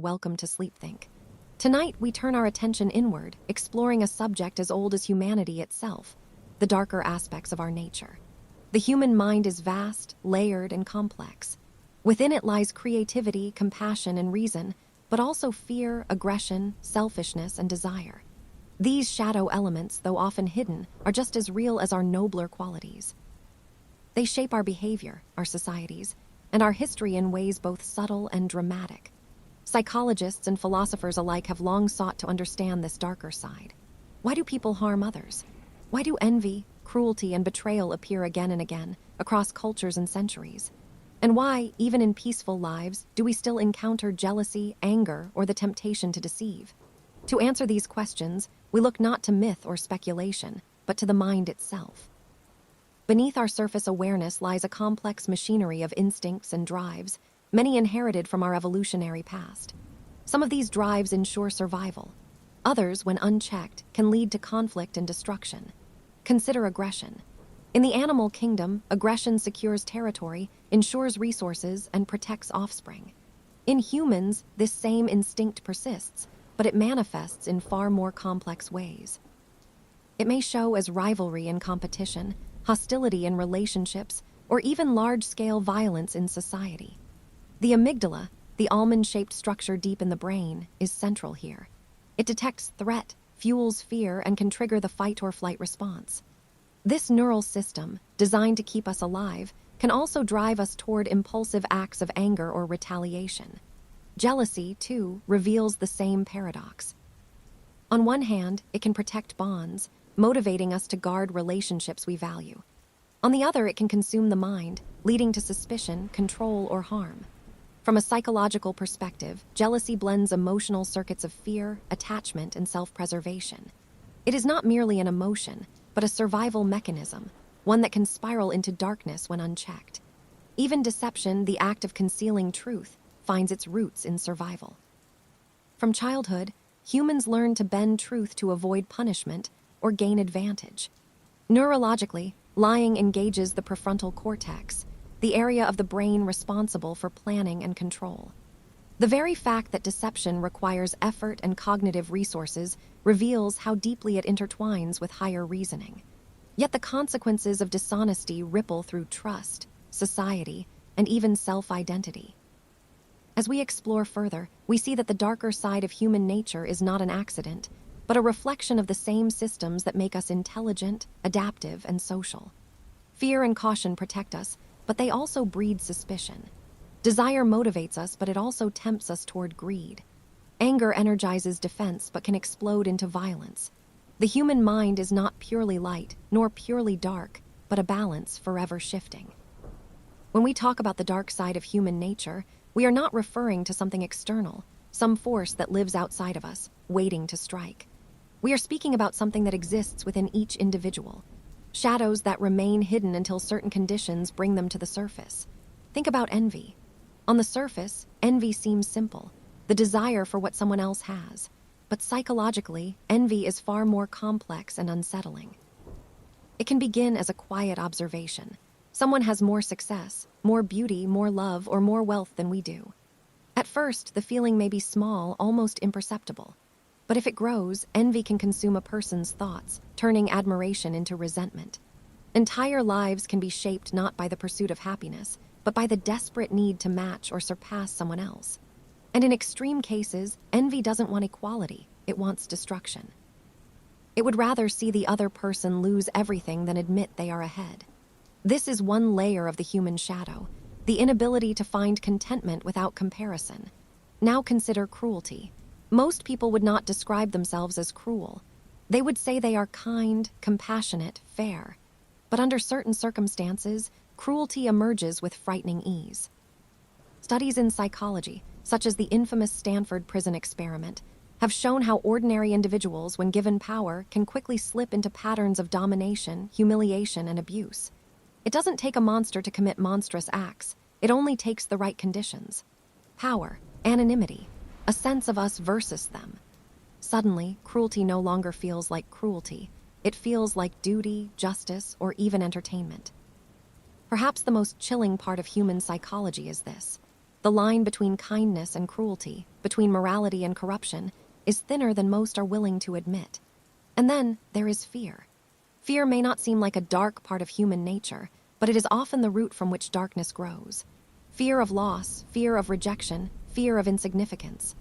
Welcome to SleepThink. Tonight, we turn our attention inward, exploring a subject as old as humanity itself, the darker aspects of our nature. The human mind is vast, layered, and complex. Within it lies creativity, compassion, and reason, but also fear, aggression, selfishness, and desire. These shadow elements, though often hidden, are just as real as our nobler qualities. They shape our behavior, our societies, and our history in ways both subtle and dramatic. Psychologists and philosophers alike have long sought to understand this darker side. Why do people harm others? Why do envy, cruelty, and betrayal appear again and again across cultures and centuries? And why, even in peaceful lives, do we still encounter jealousy, anger, or the temptation to deceive? To answer these questions, we look not to myth or speculation, but to the mind itself. Beneath our surface awareness lies a complex machinery of instincts and drives, many inherited from our evolutionary past. Some of these drives ensure survival. Others, when unchecked, can lead to conflict and destruction. Consider aggression. In the animal kingdom, aggression secures territory, ensures resources, and protects offspring. In humans, this same instinct persists, but it manifests in far more complex ways. It may show as rivalry and competition, hostility in relationships, or even large-scale violence in society. The amygdala, the almond-shaped structure deep in the brain, is central here. It detects threat, fuels fear, and can trigger the fight-or-flight response. This neural system, designed to keep us alive, can also drive us toward impulsive acts of anger or retaliation. Jealousy, too, reveals the same paradox. On one hand, it can protect bonds, motivating us to guard relationships we value. On the other, it can consume the mind, leading to suspicion, control, or harm. From a psychological perspective, jealousy blends emotional circuits of fear, attachment, and self-preservation. It is not merely an emotion, but a survival mechanism, one that can spiral into darkness when unchecked. Even deception, the act of concealing truth, finds its roots in survival. From childhood, humans learn to bend truth to avoid punishment or gain advantage. Neurologically, lying engages the prefrontal cortex, the area of the brain responsible for planning and control. The very fact that deception requires effort and cognitive resources reveals how deeply it intertwines with higher reasoning. Yet the consequences of dishonesty ripple through trust, society, and even self-identity. As we explore further, we see that the darker side of human nature is not an accident, but a reflection of the same systems that make us intelligent, adaptive, and social. Fear and caution protect us, but they also breed suspicion. Desire motivates us, but it also tempts us toward greed. Anger energizes defense, but can explode into violence. The human mind is not purely light, nor purely dark, but a balance forever shifting. When we talk about the dark side of human nature, we are not referring to something external, some force that lives outside of us, waiting to strike. We are speaking about something that exists within each individual. Shadows that remain hidden until certain conditions bring them to the surface. Think about envy. On the surface, envy seems simple, the desire for what someone else has. But psychologically, envy is far more complex and unsettling. It can begin as a quiet observation. Someone has more success, more beauty, more love, or more wealth than we do. At first, the feeling may be small, almost imperceptible. But if it grows, envy can consume a person's thoughts, turning admiration into resentment. Entire lives can be shaped not by the pursuit of happiness, but by the desperate need to match or surpass someone else. And in extreme cases, envy doesn't want equality, it wants destruction. It would rather see the other person lose everything than admit they are ahead. This is one layer of the human shadow, the inability to find contentment without comparison. Now consider cruelty. Most people would not describe themselves as cruel. They would say they are kind, compassionate, fair. But under certain circumstances, cruelty emerges with frightening ease. Studies in psychology, such as the infamous Stanford prison experiment, have shown how ordinary individuals, when given power, can quickly slip into patterns of domination, humiliation, and abuse. It doesn't take a monster to commit monstrous acts. It only takes the right conditions. Power, anonymity, a sense of us versus them. Suddenly, cruelty no longer feels like cruelty. It feels like duty, justice, or even entertainment. Perhaps the most chilling part of human psychology is this. The line between kindness and cruelty, between morality and corruption, is thinner than most are willing to admit. And then there is fear. Fear may not seem like a dark part of human nature, but it is often the root from which darkness grows. Fear of loss, fear of rejection, fear of insignificance.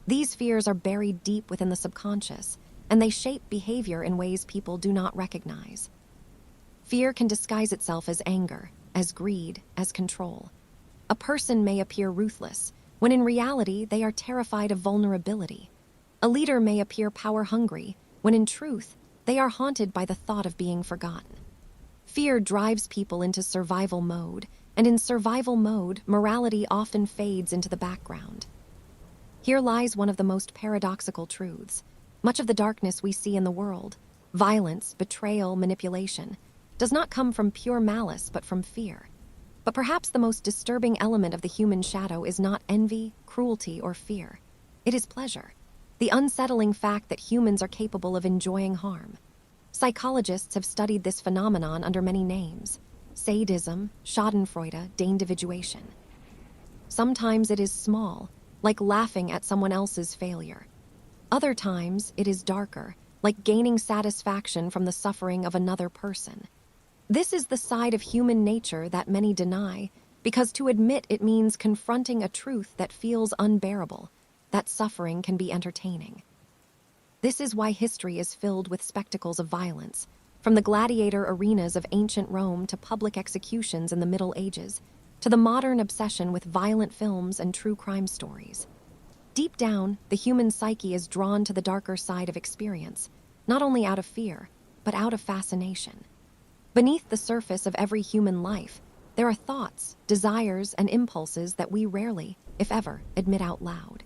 These fears are buried deep within the subconscious, and they shape behavior in ways people do not recognize. Fear can disguise itself as anger, as greed, as control. A person may appear ruthless, when in reality they are terrified of vulnerability. A leader may appear power-hungry, when in truth they are haunted by the thought of being forgotten. Fear drives people into survival mode, and in survival mode, morality often fades into the background. Here lies one of the most paradoxical truths. Much of the darkness we see in the world, violence, betrayal, manipulation, does not come from pure malice but from fear. But perhaps the most disturbing element of the human shadow is not envy, cruelty, or fear. It is pleasure. The unsettling fact that humans are capable of enjoying harm. Psychologists have studied this phenomenon under many names: sadism, schadenfreude, deindividuation. Sometimes it is small, like laughing at someone else's failure. Other times it is darker, like gaining satisfaction from the suffering of another person. This is the side of human nature that many deny, because to admit it means confronting a truth that feels unbearable, that suffering can be entertaining. This is why history is filled with spectacles of violence, from the gladiator arenas of ancient Rome to public executions in the Middle Ages, to the modern obsession with violent films and true crime stories. Deep down, the human psyche is drawn to the darker side of experience, not only out of fear, but out of fascination. Beneath the surface of every human life, there are thoughts, desires, and impulses that we rarely, if ever, admit out loud.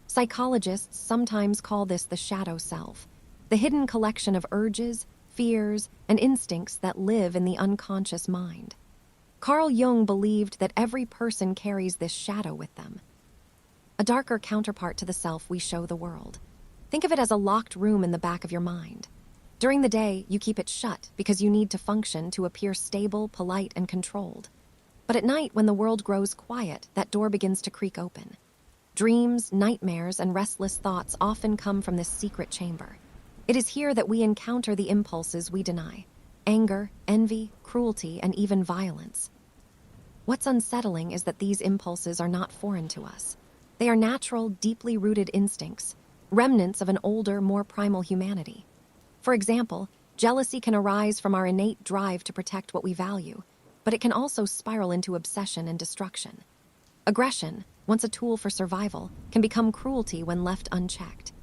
Psychologists sometimes call this the shadow self, the hidden collection of urges, fears, and instincts that live in the unconscious mind. Carl Jung believed that every person carries this shadow with them, a darker counterpart to the self we show the world. Think of it as a locked room in the back of your mind. During the day, you keep it shut because you need to function to appear stable, polite, and controlled. But at night, when the world grows quiet, that door begins to creak open. Dreams, nightmares, and restless thoughts often come from this secret chamber. It is here that we encounter the impulses we deny: anger, envy, cruelty, and even violence. What's unsettling is that these impulses are not foreign to us. They are natural, deeply rooted instincts, remnants of an older, more primal humanity. For example, jealousy can arise from our innate drive to protect what we value, but it can also spiral into obsession and destruction. Aggression, once a tool for survival, can become cruelty when left unchecked.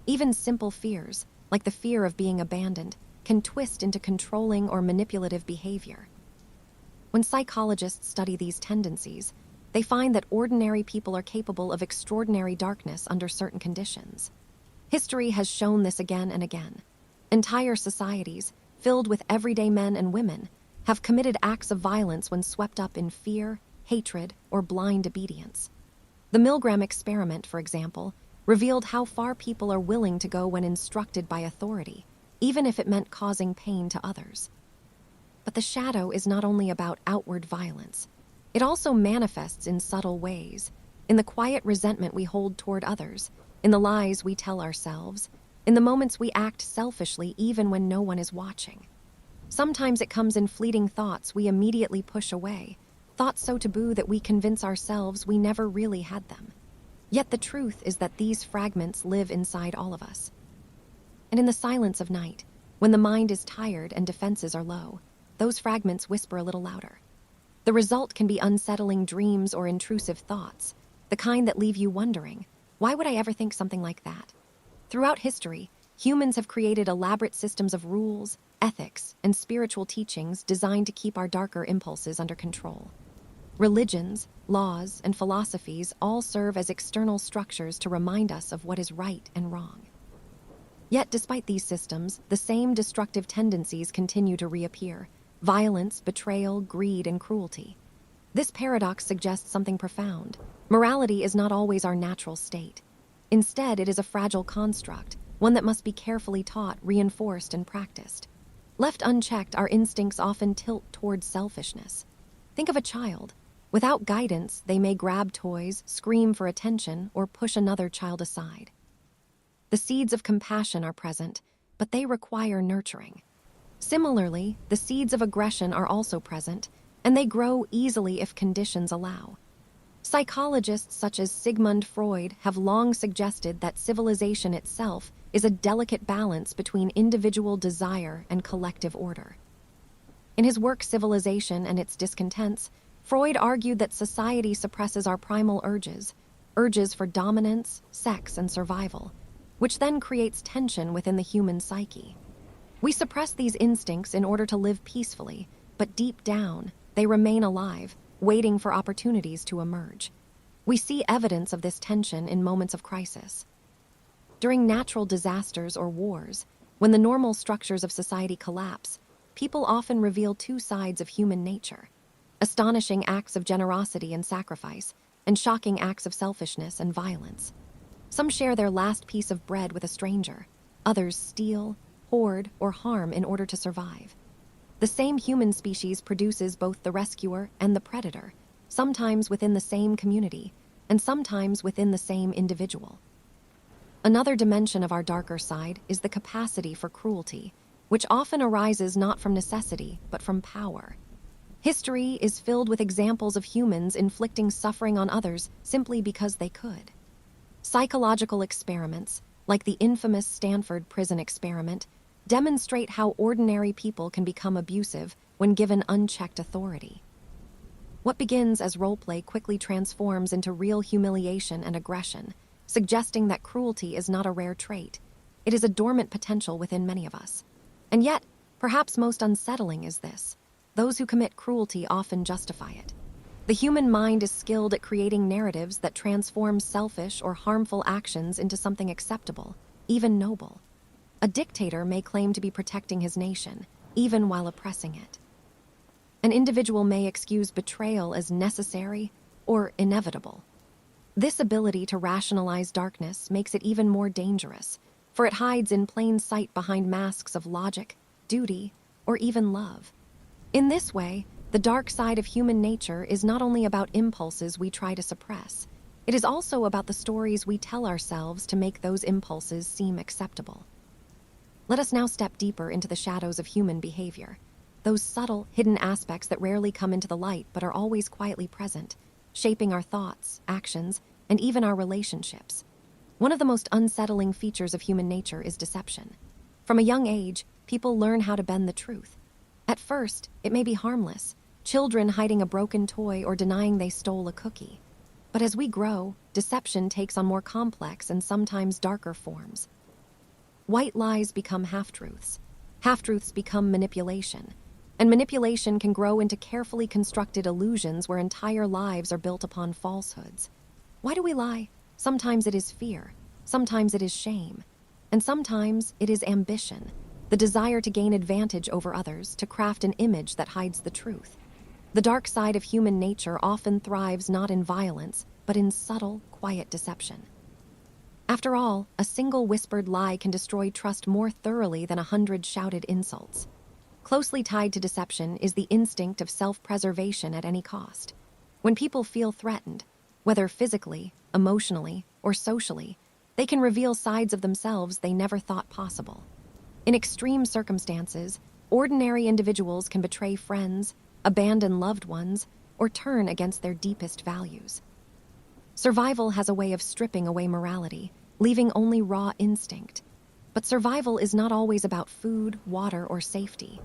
Even simple fears, like the fear of being abandoned, can twist into controlling or manipulative behavior. When psychologists study these tendencies, they find that ordinary people are capable of extraordinary darkness under certain conditions. History has shown this again and again. Entire societies, filled with everyday men and women, have committed acts of violence when swept up in fear, hatred, or blind obedience. The Milgram experiment, for example, revealed how far people are willing to go when instructed by authority, even if it meant causing pain to others. But the shadow is not only about outward violence. It also manifests in subtle ways, in the quiet resentment we hold toward others, in the lies we tell ourselves, in the moments we act selfishly even when no one is watching. Sometimes it comes in fleeting thoughts we immediately push away, thoughts so taboo that we convince ourselves we never really had them. Yet the truth is that these fragments live inside all of us. And in the silence of night, when the mind is tired and defenses are low, those fragments whisper a little louder. The result can be unsettling dreams or intrusive thoughts, the kind that leave you wondering, why would I ever think something like that? Throughout history, humans have created elaborate systems of rules, ethics, and spiritual teachings designed to keep our darker impulses under control. Religions, laws, and philosophies all serve as external structures to remind us of what is right and wrong. Yet, despite these systems, the same destructive tendencies continue to reappear: violence, betrayal, greed, and cruelty. This paradox suggests something profound. Morality is not always our natural state. Instead, it is a fragile construct, one that must be carefully taught, reinforced, and practiced. Left unchecked, our instincts often tilt towards selfishness. Think of a child. Without guidance, they may grab toys, scream for attention, or push another child aside. The seeds of compassion are present, but they require nurturing. Similarly, the seeds of aggression are also present, and they grow easily if conditions allow. Psychologists such as Sigmund Freud have long suggested that civilization itself is a delicate balance between individual desire and collective order. In his work Civilization and Its Discontents, Freud argued that society suppresses our primal urges for dominance, sex, and survival, which then creates tension within the human psyche. We suppress these instincts in order to live peacefully, but deep down, they remain alive, waiting for opportunities to emerge. We see evidence of this tension in moments of crisis. During natural disasters or wars, when the normal structures of society collapse, people often reveal two sides of human nature: astonishing acts of generosity and sacrifice, and shocking acts of selfishness and violence. Some share their last piece of bread with a stranger. Others steal, hoard, or harm in order to survive. The same human species produces both the rescuer and the predator, sometimes within the same community, and sometimes within the same individual. Another dimension of our darker side is the capacity for cruelty, which often arises not from necessity, but from power. History is filled with examples of humans inflicting suffering on others simply because they could. Psychological experiments, like the infamous Stanford prison experiment, demonstrate how ordinary people can become abusive when given unchecked authority. What begins as roleplay quickly transforms into real humiliation and aggression, suggesting that cruelty is not a rare trait. It is a dormant potential within many of us. And yet, perhaps most unsettling is this: those who commit cruelty often justify it. The human mind is skilled at creating narratives that transform selfish or harmful actions into something acceptable, even noble. A dictator may claim to be protecting his nation, even while oppressing it. An individual may excuse betrayal as necessary or inevitable. This ability to rationalize darkness makes it even more dangerous, for it hides in plain sight behind masks of logic, duty, or even love. In this way, the dark side of human nature is not only about impulses we try to suppress, it is also about the stories we tell ourselves to make those impulses seem acceptable. Let us now step deeper into the shadows of human behavior, those subtle, hidden aspects that rarely come into the light but are always quietly present, shaping our thoughts, actions, and even our relationships. One of the most unsettling features of human nature is deception. From a young age, people learn how to bend the truth. At first, it may be harmless, children hiding a broken toy or denying they stole a cookie. But as we grow, deception takes on more complex and sometimes darker forms. White lies become half-truths. Half-truths become manipulation. And manipulation can grow into carefully constructed illusions where entire lives are built upon falsehoods. Why do we lie? Sometimes it is fear. Sometimes it is shame. And sometimes it is ambition, the desire to gain advantage over others, to craft an image that hides the truth. The dark side of human nature often thrives not in violence, but in subtle, quiet deception. After all, a single whispered lie can destroy trust more thoroughly than 100 shouted insults. Closely tied to deception is the instinct of self-preservation at any cost. When people feel threatened, whether physically, emotionally, or socially, they can reveal sides of themselves they never thought possible. In extreme circumstances, ordinary individuals can betray friends, abandon loved ones, or turn against their deepest values. Survival has a way of stripping away morality, leaving only raw instinct. But survival is not always about food, water, or safety.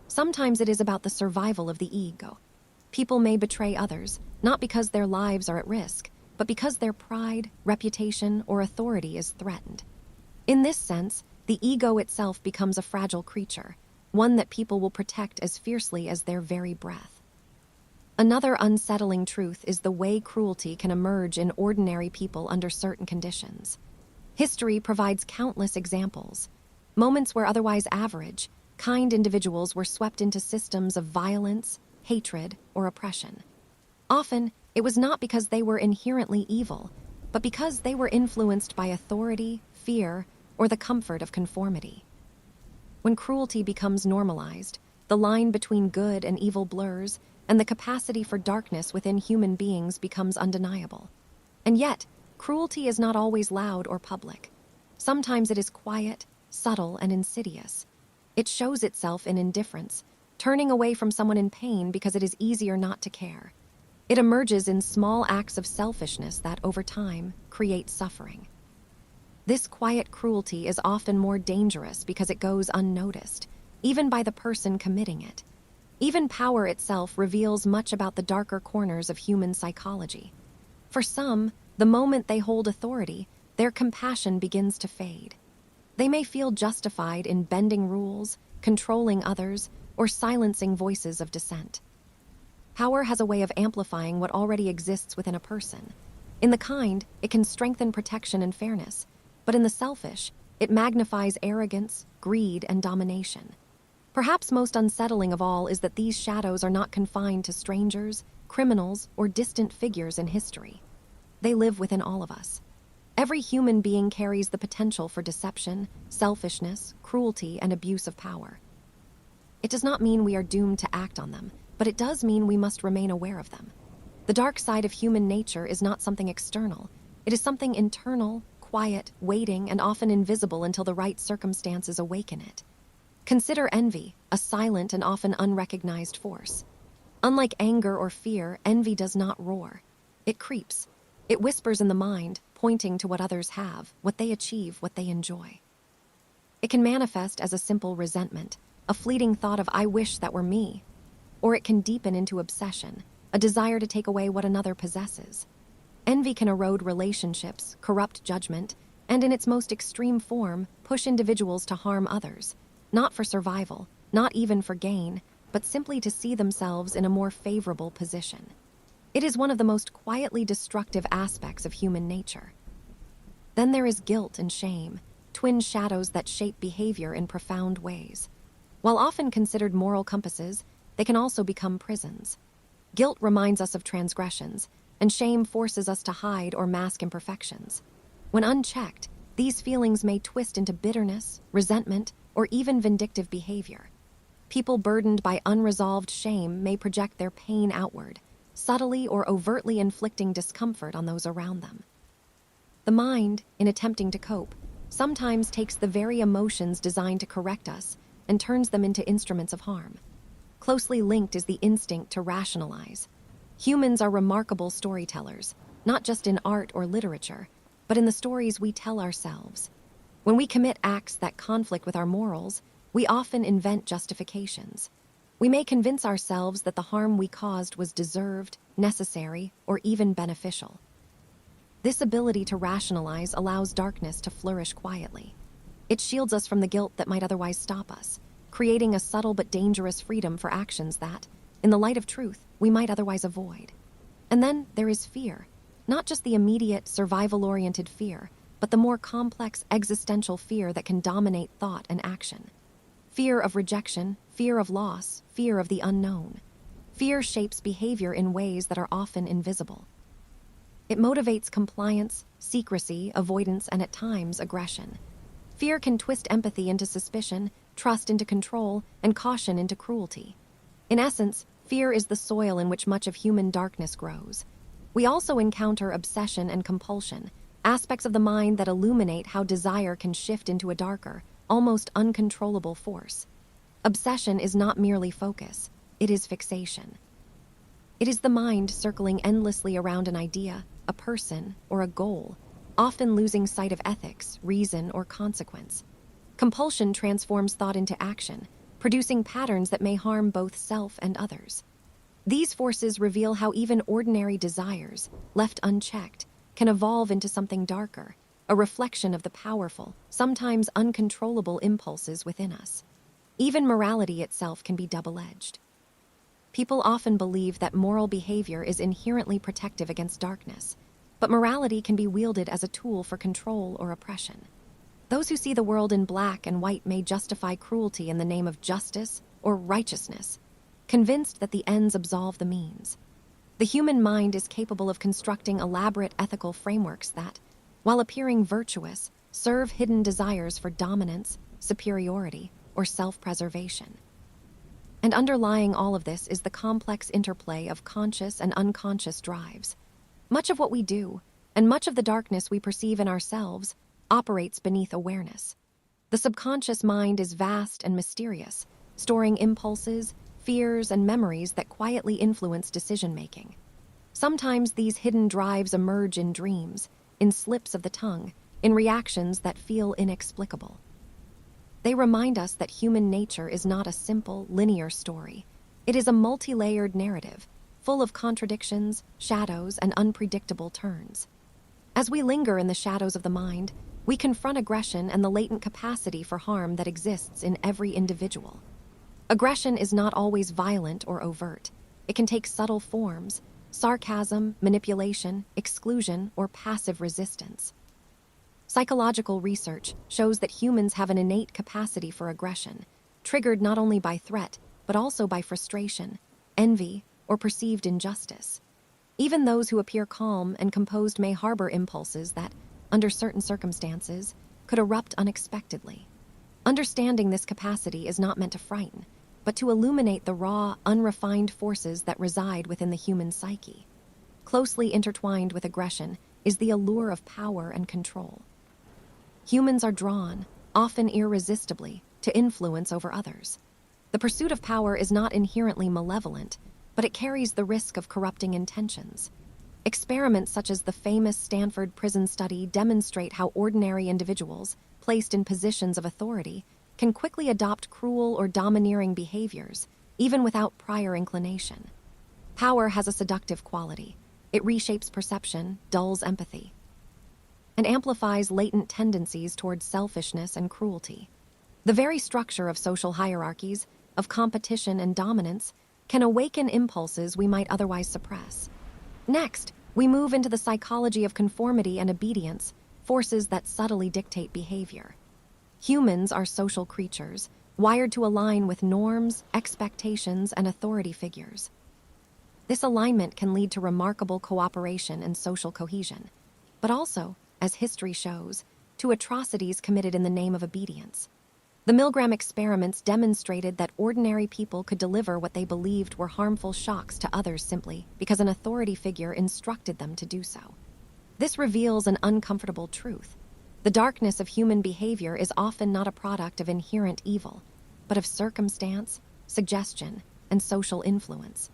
Sometimes it is about the survival of the ego. People may betray others, not because their lives are at risk, but because their pride, reputation, or authority is threatened. In this sense, the ego itself becomes a fragile creature, one that people will protect as fiercely as their very breath. Another unsettling truth is the way cruelty can emerge in ordinary people under certain conditions. History provides countless examples, moments where otherwise average, kind individuals were swept into systems of violence, hatred, or oppression. Often, it was not because they were inherently evil, but because they were influenced by authority, fear, or the comfort of conformity. When cruelty becomes normalized, the line between good and evil blurs, and the capacity for darkness within human beings becomes undeniable. And yet, cruelty is not always loud or public. Sometimes it is quiet, subtle, and insidious. It shows itself in indifference, turning away from someone in pain because it is easier not to care. It emerges in small acts of selfishness that, over time, create suffering. This quiet cruelty is often more dangerous because it goes unnoticed, even by the person committing it. Even power itself reveals much about the darker corners of human psychology. For some, the moment they hold authority, their compassion begins to fade. They may feel justified in bending rules, controlling others, or silencing voices of dissent. Power has a way of amplifying what already exists within a person. In the kind, it can strengthen protection and fairness, but in the selfish, it magnifies arrogance, greed, and domination. Perhaps most unsettling of all is that these shadows are not confined to strangers, criminals, or distant figures in history. They live within all of us. Every human being carries the potential for deception, selfishness, cruelty, and abuse of power. It does not mean we are doomed to act on them, but it does mean we must remain aware of them. The dark side of human nature is not something external. It is something internal, quiet, waiting, and often invisible until the right circumstances awaken it. Consider envy, a silent and often unrecognized force. Unlike anger or fear, envy does not roar. It creeps. It whispers in the mind, pointing to what others have, what they achieve, what they enjoy. It can manifest as a simple resentment, a fleeting thought of "I wish that were me," or it can deepen into obsession, a desire to take away what another possesses. Envy can erode relationships, corrupt judgment, and in its most extreme form, push individuals to harm others, not for survival, not even for gain, but simply to see themselves in a more favorable position. It is one of the most quietly destructive aspects of human nature. Then there is guilt and shame, twin shadows that shape behavior in profound ways. While often considered moral compasses, they can also become prisons. Guilt reminds us of transgressions, and shame forces us to hide or mask imperfections. When unchecked, these feelings may twist into bitterness, resentment, or even vindictive behavior. People burdened by unresolved shame may project their pain outward, subtly or overtly inflicting discomfort on those around them. The mind, in attempting to cope, sometimes takes the very emotions designed to correct us and turns them into instruments of harm. Closely linked is the instinct to rationalize. Humans are remarkable storytellers, not just in art or literature, but in the stories we tell ourselves. When we commit acts that conflict with our morals, we often invent justifications. We may convince ourselves that the harm we caused was deserved, necessary, or even beneficial. This ability to rationalize allows darkness to flourish quietly. It shields us from the guilt that might otherwise stop us, creating a subtle but dangerous freedom for actions that, in the light of truth, we might otherwise avoid. And then there is fear, not just the immediate, survival-oriented fear, but the more complex existential fear that can dominate thought and action. Fear of rejection, fear of loss, fear of the unknown. Fear shapes behavior in ways that are often invisible. It motivates compliance, secrecy, avoidance, and at times aggression. Fear can twist empathy into suspicion, trust into control, and caution into cruelty. In essence, fear is the soil in which much of human darkness grows. We also encounter obsession and compulsion, aspects of the mind that illuminate how desire can shift into a darker, almost uncontrollable force. Obsession is not merely focus, it is fixation. It is the mind circling endlessly around an idea, a person, or a goal, often losing sight of ethics, reason, or consequence. Compulsion transforms thought into action, producing patterns that may harm both self and others. These forces reveal how even ordinary desires, left unchecked, can evolve into something darker, a reflection of the powerful, sometimes uncontrollable impulses within us. Even morality itself can be double-edged. People often believe that moral behavior is inherently protective against darkness, but morality can be wielded as a tool for control or oppression. Those who see the world in black and white may justify cruelty in the name of justice or righteousness, convinced that the ends absolve the means. The human mind is capable of constructing elaborate ethical frameworks that, while appearing virtuous, serve hidden desires for dominance, superiority, or self-preservation. And underlying all of this is the complex interplay of conscious and unconscious drives. Much of what we do, and much of the darkness we perceive in ourselves, operates beneath awareness. The subconscious mind is vast and mysterious, storing impulses, fears, and memories that quietly influence decision-making. Sometimes these hidden drives emerge in dreams, in slips of the tongue, in reactions that feel inexplicable. They remind us that human nature is not a simple, linear story. It is a multi-layered narrative, full of contradictions, shadows, and unpredictable turns. As we linger in the shadows of the mind, we confront aggression and the latent capacity for harm that exists in every individual. Aggression is not always violent or overt. It can take subtle forms: sarcasm, manipulation, exclusion, or passive resistance. Psychological research shows that humans have an innate capacity for aggression, triggered not only by threat, but also by frustration, envy, or perceived injustice. Even those who appear calm and composed may harbor impulses that, under certain circumstances, could erupt unexpectedly. Understanding this capacity is not meant to frighten, but to illuminate the raw, unrefined forces that reside within the human psyche. Closely intertwined with aggression is the allure of power and control. Humans are drawn, often irresistibly, to influence over others. The pursuit of power is not inherently malevolent, but it carries the risk of corrupting intentions. Experiments such as the famous Stanford prison study demonstrate how ordinary individuals, placed in positions of authority, can quickly adopt cruel or domineering behaviors, even without prior inclination. Power has a seductive quality. It reshapes perception, dulls empathy, and amplifies latent tendencies towards selfishness and cruelty. The very structure of social hierarchies, of competition and dominance, can awaken impulses we might otherwise suppress. Next, we move into the psychology of conformity and obedience, forces that subtly dictate behavior. Humans are social creatures, wired to align with norms, expectations, and authority figures. This alignment can lead to remarkable cooperation and social cohesion, but also, as history shows, to atrocities committed in the name of obedience. The Milgram experiments demonstrated that ordinary people could deliver what they believed were harmful shocks to others simply because an authority figure instructed them to do so. This reveals an uncomfortable truth. The darkness of human behavior is often not a product of inherent evil, but of circumstance, suggestion, and social influence.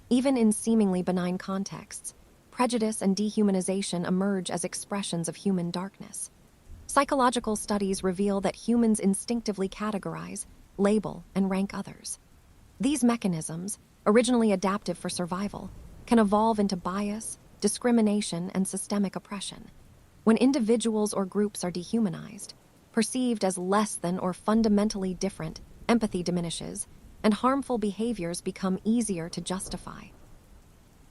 Even in seemingly benign contexts, prejudice and dehumanization emerge as expressions of human darkness. Psychological studies reveal that humans instinctively categorize, label, and rank others. These mechanisms, originally adaptive for survival, can evolve into bias, discrimination, and systemic oppression. When individuals or groups are dehumanized, perceived as less than or fundamentally different, empathy diminishes, and harmful behaviors become easier to justify.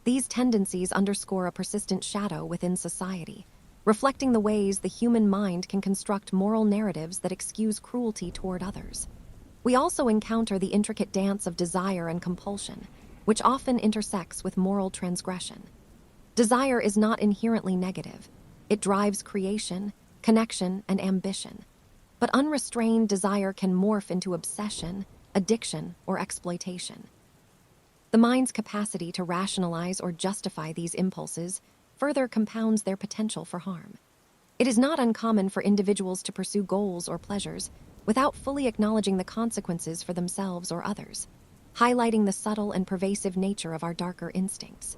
These tendencies underscore a persistent shadow within society, reflecting the ways the human mind can construct moral narratives that excuse cruelty toward others. We also encounter the intricate dance of desire and compulsion, which often intersects with moral transgression. Desire is not inherently negative. It drives creation, connection, and ambition. But unrestrained desire can morph into obsession, addiction, or exploitation. The mind's capacity to rationalize or justify these impulses further compounds their potential for harm. It is not uncommon for individuals to pursue goals or pleasures without fully acknowledging the consequences for themselves or others, highlighting the subtle and pervasive nature of our darker instincts.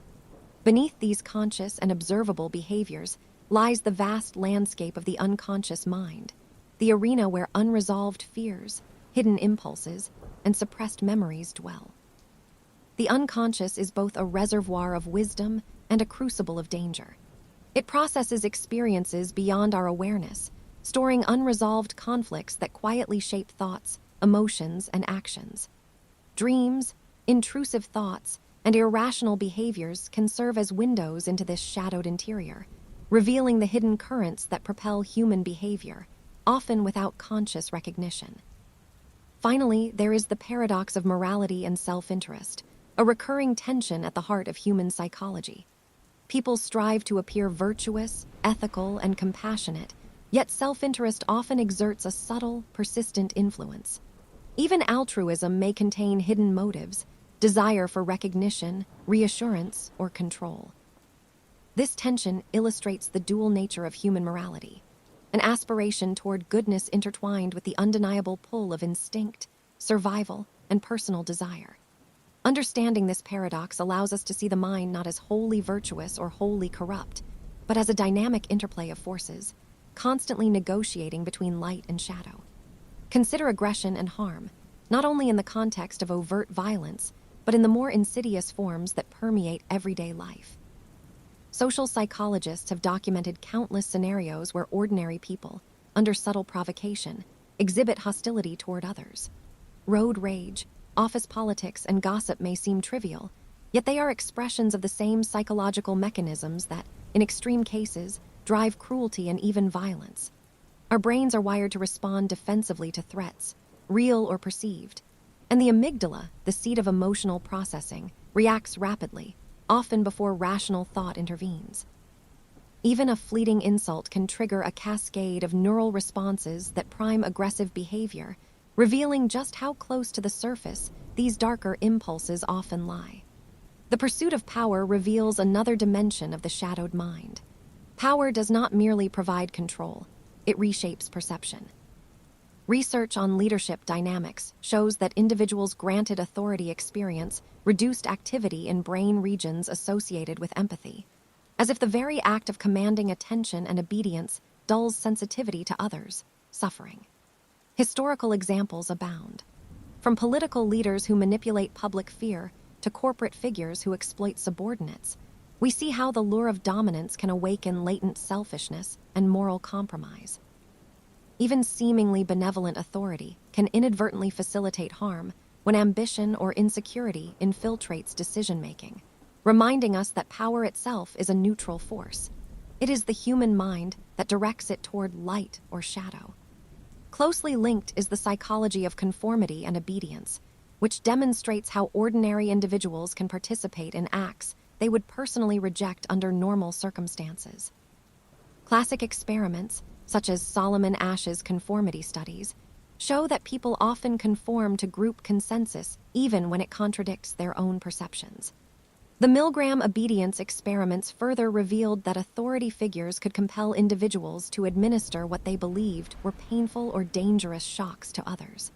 Beneath these conscious and observable behaviors lies the vast landscape of the unconscious mind, the arena where unresolved fears, hidden impulses, and suppressed memories dwell. The unconscious is both a reservoir of wisdom and a crucible of danger. It processes experiences beyond our awareness, storing unresolved conflicts that quietly shape thoughts, emotions, and actions. Dreams, intrusive thoughts, and irrational behaviors can serve as windows into this shadowed interior, revealing the hidden currents that propel human behavior, often without conscious recognition. Finally, there is the paradox of morality and self-interest, a recurring tension at the heart of human psychology. People strive to appear virtuous, ethical, and compassionate, yet self-interest often exerts a subtle, persistent influence. Even altruism may contain hidden motives, desire for recognition, reassurance, or control. This tension illustrates the dual nature of human morality, an aspiration toward goodness intertwined with the undeniable pull of instinct, survival, and personal desire. Understanding this paradox allows us to see the mind not as wholly virtuous or wholly corrupt, but as a dynamic interplay of forces, constantly negotiating between light and shadow. Consider aggression and harm, not only in the context of overt violence, but in the more insidious forms that permeate everyday life. Social psychologists have documented countless scenarios where ordinary people, under subtle provocation, exhibit hostility toward others. Road rage, office politics, and gossip may seem trivial, yet they are expressions of the same psychological mechanisms that, in extreme cases, drive cruelty and even violence. Our brains are wired to respond defensively to threats, real or perceived, and the amygdala, the seat of emotional processing, reacts rapidly, often before rational thought intervenes. Even a fleeting insult can trigger a cascade of neural responses that prime aggressive behavior, revealing just how close to the surface these darker impulses often lie. The pursuit of power reveals another dimension of the shadowed mind. Power does not merely provide control, it reshapes perception. Research on leadership dynamics shows that individuals granted authority experience reduced activity in brain regions associated with empathy, as if the very act of commanding attention and obedience dulls sensitivity to others' suffering. Historical examples abound. From political leaders who manipulate public fear to corporate figures who exploit subordinates, we see how the lure of dominance can awaken latent selfishness and moral compromise. Even seemingly benevolent authority can inadvertently facilitate harm when ambition or insecurity infiltrates decision-making, reminding us that power itself is a neutral force. It is the human mind that directs it toward light or shadow. Closely linked is the psychology of conformity and obedience, which demonstrates how ordinary individuals can participate in acts they would personally reject under normal circumstances. Classic experiments, such as Solomon Ash's conformity studies, show that people often conform to group consensus even when it contradicts their own perceptions. The Milgram obedience experiments further revealed that authority figures could compel individuals to administer what they believed were painful or dangerous shocks to others.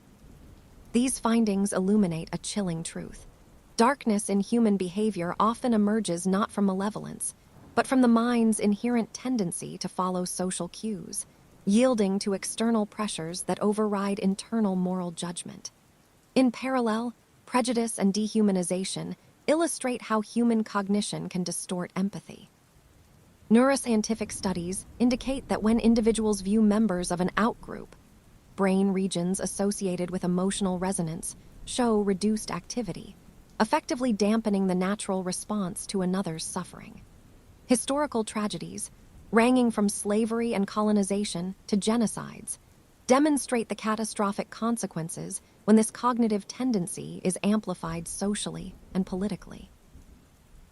These findings illuminate a chilling truth. Darkness in human behavior often emerges not from malevolence, but from the mind's inherent tendency to follow social cues, yielding to external pressures that override internal moral judgment. In parallel, prejudice and dehumanization illustrate how human cognition can distort empathy. Neuroscientific studies indicate that when individuals view members of an outgroup, brain regions associated with emotional resonance show reduced activity, effectively dampening the natural response to another's suffering. Historical tragedies, ranging from slavery and colonization to genocides, demonstrate the catastrophic consequences when this cognitive tendency is amplified socially and politically.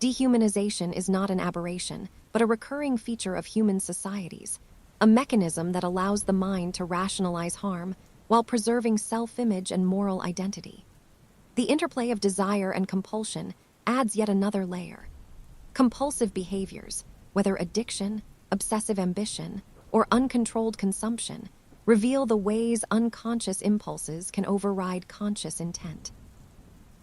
Dehumanization is not an aberration, but a recurring feature of human societies, a mechanism that allows the mind to rationalize harm while preserving self-image and moral identity. The interplay of desire and compulsion adds yet another layer. Compulsive behaviors, whether addiction, obsessive ambition, or uncontrolled consumption, reveal the ways unconscious impulses can override conscious intent.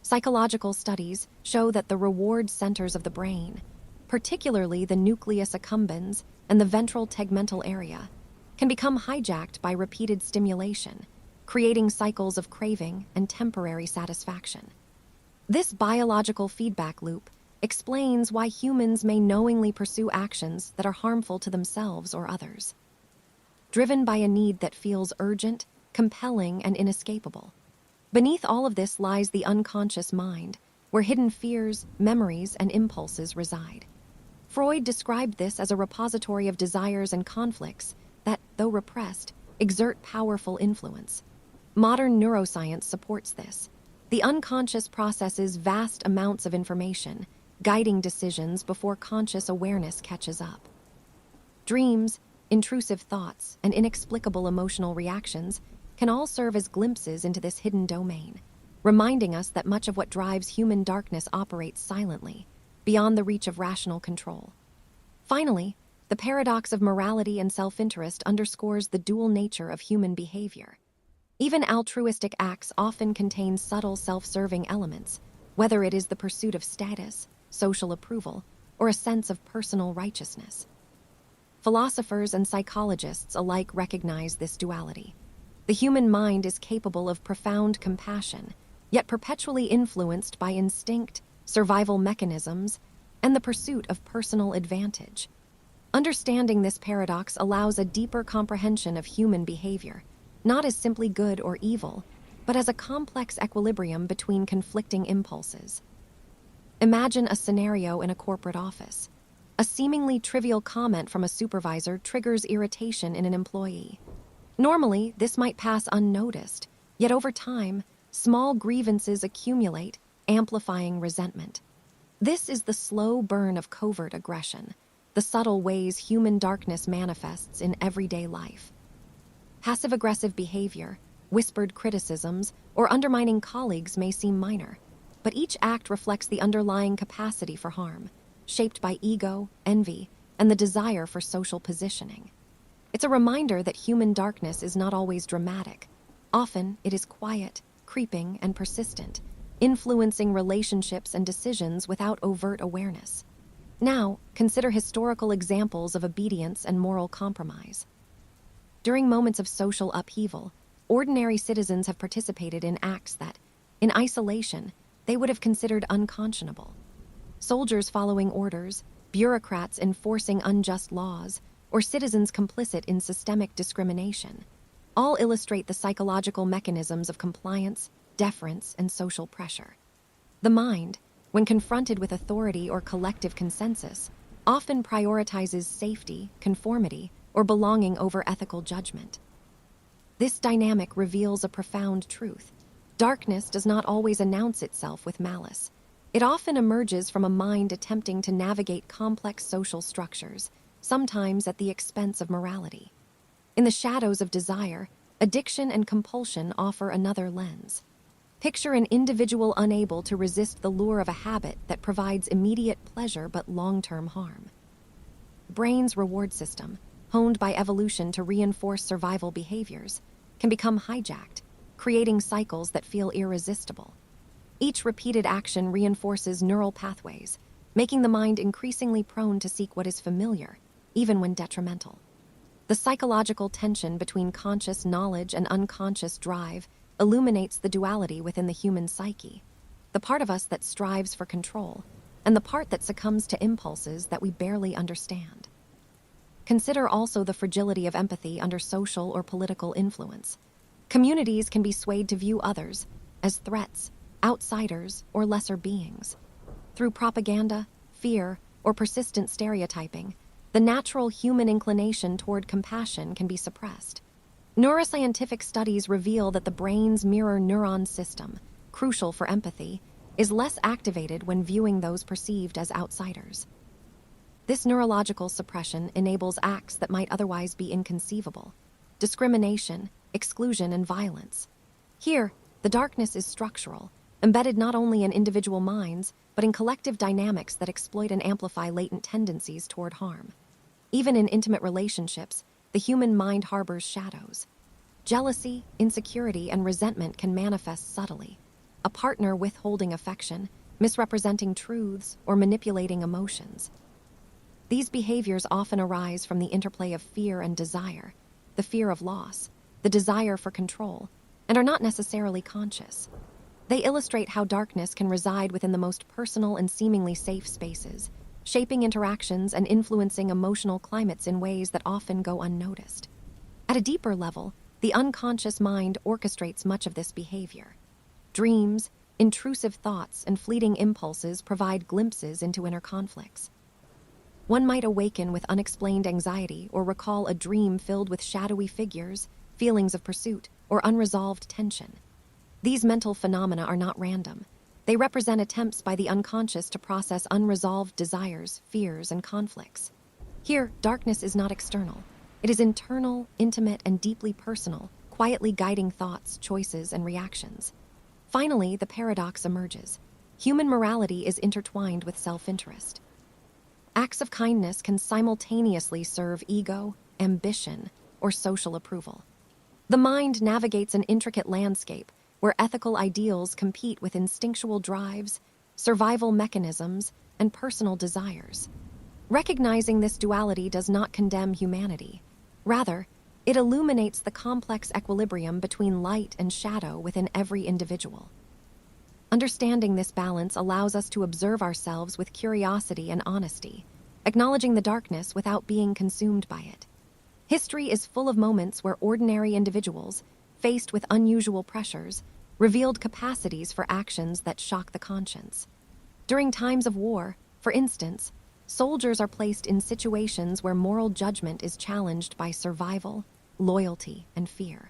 Psychological studies show that the reward centers of the brain, particularly the nucleus accumbens and the ventral tegmental area, can become hijacked by repeated stimulation, creating cycles of craving and temporary satisfaction. This biological feedback loop explains why humans may knowingly pursue actions that are harmful to themselves or others. Driven by a need that feels urgent, compelling, and inescapable. Beneath all of this lies the unconscious mind, where hidden fears, memories, and impulses reside. Freud described this as a repository of desires and conflicts that, though repressed, exert powerful influence. Modern neuroscience supports this. The unconscious processes vast amounts of information, guiding decisions before conscious awareness catches up. Dreams, intrusive thoughts, and inexplicable emotional reactions can all serve as glimpses into this hidden domain, reminding us that much of what drives human darkness operates silently, beyond the reach of rational control. Finally, the paradox of morality and self-interest underscores the dual nature of human behavior. Even altruistic acts often contain subtle self-serving elements, whether it is the pursuit of status, social approval, or a sense of personal righteousness. Philosophers and psychologists alike recognize this duality. The human mind is capable of profound compassion, yet perpetually influenced by instinct, survival mechanisms, and the pursuit of personal advantage. Understanding this paradox allows a deeper comprehension of human behavior, not as simply good or evil, but as a complex equilibrium between conflicting impulses. Imagine a scenario in a corporate office. A seemingly trivial comment from a supervisor triggers irritation in an employee. Normally, this might pass unnoticed, yet over time, small grievances accumulate, amplifying resentment. This is the slow burn of covert aggression, the subtle ways human darkness manifests in everyday life. Passive-aggressive behavior, whispered criticisms, or undermining colleagues may seem minor, but each act reflects the underlying capacity for harm, shaped by ego, envy, and the desire for social positioning. It's a reminder that human darkness is not always dramatic. Often, it is quiet, creeping, and persistent, influencing relationships and decisions without overt awareness. Now, consider historical examples of obedience and moral compromise. During moments of social upheaval, ordinary citizens have participated in acts that, in isolation, they would have considered unconscionable. Soldiers following orders, bureaucrats enforcing unjust laws, or citizens complicit in systemic discrimination, all illustrate the psychological mechanisms of compliance, deference, and social pressure. The mind, when confronted with authority or collective consensus, often prioritizes safety, conformity, or belonging over ethical judgment. This dynamic reveals a profound truth. Darkness does not always announce itself with malice. It often emerges from a mind attempting to navigate complex social structures, sometimes at the expense of morality. In the shadows of desire, addiction and compulsion offer another lens. Picture an individual unable to resist the lure of a habit that provides immediate pleasure but long-term harm. Brain's reward system, honed by evolution to reinforce survival behaviors, can become hijacked, creating cycles that feel irresistible. Each repeated action reinforces neural pathways, making the mind increasingly prone to seek what is familiar, even when detrimental. The psychological tension between conscious knowledge and unconscious drive illuminates the duality within the human psyche, the part of us that strives for control, and the part that succumbs to impulses that we barely understand. Consider also the fragility of empathy under social or political influence. Communities can be swayed to view others as threats, outsiders, or lesser beings. Through propaganda, fear, or persistent stereotyping, the natural human inclination toward compassion can be suppressed. Neuroscientific studies reveal that the brain's mirror neuron system, crucial for empathy, is less activated when viewing those perceived as outsiders. This neurological suppression enables acts that might otherwise be inconceivable: discrimination, exclusion, and violence. Here, the darkness is structural, embedded not only in individual minds, but in collective dynamics that exploit and amplify latent tendencies toward harm. Even in intimate relationships, the human mind harbors shadows. Jealousy, insecurity, and resentment can manifest subtly. A partner withholding affection, misrepresenting truths, or manipulating emotions. These behaviors often arise from the interplay of fear and desire, the fear of loss, the desire for control, and are not necessarily conscious. They illustrate how darkness can reside within the most personal and seemingly safe spaces, shaping interactions and influencing emotional climates in ways that often go unnoticed. At a deeper level, the unconscious mind orchestrates much of this behavior. Dreams, intrusive thoughts, and fleeting impulses provide glimpses into inner conflicts. One might awaken with unexplained anxiety or recall a dream filled with shadowy figures, feelings of pursuit, or unresolved tension. These mental phenomena are not random. They represent attempts by the unconscious to process unresolved desires, fears, and conflicts. Here, darkness is not external. It is internal, intimate, and deeply personal, quietly guiding thoughts, choices, and reactions. Finally, the paradox emerges. Human morality is intertwined with self-interest. Acts of kindness can simultaneously serve ego, ambition, or social approval. The mind navigates an intricate landscape where ethical ideals compete with instinctual drives, survival mechanisms, and personal desires. Recognizing this duality does not condemn humanity. Rather, it illuminates the complex equilibrium between light and shadow within every individual. Understanding this balance allows us to observe ourselves with curiosity and honesty, acknowledging the darkness without being consumed by it. History is full of moments where ordinary individuals, faced with unusual pressures, revealed capacities for actions that shock the conscience. During times of war, for instance, soldiers are placed in situations where moral judgment is challenged by survival, loyalty, and fear.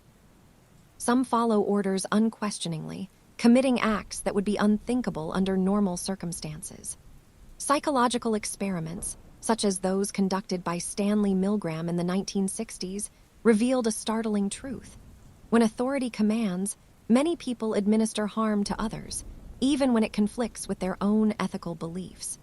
Some follow orders unquestioningly, committing acts that would be unthinkable under normal circumstances. Psychological experiments, such as those conducted by Stanley Milgram in the 1960s, revealed a startling truth. When authority commands, many people administer harm to others, even when it conflicts with their own ethical beliefs.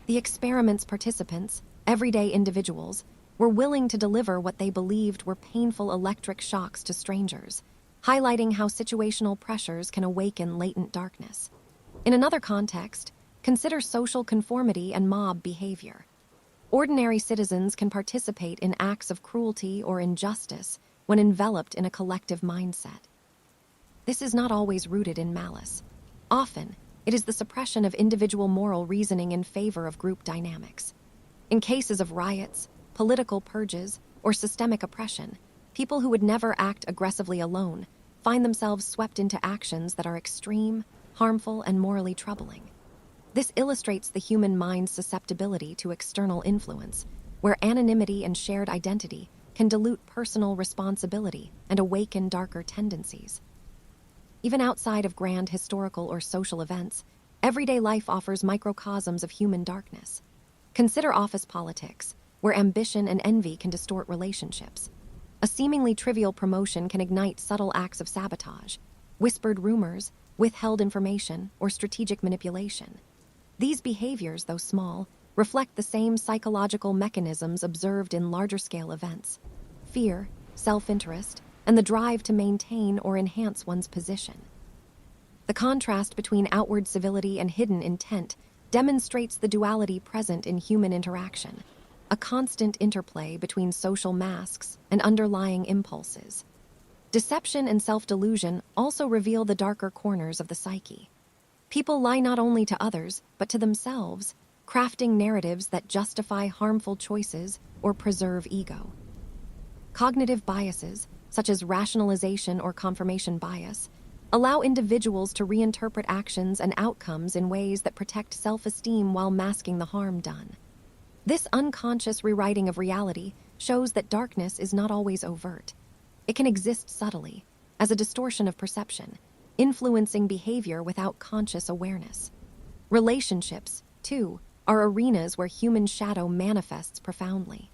The experiment's participants, everyday individuals, were willing to deliver what they believed were painful electric shocks to strangers, highlighting how situational pressures can awaken latent darkness. In another context, consider social conformity and mob behavior. Ordinary citizens can participate in acts of cruelty or injustice when enveloped in a collective mindset. This is not always rooted in malice. Often, it is the suppression of individual moral reasoning in favor of group dynamics. In cases of riots, political purges, or systemic oppression, people who would never act aggressively alone find themselves swept into actions that are extreme, harmful, and morally troubling. This illustrates the human mind's susceptibility to external influence, where anonymity and shared identity can dilute personal responsibility and awaken darker tendencies. Even outside of grand historical or social events, everyday life offers microcosms of human darkness. Consider office politics, where ambition and envy can distort relationships. A seemingly trivial promotion can ignite subtle acts of sabotage, whispered rumors, withheld information, or strategic manipulation. These behaviors, though small, reflect the same psychological mechanisms observed in larger-scale events: fear, self-interest, and the drive to maintain or enhance one's position. The contrast between outward civility and hidden intent demonstrates the duality present in human interaction, a constant interplay between social masks and underlying impulses. Deception and self-delusion also reveal the darker corners of the psyche. People lie not only to others, but to themselves, crafting narratives that justify harmful choices or preserve ego. Cognitive biases, such as rationalization or confirmation bias, allow individuals to reinterpret actions and outcomes in ways that protect self-esteem while masking the harm done. This unconscious rewriting of reality shows that darkness is not always overt. It can exist subtly, as a distortion of perception, influencing behavior without conscious awareness. Relationships, too, are arenas where human shadow manifests profoundly.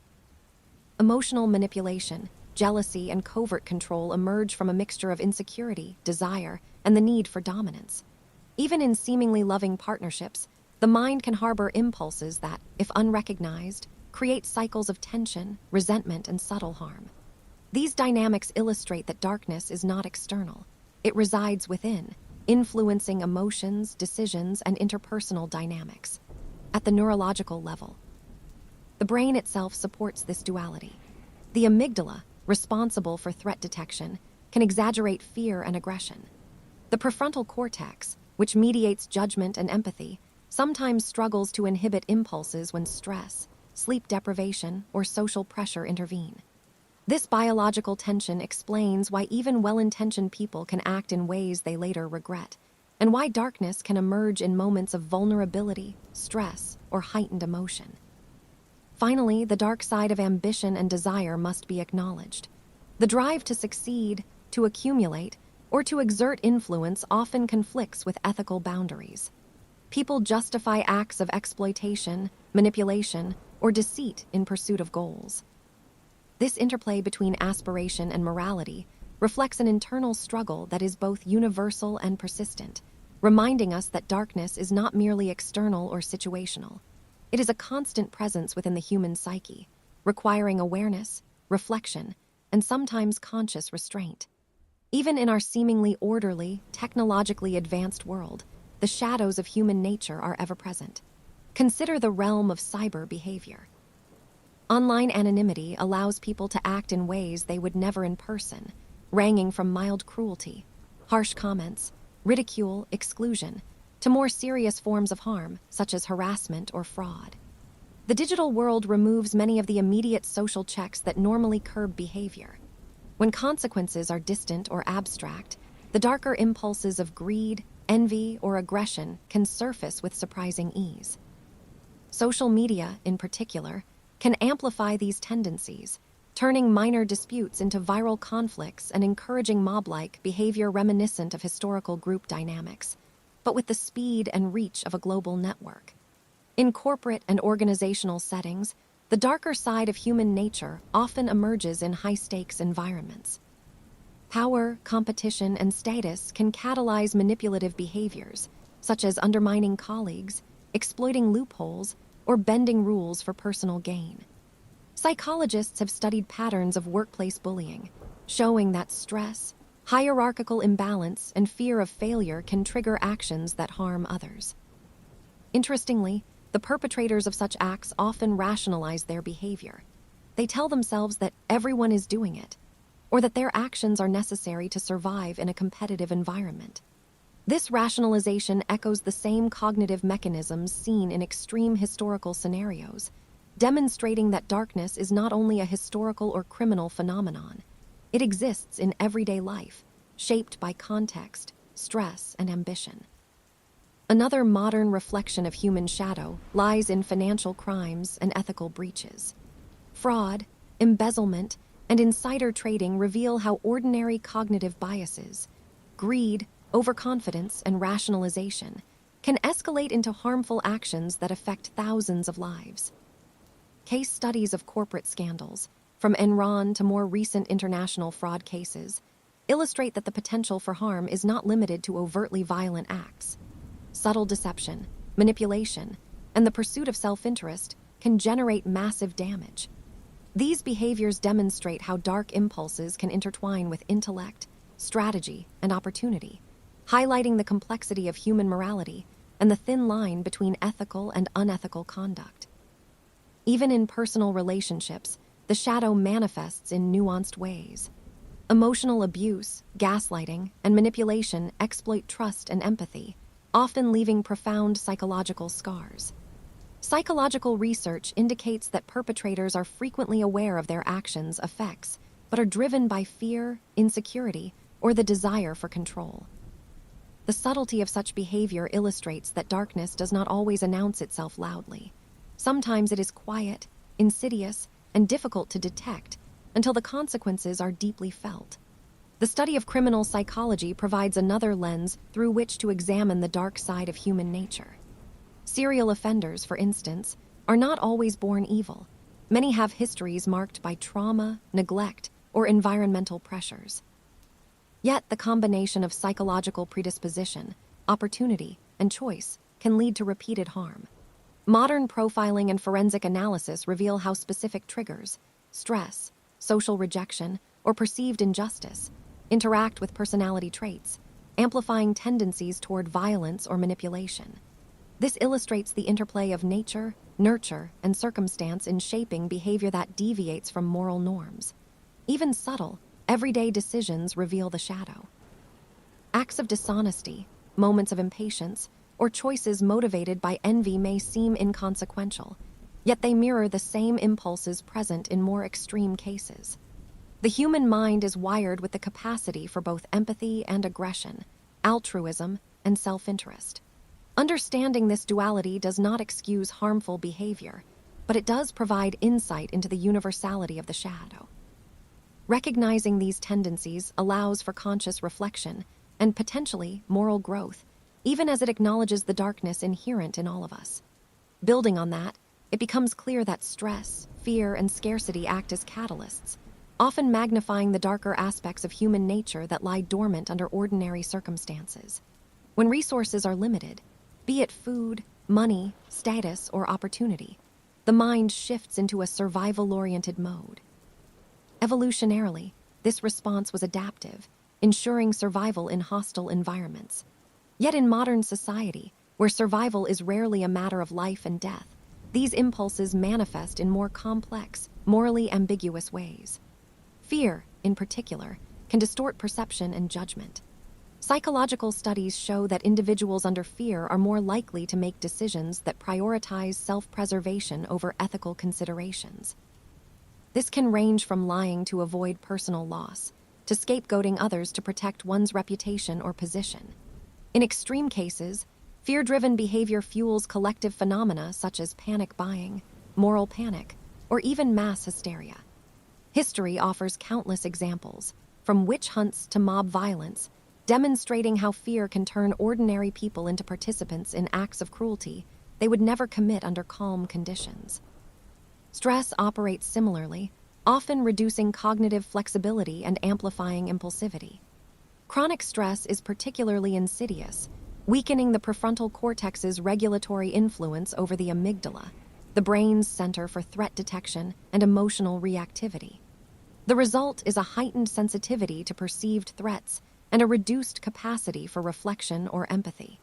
Emotional manipulation, jealousy, and covert control emerge from a mixture of insecurity, desire, and the need for dominance. Even in seemingly loving partnerships, the mind can harbor impulses that, if unrecognized, create cycles of tension, resentment, and subtle harm. These dynamics illustrate that darkness is not external. It resides within, influencing emotions, decisions, and interpersonal dynamics. At the neurological level, the brain itself supports this duality. The amygdala, responsible for threat detection, can exaggerate fear and aggression. The prefrontal cortex, which mediates judgment and empathy, sometimes struggles to inhibit impulses when stress, sleep deprivation, or social pressure intervene. This biological tension explains why even well-intentioned people can act in ways they later regret, and why darkness can emerge in moments of vulnerability, stress, or heightened emotion. Finally, the dark side of ambition and desire must be acknowledged. The drive to succeed, to accumulate, or to exert influence often conflicts with ethical boundaries. People justify acts of exploitation, manipulation, or deceit in pursuit of goals. This interplay between aspiration and morality reflects an internal struggle that is both universal and persistent, reminding us that darkness is not merely external or situational. It is a constant presence within the human psyche, requiring awareness, reflection, and sometimes conscious restraint. Even in our seemingly orderly, technologically advanced world, the shadows of human nature are ever present. Consider the realm of cyber behavior. Online anonymity allows people to act in ways they would never in person, ranging from mild cruelty, harsh comments, ridicule, exclusion, to more serious forms of harm, such as harassment or fraud. The digital world removes many of the immediate social checks that normally curb behavior. When consequences are distant or abstract, the darker impulses of greed, envy, or aggression can surface with surprising ease. Social media, in particular, can amplify these tendencies, turning minor disputes into viral conflicts and encouraging mob-like behavior reminiscent of historical group dynamics, but with the speed and reach of a global network. In corporate and organizational settings, the darker side of human nature often emerges in high-stakes environments. Power, competition, and status can catalyze manipulative behaviors, such as undermining colleagues, exploiting loopholes, or bending rules for personal gain. Psychologists have studied patterns of workplace bullying, showing that stress, hierarchical imbalance, and fear of failure can trigger actions that harm others. Interestingly, the perpetrators of such acts often rationalize their behavior. They tell themselves that everyone is doing it, or that their actions are necessary to survive in a competitive environment. This rationalization echoes the same cognitive mechanisms seen in extreme historical scenarios, demonstrating that darkness is not only a historical or criminal phenomenon. It exists in everyday life, shaped by context, stress, and ambition. Another modern reflection of human shadow lies in financial crimes and ethical breaches. Fraud, embezzlement, and insider trading reveal how ordinary cognitive biases, greed, overconfidence, and rationalization can escalate into harmful actions that affect thousands of lives. Case studies of corporate scandals, from Enron to more recent international fraud cases, illustrate that the potential for harm is not limited to overtly violent acts. Subtle deception, manipulation, and the pursuit of self-interest can generate massive damage. These behaviors demonstrate how dark impulses can intertwine with intellect, strategy, and opportunity, highlighting the complexity of human morality and the thin line between ethical and unethical conduct. Even in personal relationships, the shadow manifests in nuanced ways. Emotional abuse, gaslighting, and manipulation exploit trust and empathy, often leaving profound psychological scars. Psychological research indicates that perpetrators are frequently aware of their actions' effects, but are driven by fear, insecurity, or the desire for control. The subtlety of such behavior illustrates that darkness does not always announce itself loudly. Sometimes it is quiet, insidious, and difficult to detect until the consequences are deeply felt. The study of criminal psychology provides another lens through which to examine the dark side of human nature. Serial offenders, for instance, are not always born evil. Many have histories marked by trauma, neglect, or environmental pressures. Yet the combination of psychological predisposition, opportunity, and choice can lead to repeated harm. Modern profiling and forensic analysis reveal how specific triggers, stress, social rejection, or perceived injustice interact with personality traits, amplifying tendencies toward violence or manipulation. This illustrates the interplay of nature, nurture, and circumstance in shaping behavior that deviates from moral norms. Even subtle, everyday decisions reveal the shadow. Acts of dishonesty, moments of impatience, or choices motivated by envy may seem inconsequential, yet they mirror the same impulses present in more extreme cases. The human mind is wired with the capacity for both empathy and aggression, altruism and self-interest. Understanding this duality does not excuse harmful behavior, but it does provide insight into the universality of the shadow. Recognizing these tendencies allows for conscious reflection and potentially moral growth, even as it acknowledges the darkness inherent in all of us. Building on that, it becomes clear that stress, fear, and scarcity act as catalysts, often magnifying the darker aspects of human nature that lie dormant under ordinary circumstances. When resources are limited, be it food, money, status, or opportunity, the mind shifts into a survival-oriented mode. Evolutionarily, this response was adaptive, ensuring survival in hostile environments. Yet in modern society, where survival is rarely a matter of life and death, these impulses manifest in more complex, morally ambiguous ways. Fear, in particular, can distort perception and judgment. Psychological studies show that individuals under fear are more likely to make decisions that prioritize self-preservation over ethical considerations. This can range from lying to avoid personal loss, to scapegoating others to protect one's reputation or position. In extreme cases, fear-driven behavior fuels collective phenomena such as panic buying, moral panic, or even mass hysteria. History offers countless examples, from witch hunts to mob violence, demonstrating how fear can turn ordinary people into participants in acts of cruelty they would never commit under calm conditions. Stress operates similarly, often reducing cognitive flexibility and amplifying impulsivity. Chronic stress is particularly insidious, weakening the prefrontal cortex's regulatory influence over the amygdala, the brain's center for threat detection and emotional reactivity. The result is a heightened sensitivity to perceived threats and a reduced capacity for reflection or empathy.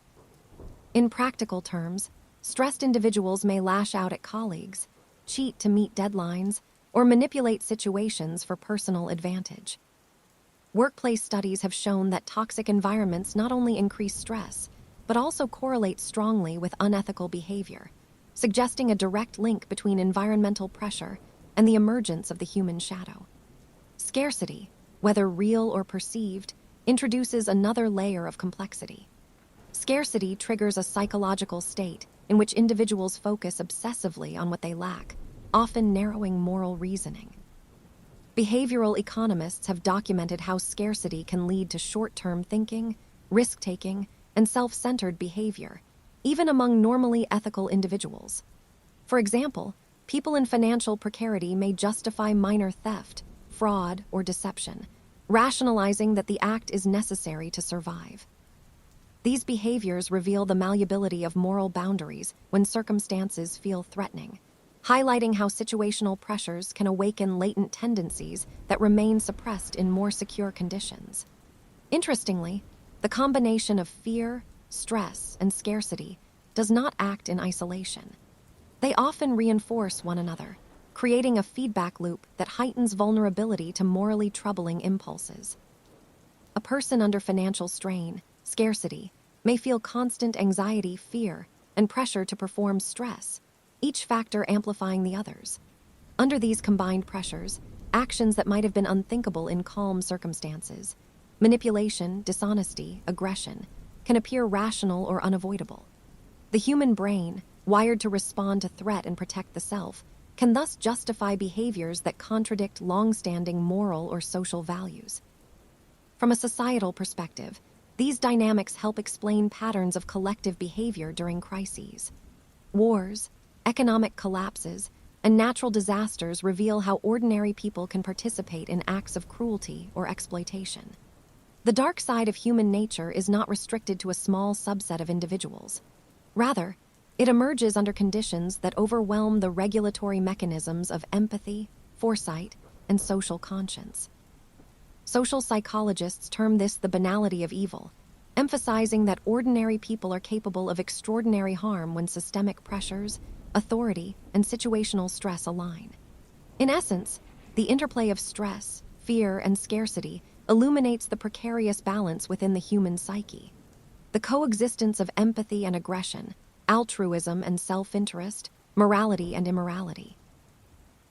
In practical terms, stressed individuals may lash out at colleagues, cheat to meet deadlines, or manipulate situations for personal advantage. Workplace studies have shown that toxic environments not only increase stress, but also correlate strongly with unethical behavior, suggesting a direct link between environmental pressure and the emergence of the human shadow. Scarcity, whether real or perceived, introduces another layer of complexity. Scarcity triggers a psychological state in which individuals focus obsessively on what they lack, often narrowing moral reasoning. Behavioral economists have documented how scarcity can lead to short-term thinking, risk-taking, and self-centered behavior, even among normally ethical individuals. For example, people in financial precarity may justify minor theft, fraud, or deception, rationalizing that the act is necessary to survive. These behaviors reveal the malleability of moral boundaries when circumstances feel threatening, highlighting how situational pressures can awaken latent tendencies that remain suppressed in more secure conditions. Interestingly, the combination of fear, stress, and scarcity does not act in isolation. They often reinforce one another, creating a feedback loop that heightens vulnerability to morally troubling impulses. A person under financial strain, scarcity, may feel constant anxiety, fear, and pressure to perform stress, each factor amplifying the others. Under these combined pressures, actions that might have been unthinkable in calm circumstances, manipulation, dishonesty, aggression, can appear rational or unavoidable. The human brain, wired to respond to threat and protect the self, can thus justify behaviors that contradict long-standing moral or social values. From a societal perspective, these dynamics help explain patterns of collective behavior during crises. Wars, economic collapses, and natural disasters reveal how ordinary people can participate in acts of cruelty or exploitation. The dark side of human nature is not restricted to a small subset of individuals. Rather, it emerges under conditions that overwhelm the regulatory mechanisms of empathy, foresight, and social conscience. Social psychologists term this the banality of evil, emphasizing that ordinary people are capable of extraordinary harm when systemic pressures, authority, and situational stress align. In essence, the interplay of stress, fear, and scarcity illuminates the precarious balance within the human psyche. The coexistence of empathy and aggression, altruism and self-interest, morality and immorality.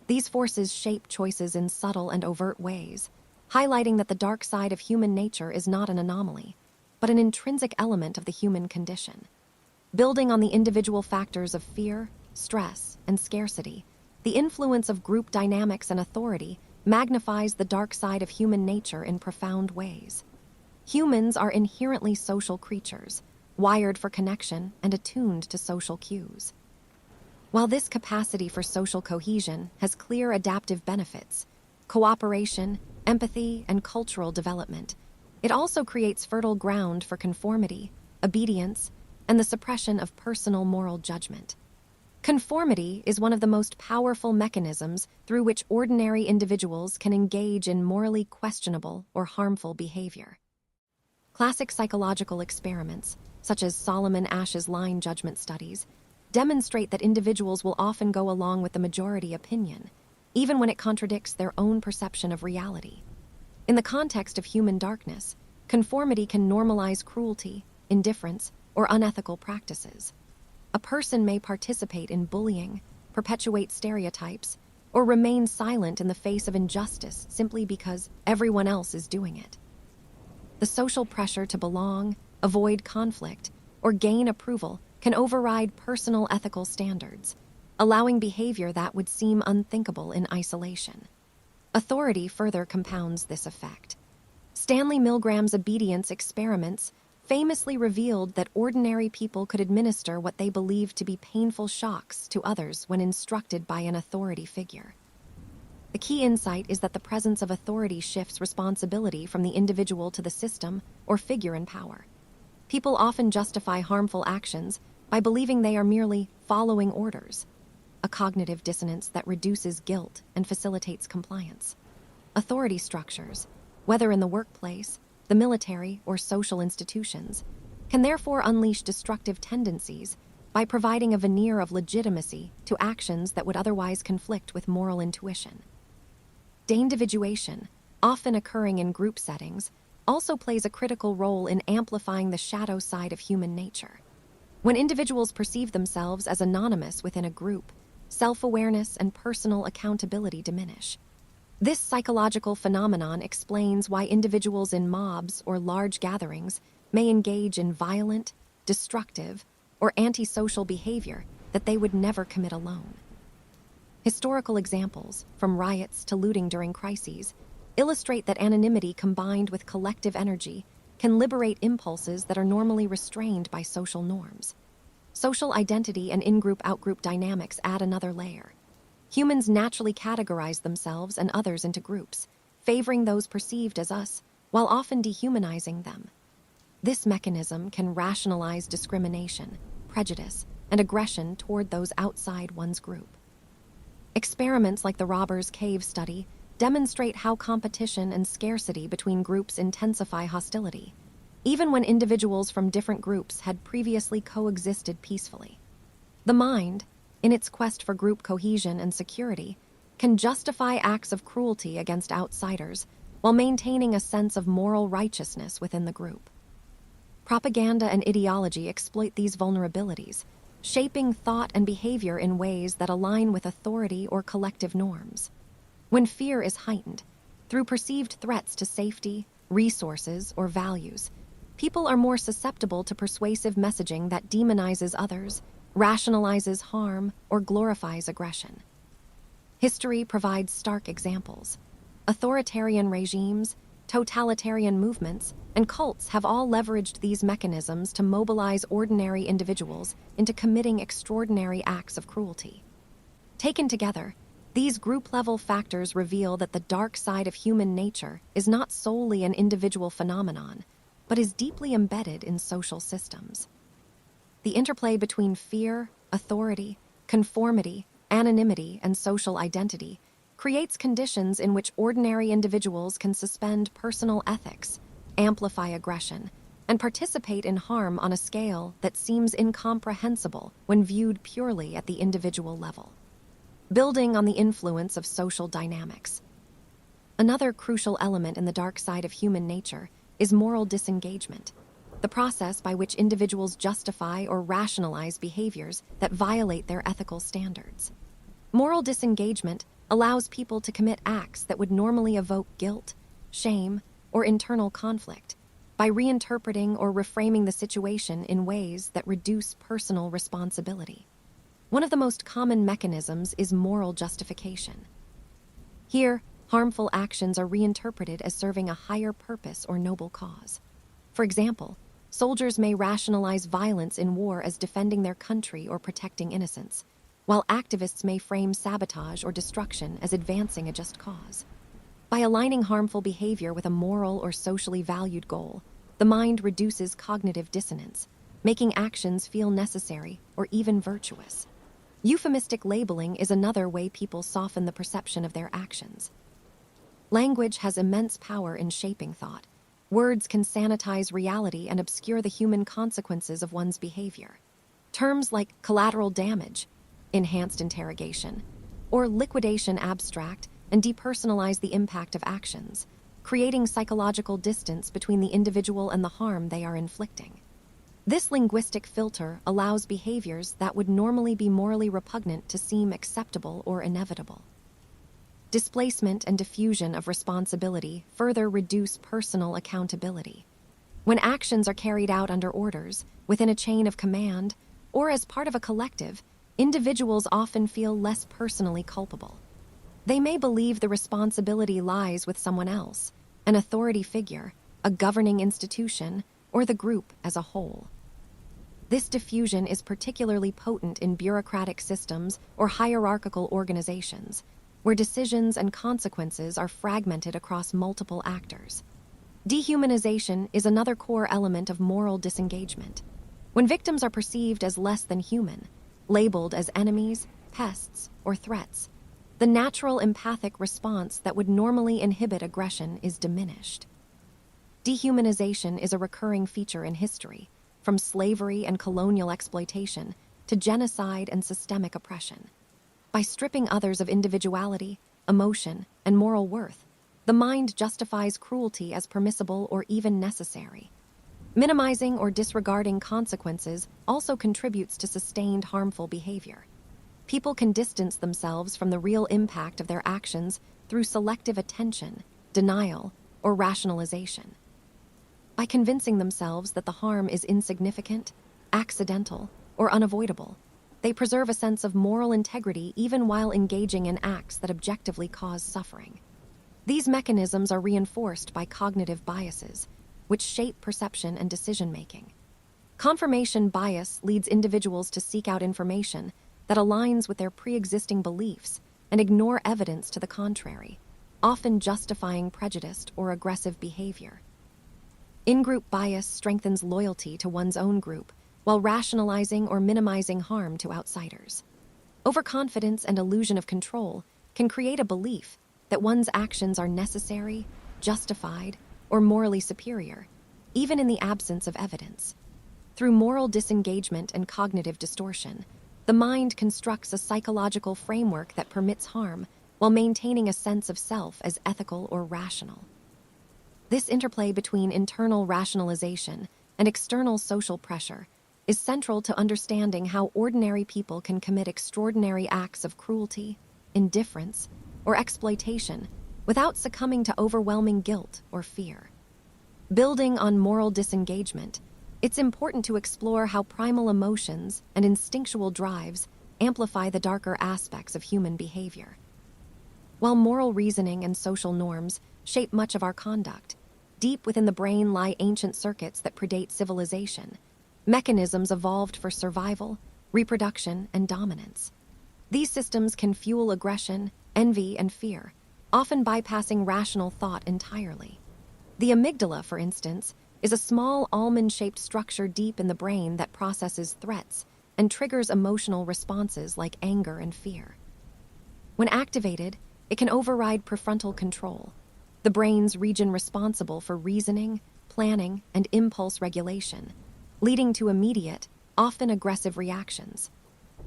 These forces shape choices in subtle and overt ways, highlighting that the dark side of human nature is not an anomaly, but an intrinsic element of the human condition. Building on the individual factors of fear, stress, and scarcity, the influence of group dynamics and authority magnifies the dark side of human nature in profound ways. Humans are inherently social creatures, wired for connection and attuned to social cues. While this capacity for social cohesion has clear adaptive benefits, cooperation, empathy, and cultural development. It also creates fertile ground for conformity, obedience, and the suppression of personal moral judgment. Conformity is one of the most powerful mechanisms through which ordinary individuals can engage in morally questionable or harmful behavior. Classic psychological experiments, such as Solomon Asch's line judgment studies, demonstrate that individuals will often go along with the majority opinion, even when it contradicts their own perception of reality. In the context of human darkness, conformity can normalize cruelty, indifference, or unethical practices. A person may participate in bullying, perpetuate stereotypes, or remain silent in the face of injustice simply because everyone else is doing it. The social pressure to belong, avoid conflict, or gain approval can override personal ethical standards, allowing behavior that would seem unthinkable in isolation. Authority further compounds this effect. Stanley Milgram's obedience experiments famously revealed that ordinary people could administer what they believed to be painful shocks to others when instructed by an authority figure. The key insight is that the presence of authority shifts responsibility from the individual to the system or figure in power. People often justify harmful actions by believing they are merely following orders, a cognitive dissonance that reduces guilt and facilitates compliance. Authority structures, whether in the workplace, the military, or social institutions, can therefore unleash destructive tendencies by providing a veneer of legitimacy to actions that would otherwise conflict with moral intuition. Deindividuation, often occurring in group settings, also plays a critical role in amplifying the shadow side of human nature. When individuals perceive themselves as anonymous within a group, self-awareness and personal accountability diminish. This psychological phenomenon explains why individuals in mobs or large gatherings may engage in violent, destructive, or antisocial behavior that they would never commit alone. Historical examples, from riots to looting during crises, illustrate that anonymity combined with collective energy can liberate impulses that are normally restrained by social norms. Social identity and in-group-out-group dynamics add another layer. Humans naturally categorize themselves and others into groups, favoring those perceived as us, while often dehumanizing them. This mechanism can rationalize discrimination, prejudice, and aggression toward those outside one's group. Experiments like the Robbers Cave study demonstrate how competition and scarcity between groups intensify hostility, even when individuals from different groups had previously coexisted peacefully. The mind, in its quest for group cohesion and security, can justify acts of cruelty against outsiders while maintaining a sense of moral righteousness within the group. Propaganda and ideology exploit these vulnerabilities, shaping thought and behavior in ways that align with authority or collective norms. When fear is heightened, through perceived threats to safety, resources, or values, people are more susceptible to persuasive messaging that demonizes others, rationalizes harm, or glorifies aggression. History provides stark examples. Authoritarian regimes, totalitarian movements, and cults have all leveraged these mechanisms to mobilize ordinary individuals into committing extraordinary acts of cruelty. Taken together, these group-level factors reveal that the dark side of human nature is not solely an individual phenomenon, but is deeply embedded in social systems. The interplay between fear, authority, conformity, anonymity, and social identity creates conditions in which ordinary individuals can suspend personal ethics, amplify aggression, and participate in harm on a scale that seems incomprehensible when viewed purely at the individual level. Building on the influence of social dynamics. Another crucial element in the dark side of human nature is moral disengagement, the process by which individuals justify or rationalize behaviors that violate their ethical standards. Moral disengagement allows people to commit acts that would normally evoke guilt, shame, or internal conflict by reinterpreting or reframing the situation in ways that reduce personal responsibility. One of the most common mechanisms is moral justification. Here, harmful actions are reinterpreted as serving a higher purpose or noble cause. For example, soldiers may rationalize violence in war as defending their country or protecting innocents, while activists may frame sabotage or destruction as advancing a just cause. By aligning harmful behavior with a moral or socially valued goal, the mind reduces cognitive dissonance, making actions feel necessary or even virtuous. Euphemistic labeling is another way people soften the perception of their actions. Language has immense power in shaping thought. Words can sanitize reality and obscure the human consequences of one's behavior. Terms like collateral damage, enhanced interrogation, or liquidation abstract and depersonalize the impact of actions, creating psychological distance between the individual and the harm they are inflicting. This linguistic filter allows behaviors that would normally be morally repugnant to seem acceptable or inevitable. Displacement and diffusion of responsibility further reduce personal accountability. When actions are carried out under orders, within a chain of command, or as part of a collective, individuals often feel less personally culpable. They may believe the responsibility lies with someone else, an authority figure, a governing institution, or the group as a whole. This diffusion is particularly potent in bureaucratic systems or hierarchical organizations, where decisions and consequences are fragmented across multiple actors. Dehumanization is another core element of moral disengagement. When victims are perceived as less than human, labeled as enemies, pests, or threats, the natural empathic response that would normally inhibit aggression is diminished. Dehumanization is a recurring feature in history, from slavery and colonial exploitation to genocide and systemic oppression. By stripping others of individuality, emotion, and moral worth, the mind justifies cruelty as permissible or even necessary. Minimizing or disregarding consequences also contributes to sustained harmful behavior. People can distance themselves from the real impact of their actions through selective attention, denial, or rationalization. By convincing themselves that the harm is insignificant, accidental, or unavoidable, they preserve a sense of moral integrity even while engaging in acts that objectively cause suffering. These mechanisms are reinforced by cognitive biases, which shape perception and decision-making. Confirmation bias leads individuals to seek out information that aligns with their pre-existing beliefs and ignore evidence to the contrary, often justifying prejudiced or aggressive behavior. In-group bias strengthens loyalty to one's own group, while rationalizing or minimizing harm to outsiders. Overconfidence and illusion of control can create a belief that one's actions are necessary, justified, or morally superior, even in the absence of evidence. Through moral disengagement and cognitive distortion, the mind constructs a psychological framework that permits harm while maintaining a sense of self as ethical or rational. This interplay between internal rationalization and external social pressure is central to understanding how ordinary people can commit extraordinary acts of cruelty, indifference, or exploitation without succumbing to overwhelming guilt or fear. Building on moral disengagement, it's important to explore how primal emotions and instinctual drives amplify the darker aspects of human behavior. While moral reasoning and social norms shape much of our conduct, deep within the brain lie ancient circuits that predate civilization, mechanisms evolved for survival, reproduction, and dominance. These systems can fuel aggression, envy, and fear, often bypassing rational thought entirely. The amygdala, for instance, is a small almond-shaped structure deep in the brain that processes threats and triggers emotional responses like anger and fear. When activated, it can override prefrontal control, the brain's region responsible for reasoning, planning, and impulse regulation, leading to immediate, often aggressive reactions.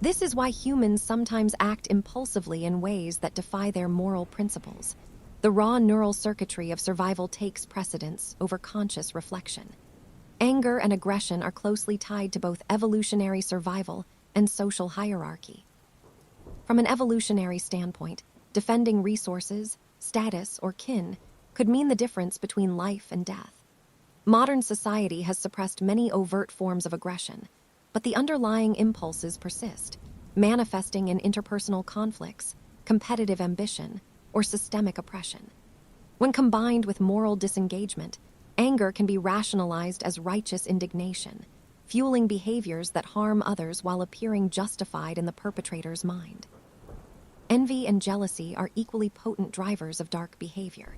This is why humans sometimes act impulsively in ways that defy their moral principles. The raw neural circuitry of survival takes precedence over conscious reflection. Anger and aggression are closely tied to both evolutionary survival and social hierarchy. From an evolutionary standpoint, defending resources, status, or kin could mean the difference between life and death. Modern society has suppressed many overt forms of aggression, but the underlying impulses persist, manifesting in interpersonal conflicts, competitive ambition, or systemic oppression. When combined with moral disengagement, anger can be rationalized as righteous indignation, fueling behaviors that harm others while appearing justified in the perpetrator's mind. envy and jealousy are equally potent drivers of dark behavior.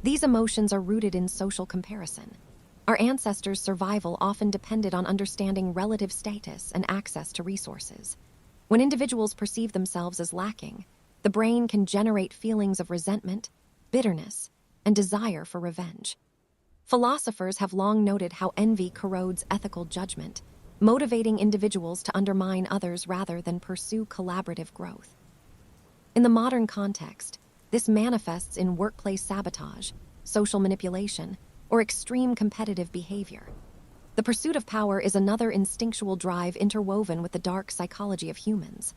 These emotions are rooted in social comparison. Our ancestors' survival often depended on understanding relative status and access to resources. When individuals perceive themselves as lacking, the brain can generate feelings of resentment, bitterness, and desire for revenge. Philosophers have long noted how envy corrodes ethical judgment, motivating individuals to undermine others rather than pursue collaborative growth. In the modern context, this manifests in workplace sabotage, social manipulation, or extreme competitive behavior. The pursuit of power is another instinctual drive interwoven with the dark psychology of humans.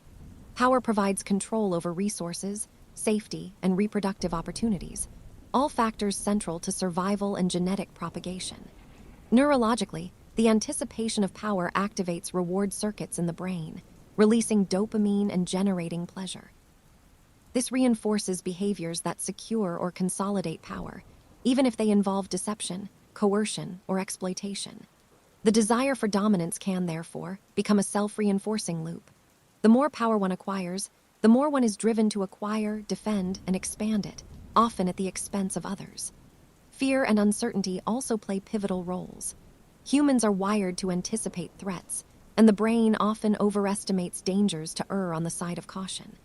Power provides control over resources, safety, and reproductive opportunities, all factors central to survival and genetic propagation. Neurologically, the anticipation of power activates reward circuits in the brain, releasing dopamine and generating pleasure. This reinforces behaviors that secure or consolidate power, even if they involve deception, coercion, or exploitation. The desire for dominance can, therefore, become a self-reinforcing loop. The more power one acquires, the more one is driven to acquire, defend, and expand it, often at the expense of others. Fear and uncertainty also play pivotal roles. Humans are wired to anticipate threats, and the brain often overestimates dangers to err on the side of caution.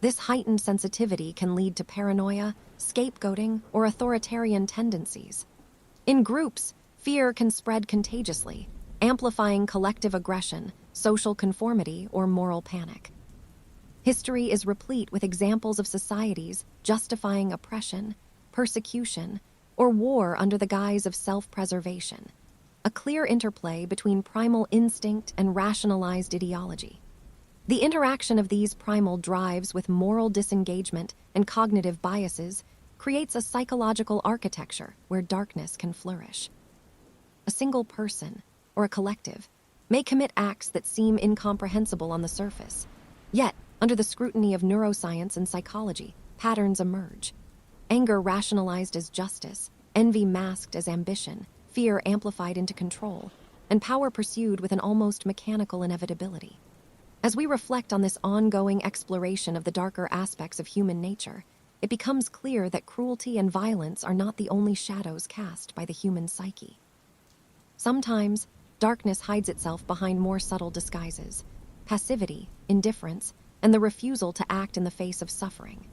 This heightened sensitivity can lead to paranoia, scapegoating, or authoritarian tendencies. In groups, fear can spread contagiously, amplifying collective aggression, social conformity, or moral panic. History is replete with examples of societies justifying oppression, persecution, or war under the guise of self-preservation, a clear interplay between primal instinct and rationalized ideology. The interaction of these primal drives with moral disengagement and cognitive biases creates a psychological architecture where darkness can flourish. A single person, or a collective, may commit acts that seem incomprehensible on the surface. Yet, under the scrutiny of neuroscience and psychology, patterns emerge. Anger rationalized as justice, envy masked as ambition, fear amplified into control, and power pursued with an almost mechanical inevitability. As we reflect on this ongoing exploration of the darker aspects of human nature, it becomes clear that cruelty and violence are not the only shadows cast by the human psyche. Sometimes, darkness hides itself behind more subtle disguises: passivity, indifference, and the refusal to act in the face of suffering.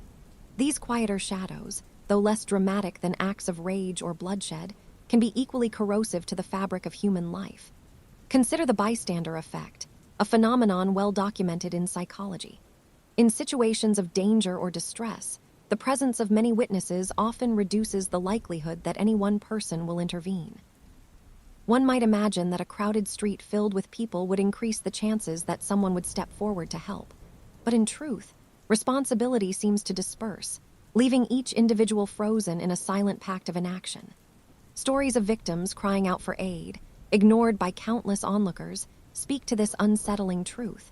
These quieter shadows, though less dramatic than acts of rage or bloodshed, can be equally corrosive to the fabric of human life. Consider the bystander effect, a phenomenon well documented in psychology. In situations of danger or distress, the presence of many witnesses often reduces the likelihood that any one person will intervene. One might imagine that a crowded street filled with people would increase the chances that someone would step forward to help. But in truth, responsibility seems to disperse, leaving each individual frozen in a silent pact of inaction. Stories of victims crying out for aid, ignored by countless onlookers, speak to this unsettling truth,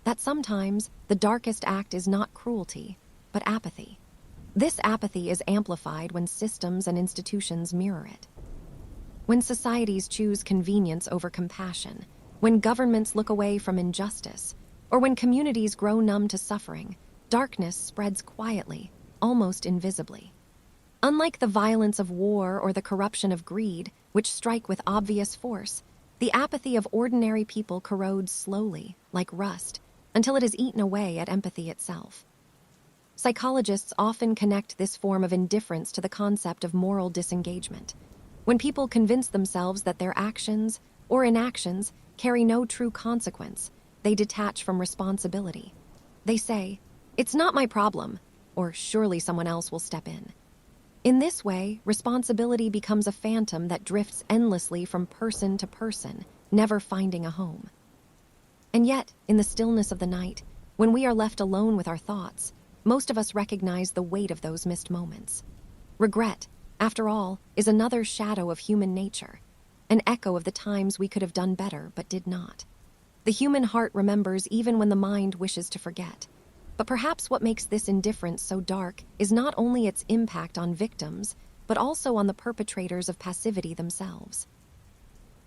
that sometimes the darkest act is not cruelty, but apathy. This apathy is amplified when systems and institutions mirror it. When societies choose convenience over compassion, when governments look away from injustice, or when communities grow numb to suffering, darkness spreads quietly, almost invisibly. Unlike the violence of war or the corruption of greed, which strike with obvious force, the apathy of ordinary people corrodes slowly, like rust, until it is eaten away at empathy itself. Psychologists often connect this form of indifference to the concept of moral disengagement. When people convince themselves that their actions or inactions carry no true consequence, they detach from responsibility. They say, "It's not my problem," or "surely someone else will step in." In this way, responsibility becomes a phantom that drifts endlessly from person to person, never finding a home. And yet, in the stillness of the night, when we are left alone with our thoughts, most of us recognize the weight of those missed moments. Regret, after all, is another shadow of human nature, an echo of the times we could have done better but did not. The human heart remembers even when the mind wishes to forget. But perhaps what makes this indifference so dark is not only its impact on victims, but also on the perpetrators of passivity themselves.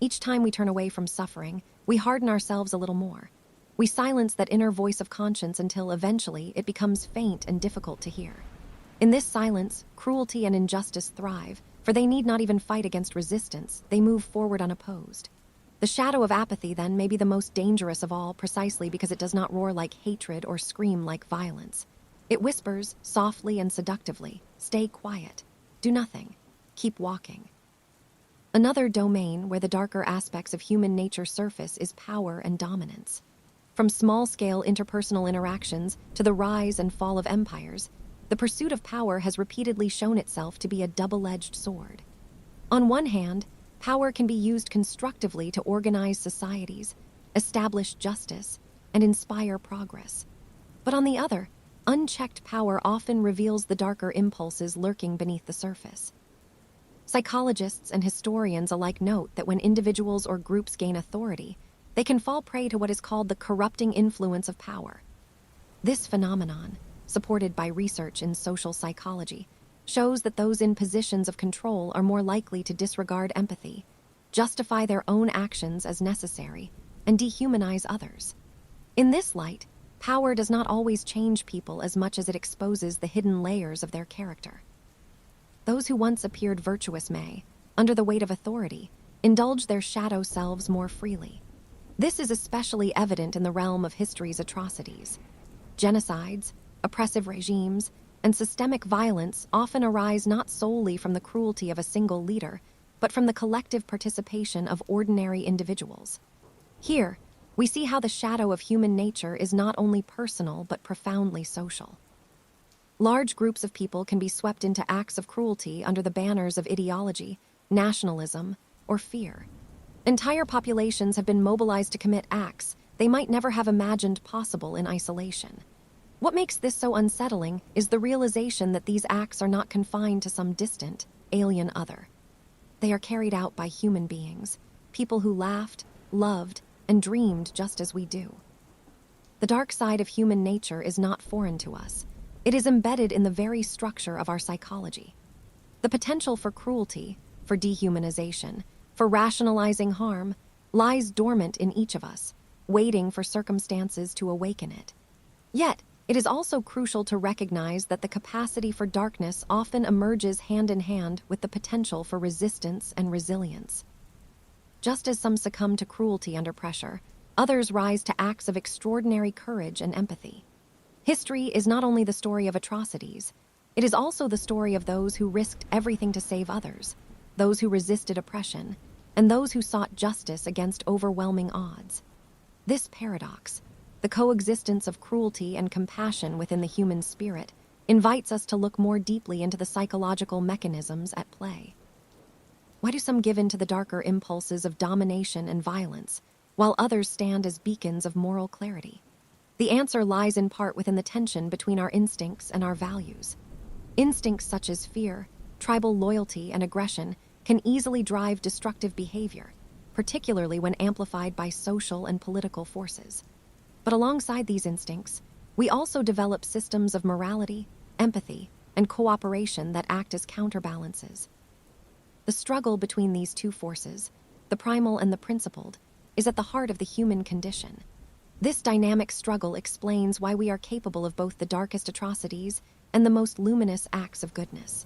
Each time we turn away from suffering, we harden ourselves a little more. We silence that inner voice of conscience until eventually it becomes faint and difficult to hear. In this silence, cruelty and injustice thrive, for they need not even fight against resistance, they move forward unopposed. The shadow of apathy, then, may be the most dangerous of all precisely because it does not roar like hatred or scream like violence. It whispers, softly and seductively, "Stay quiet. Do nothing. Keep walking." Another domain where the darker aspects of human nature surface is power and dominance. From small-scale interpersonal interactions to the rise and fall of empires, the pursuit of power has repeatedly shown itself to be a double-edged sword. On one hand, power can be used constructively to organize societies, establish justice, and inspire progress. But on the other, unchecked power often reveals the darker impulses lurking beneath the surface. Psychologists and historians alike note that when individuals or groups gain authority, they can fall prey to what is called the corrupting influence of power. This phenomenon, supported by research in social psychology, shows that those in positions of control are more likely to disregard empathy, justify their own actions as necessary, and dehumanize others. In this light, power does not always change people as much as it exposes the hidden layers of their character. Those who once appeared virtuous may, under the weight of authority, indulge their shadow selves more freely. This is especially evident in the realm of history's atrocities. Genocides, oppressive regimes, and systemic violence often arise not solely from the cruelty of a single leader, but from the collective participation of ordinary individuals. Here, we see how the shadow of human nature is not only personal but profoundly social. Large groups of people can be swept into acts of cruelty under the banners of ideology, nationalism, or fear. Entire populations have been mobilized to commit acts they might never have imagined possible in isolation. What makes this so unsettling is the realization that these acts are not confined to some distant, alien other. They are carried out by human beings, people who laughed, loved, and dreamed just as we do. The dark side of human nature is not foreign to us. It is embedded in the very structure of our psychology. The potential for cruelty, for dehumanization, for rationalizing harm, lies dormant in each of us, waiting for circumstances to awaken it. Yet, it is also crucial to recognize that the capacity for darkness often emerges hand in hand with the potential for resistance and resilience. Just as some succumb to cruelty under pressure, others rise to acts of extraordinary courage and empathy. History is not only the story of atrocities, it is also the story of those who risked everything to save others, those who resisted oppression, and those who sought justice against overwhelming odds. This paradox, the coexistence of cruelty and compassion within the human spirit, invites us to look more deeply into the psychological mechanisms at play. Why do some give in to the darker impulses of domination and violence, while others stand as beacons of moral clarity? The answer lies in part within the tension between our instincts and our values. Instincts such as fear, tribal loyalty, and aggression can easily drive destructive behavior, particularly when amplified by social and political forces. But alongside these instincts, we also develop systems of morality, empathy, and cooperation that act as counterbalances. The struggle between these two forces, the primal and the principled, is at the heart of the human condition. This dynamic struggle explains why we are capable of both the darkest atrocities and the most luminous acts of goodness.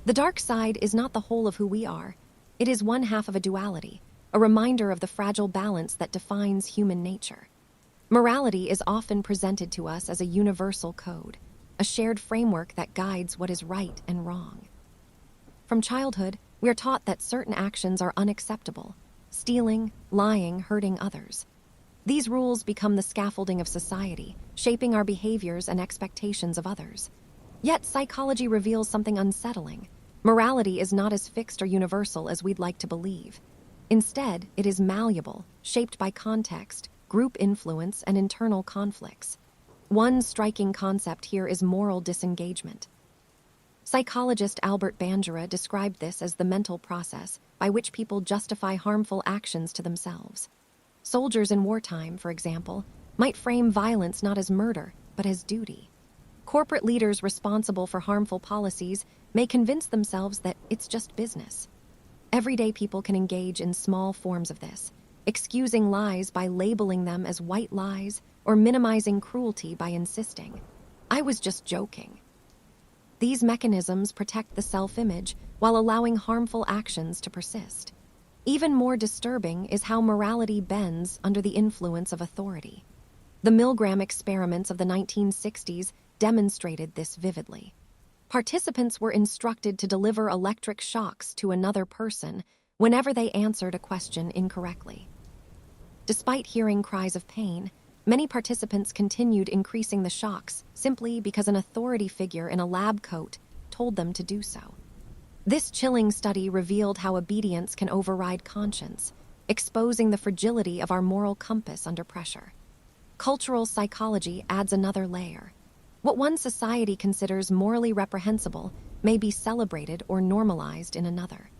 The dark side is not the whole of who we are. It is one half of a duality, a reminder of the fragile balance that defines human nature. Morality is often presented to us as a universal code, a shared framework that guides what is right and wrong. From childhood, we are taught that certain actions are unacceptable: stealing, lying, hurting others. These rules become the scaffolding of society, shaping our behaviors and expectations of others. Yet psychology reveals something unsettling. Morality is not as fixed or universal as we'd like to believe. Instead, it is malleable, shaped by context, group influence, and internal conflicts. One striking concept here is moral disengagement. Psychologist Albert Bandura described this as the mental process by which people justify harmful actions to themselves. Soldiers in wartime, for example, might frame violence not as murder, but as duty. Corporate leaders responsible for harmful policies may convince themselves that it's just business. Everyday people can engage in small forms of this, excusing lies by labeling them as white lies, or minimizing cruelty by insisting, "I was just joking." These mechanisms protect the self-image while allowing harmful actions to persist. Even more disturbing is how morality bends under the influence of authority. The Milgram experiments of the 1960s demonstrated this vividly. Participants were instructed to deliver electric shocks to another person whenever they answered a question incorrectly. Despite hearing cries of pain, many participants continued increasing the shocks simply because an authority figure in a lab coat told them to do so. This chilling study revealed how obedience can override conscience, exposing the fragility of our moral compass under pressure. Cultural psychology adds another layer. What one society considers morally reprehensible may be celebrated or normalized in another.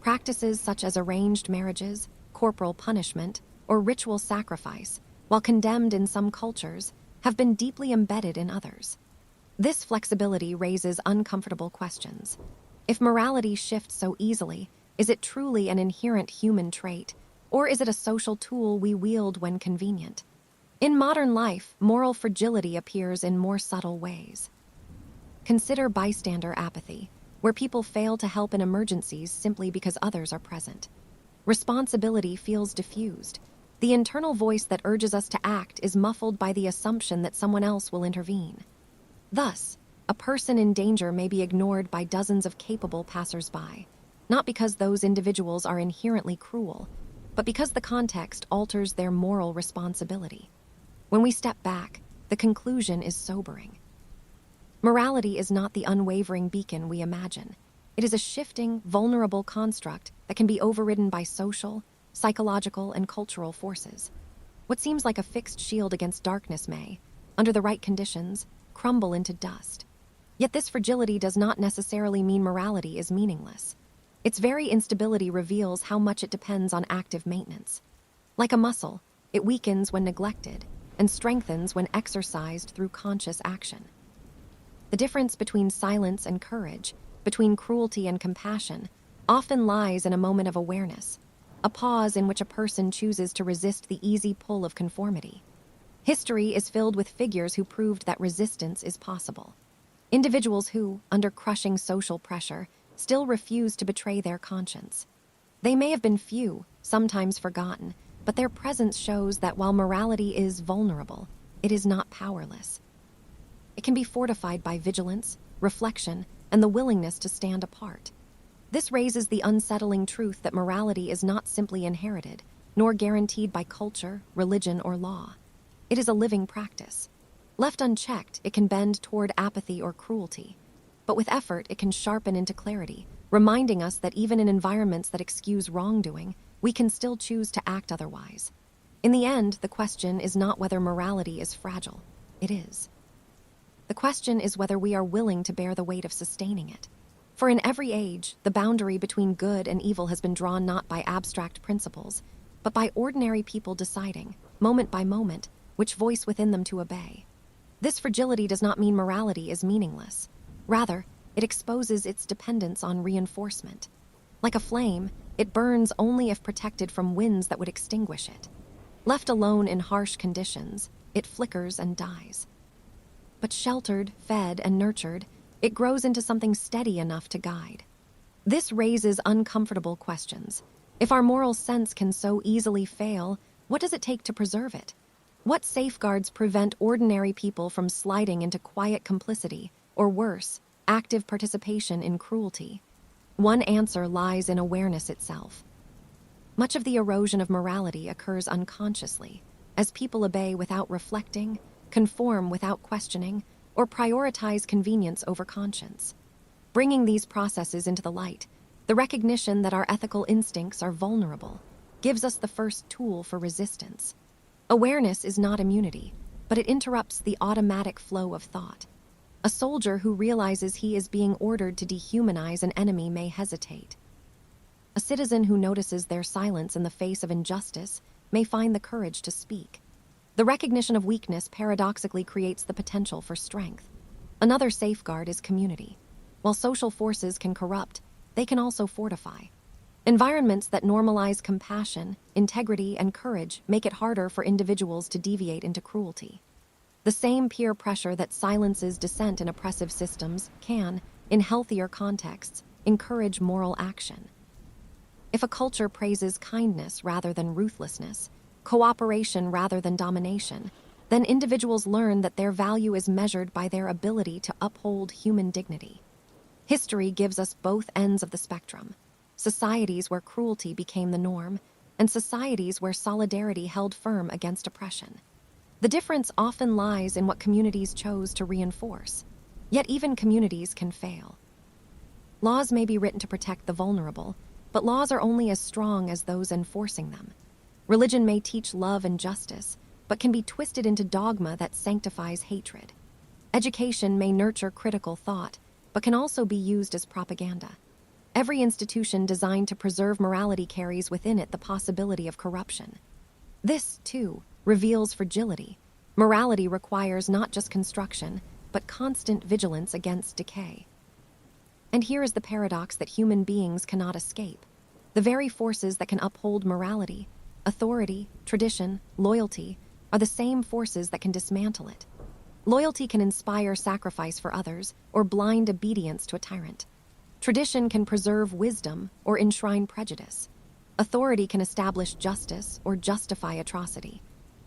Practices such as arranged marriages, corporal punishment, or ritual sacrifice, while condemned in some cultures, have been deeply embedded in others. This flexibility raises uncomfortable questions. If morality shifts so easily, is it truly an inherent human trait, or is it a social tool we wield when convenient? In modern life, moral fragility appears in more subtle ways. Consider bystander apathy, where people fail to help in emergencies simply because others are present. Responsibility feels diffused. The internal voice that urges us to act is muffled by the assumption that someone else will intervene. Thus, a person in danger may be ignored by dozens of capable passers-by, not because those individuals are inherently cruel, but because the context alters their moral responsibility. When we step back, the conclusion is sobering. Morality is not the unwavering beacon we imagine. It is a shifting, vulnerable construct that can be overridden by social, psychological, and cultural forces. What seems like a fixed shield against darkness may, under the right conditions, crumble into dust. Yet this fragility does not necessarily mean morality is meaningless. Its very instability reveals how much it depends on active maintenance. Like a muscle, it weakens when neglected and strengthens when exercised through conscious action. The difference between silence and courage, between cruelty and compassion, often lies in a moment of awareness, a pause in which a person chooses to resist the easy pull of conformity. History is filled with figures who proved that resistance is possible. Individuals who, under crushing social pressure, still refuse to betray their conscience. They may have been few, sometimes forgotten, but their presence shows that while morality is vulnerable, it is not powerless. It can be fortified by vigilance, reflection, and the willingness to stand apart. This raises the unsettling truth that morality is not simply inherited, nor guaranteed by culture, religion, or law. It is a living practice. Left unchecked, it can bend toward apathy or cruelty. But with effort, it can sharpen into clarity, reminding us that even in environments that excuse wrongdoing, we can still choose to act otherwise. In the end, the question is not whether morality is fragile. It is. The question is whether we are willing to bear the weight of sustaining it. For in every age, the boundary between good and evil has been drawn not by abstract principles, but by ordinary people deciding, moment by moment, which voice within them to obey. This fragility does not mean morality is meaningless. Rather, it exposes its dependence on reinforcement. Like a flame, it burns only if protected from winds that would extinguish it. Left alone in harsh conditions, it flickers and dies. But sheltered, fed, and nurtured, it grows into something steady enough to guide. This raises uncomfortable questions. If our moral sense can so easily fail, what does it take to preserve it? What safeguards prevent ordinary people from sliding into quiet complicity, or worse, active participation in cruelty? One answer lies in awareness itself. Much of the erosion of morality occurs unconsciously, as people obey without reflecting, conform without questioning, or prioritize convenience over conscience. Bringing these processes into the light, the recognition that our ethical instincts are vulnerable, gives us the first tool for resistance. Awareness is not immunity, but it interrupts the automatic flow of thought. A soldier who realizes he is being ordered to dehumanize an enemy may hesitate. A citizen who notices their silence in the face of injustice may find the courage to speak. The recognition of weakness paradoxically creates the potential for strength. Another safeguard is community. While social forces can corrupt, they can also fortify. Environments that normalize compassion, integrity, and courage make it harder for individuals to deviate into cruelty. The same peer pressure that silences dissent in oppressive systems can, in healthier contexts, encourage moral action. If a culture praises kindness rather than ruthlessness, cooperation rather than domination, then individuals learn that their value is measured by their ability to uphold human dignity. History gives us both ends of the spectrum: societies where cruelty became the norm, and societies where solidarity held firm against oppression. The difference often lies in what communities chose to reinforce. Yet even communities can fail. Laws may be written to protect the vulnerable, but laws are only as strong as those enforcing them. Religion may teach love and justice, but can be twisted into dogma that sanctifies hatred. Education may nurture critical thought, but can also be used as propaganda. Every institution designed to preserve morality carries within it the possibility of corruption. This, too, reveals fragility. Morality requires not just construction, but constant vigilance against decay. And here is the paradox that human beings cannot escape. The very forces that can uphold morality, authority, tradition, loyalty, are the same forces that can dismantle it. Loyalty can inspire sacrifice for others or blind obedience to a tyrant. Tradition can preserve wisdom or enshrine prejudice. Authority can establish justice or justify atrocity.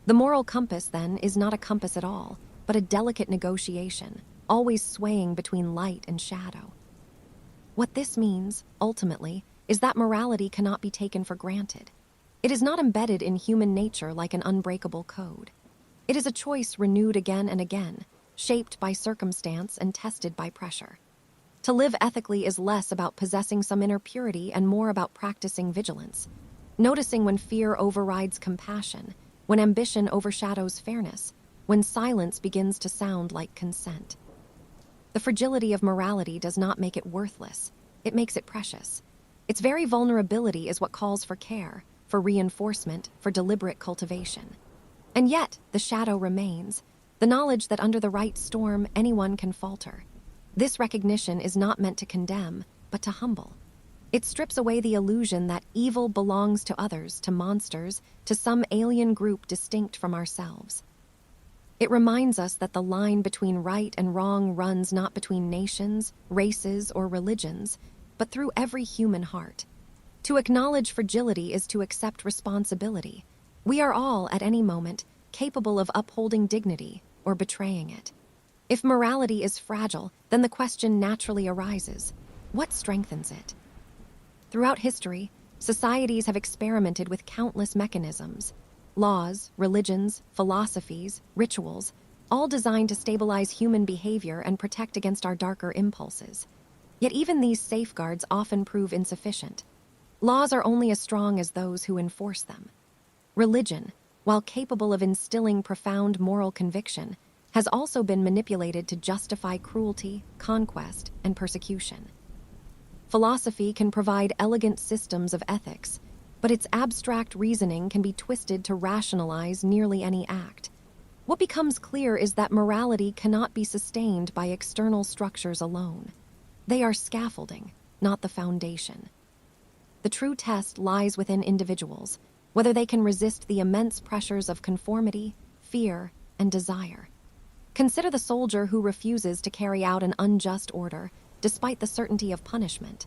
The moral compass, then, is not a compass at all, but a delicate negotiation, always swaying between light and shadow. What this means, ultimately, is that morality cannot be taken for granted. It is not embedded in human nature like an unbreakable code. It is a choice renewed again and again, shaped by circumstance and tested by pressure. To live ethically is less about possessing some inner purity and more about practicing vigilance, noticing when fear overrides compassion, when ambition overshadows fairness, when silence begins to sound like consent. The fragility of morality does not make it worthless, it makes it precious. Its very vulnerability is what calls for care, for reinforcement, for deliberate cultivation. And yet, the shadow remains, the knowledge that under the right storm, anyone can falter. This recognition is not meant to condemn, but to humble. It strips away the illusion that evil belongs to others, to monsters, to some alien group distinct from ourselves. It reminds us that the line between right and wrong runs not between nations, races, or religions, but through every human heart. To acknowledge fragility is to accept responsibility. We are all, at any moment, capable of upholding dignity or betraying it. If morality is fragile, then the question naturally arises: what strengthens it? Throughout history, societies have experimented with countless mechanisms: laws, religions, philosophies, rituals, all designed to stabilize human behavior and protect against our darker impulses. Yet even these safeguards often prove insufficient. Laws are only as strong as those who enforce them. Religion, while capable of instilling profound moral conviction, has also been manipulated to justify cruelty, conquest, and persecution. Philosophy can provide elegant systems of ethics, but its abstract reasoning can be twisted to rationalize nearly any act. What becomes clear is that morality cannot be sustained by external structures alone. They are scaffolding, not the foundation. The true test lies within individuals, whether they can resist the immense pressures of conformity, fear, and desire. Consider the soldier who refuses to carry out an unjust order despite the certainty of punishment,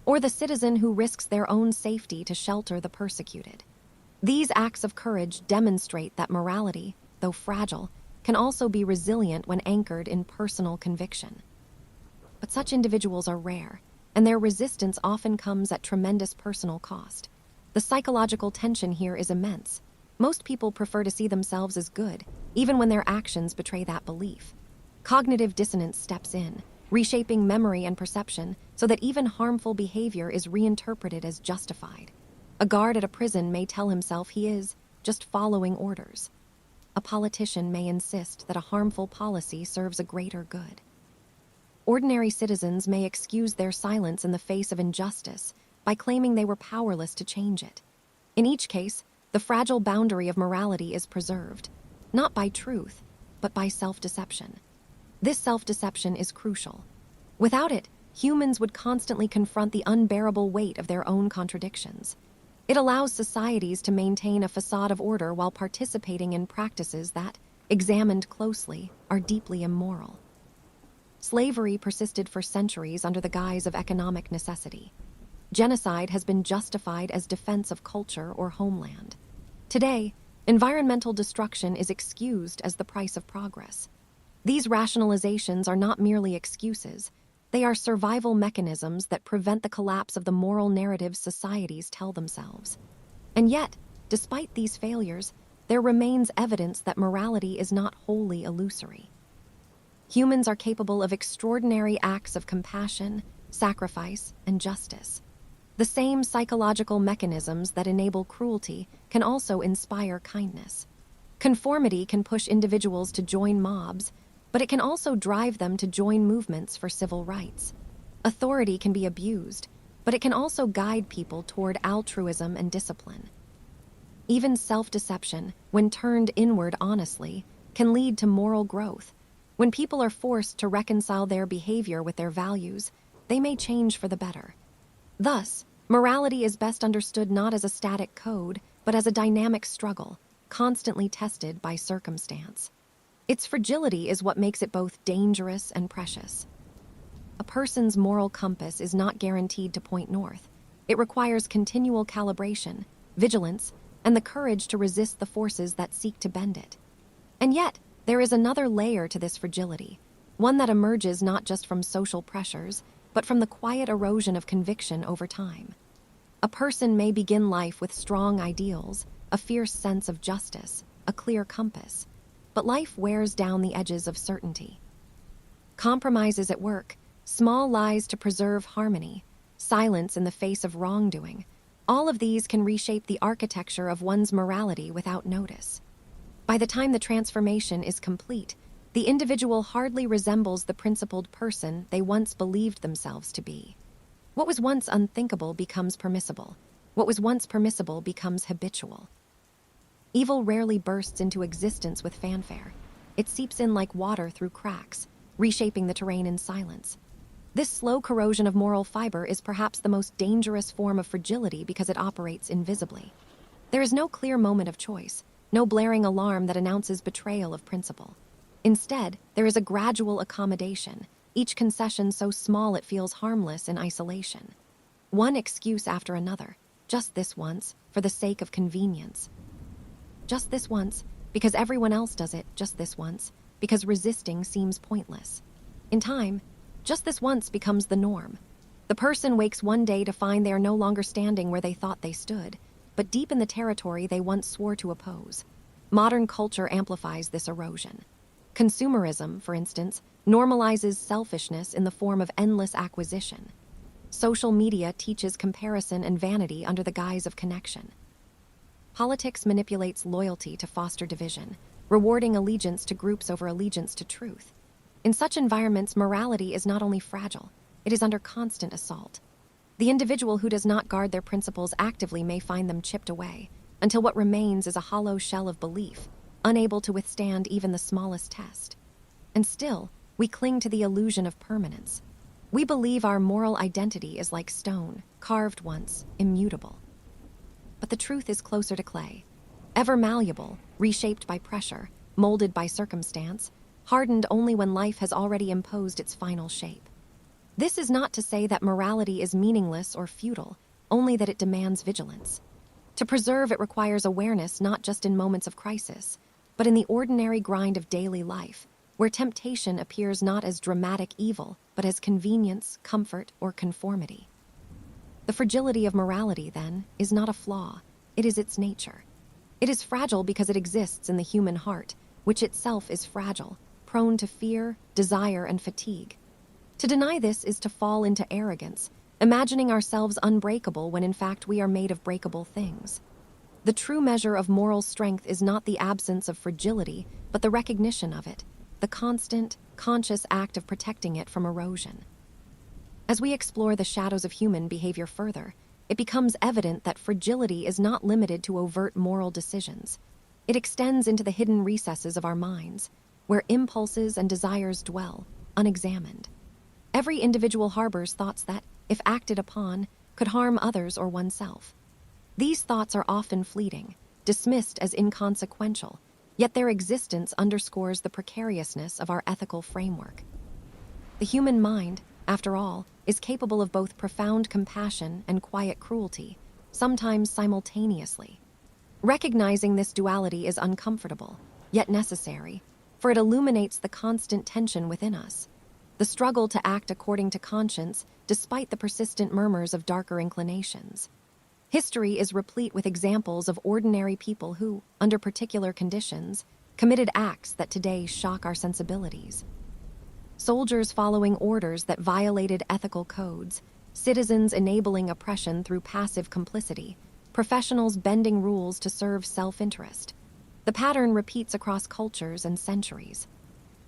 or the citizen who risks their own safety to shelter the persecuted. These acts of courage demonstrate that morality, though fragile, can also be resilient when anchored in personal conviction. But such individuals are rare, and their resistance often comes at tremendous personal cost. The psychological tension here is immense. Most people prefer to see themselves as good, even when their actions betray that belief. Cognitive dissonance steps in, reshaping memory and perception so that even harmful behavior is reinterpreted as justified. A guard at a prison may tell himself he is just following orders. A politician may insist that a harmful policy serves a greater good. Ordinary citizens may excuse their silence in the face of injustice by claiming they were powerless to change it. In each case, the fragile boundary of morality is preserved, not by truth, but by self-deception. This self-deception is crucial. Without it, humans would constantly confront the unbearable weight of their own contradictions. It allows societies to maintain a facade of order while participating in practices that, examined closely, are deeply immoral. Slavery persisted for centuries under the guise of economic necessity. Genocide has been justified as defense of culture or homeland. Today, environmental destruction is excused as the price of progress. These rationalizations are not merely excuses, they are survival mechanisms that prevent the collapse of the moral narratives societies tell themselves. And yet, despite these failures, there remains evidence that morality is not wholly illusory. Humans are capable of extraordinary acts of compassion, sacrifice, and justice. The same psychological mechanisms that enable cruelty can also inspire kindness. Conformity can push individuals to join mobs, but it can also drive them to join movements for civil rights. Authority can be abused, but it can also guide people toward altruism and discipline. Even self-deception, when turned inward honestly, can lead to moral growth. When people are forced to reconcile their behavior with their values, they may change for the better. Thus, morality is best understood not as a static code, but as a dynamic struggle, constantly tested by circumstance. Its fragility is what makes it both dangerous and precious. A person's moral compass is not guaranteed to point north. It requires continual calibration, vigilance, and the courage to resist the forces that seek to bend it. And yet, there is another layer to this fragility, one that emerges not just from social pressures, but from the quiet erosion of conviction over time. A person may begin life with strong ideals, a fierce sense of justice, a clear compass, but life wears down the edges of certainty. Compromises at work, small lies to preserve harmony, silence in the face of wrongdoing, all of these can reshape the architecture of one's morality without notice. By the time the transformation is complete, the individual hardly resembles the principled person they once believed themselves to be. What was once unthinkable becomes permissible. What was once permissible becomes habitual. Evil rarely bursts into existence with fanfare. It seeps in like water through cracks, reshaping the terrain in silence. This slow corrosion of moral fiber is perhaps the most dangerous form of fragility because it operates invisibly. There is no clear moment of choice, no blaring alarm that announces betrayal of principle. Instead, there is a gradual accommodation, each concession so small it feels harmless in isolation. One excuse after another, just this once, for the sake of convenience. Just this once, because everyone else does it, just this once, because resisting seems pointless. In time, just this once becomes the norm. The person wakes one day to find they are no longer standing where they thought they stood, but deep in the territory they once swore to oppose. Modern culture amplifies this erosion. Consumerism, for instance, normalizes selfishness in the form of endless acquisition. Social media teaches comparison and vanity under the guise of connection. Politics manipulates loyalty to foster division, rewarding allegiance to groups over allegiance to truth. In such environments, morality is not only fragile, it is under constant assault. The individual who does not guard their principles actively may find them chipped away, until what remains is a hollow shell of belief, unable to withstand even the smallest test. And still, we cling to the illusion of permanence. We believe our moral identity is like stone, carved once, immutable. But the truth is closer to clay, ever malleable, reshaped by pressure, molded by circumstance, hardened only when life has already imposed its final shape. This is not to say that morality is meaningless or futile, only that it demands vigilance. To preserve it requires awareness not just in moments of crisis, but in the ordinary grind of daily life, where temptation appears not as dramatic evil, but as convenience, comfort, or conformity. The fragility of morality, then, is not a flaw, it is its nature. It is fragile because it exists in the human heart, which itself is fragile, prone to fear, desire, and fatigue. To deny this is to fall into arrogance, imagining ourselves unbreakable when in fact we are made of breakable things. The true measure of moral strength is not the absence of fragility, but the recognition of it, the constant, conscious act of protecting it from erosion. As we explore the shadows of human behavior further, it becomes evident that fragility is not limited to overt moral decisions. It extends into the hidden recesses of our minds, where impulses and desires dwell, unexamined. Every individual harbors thoughts that, if acted upon, could harm others or oneself. These thoughts are often fleeting, dismissed as inconsequential, yet their existence underscores the precariousness of our ethical framework. The human mind, after all, is capable of both profound compassion and quiet cruelty, sometimes simultaneously. Recognizing this duality is uncomfortable, yet necessary, for it illuminates the constant tension within us, the struggle to act according to conscience despite the persistent murmurs of darker inclinations. History is replete with examples of ordinary people who, under particular conditions, committed acts that today shock our sensibilities. Soldiers following orders that violated ethical codes, citizens enabling oppression through passive complicity, professionals bending rules to serve self-interest. The pattern repeats across cultures and centuries.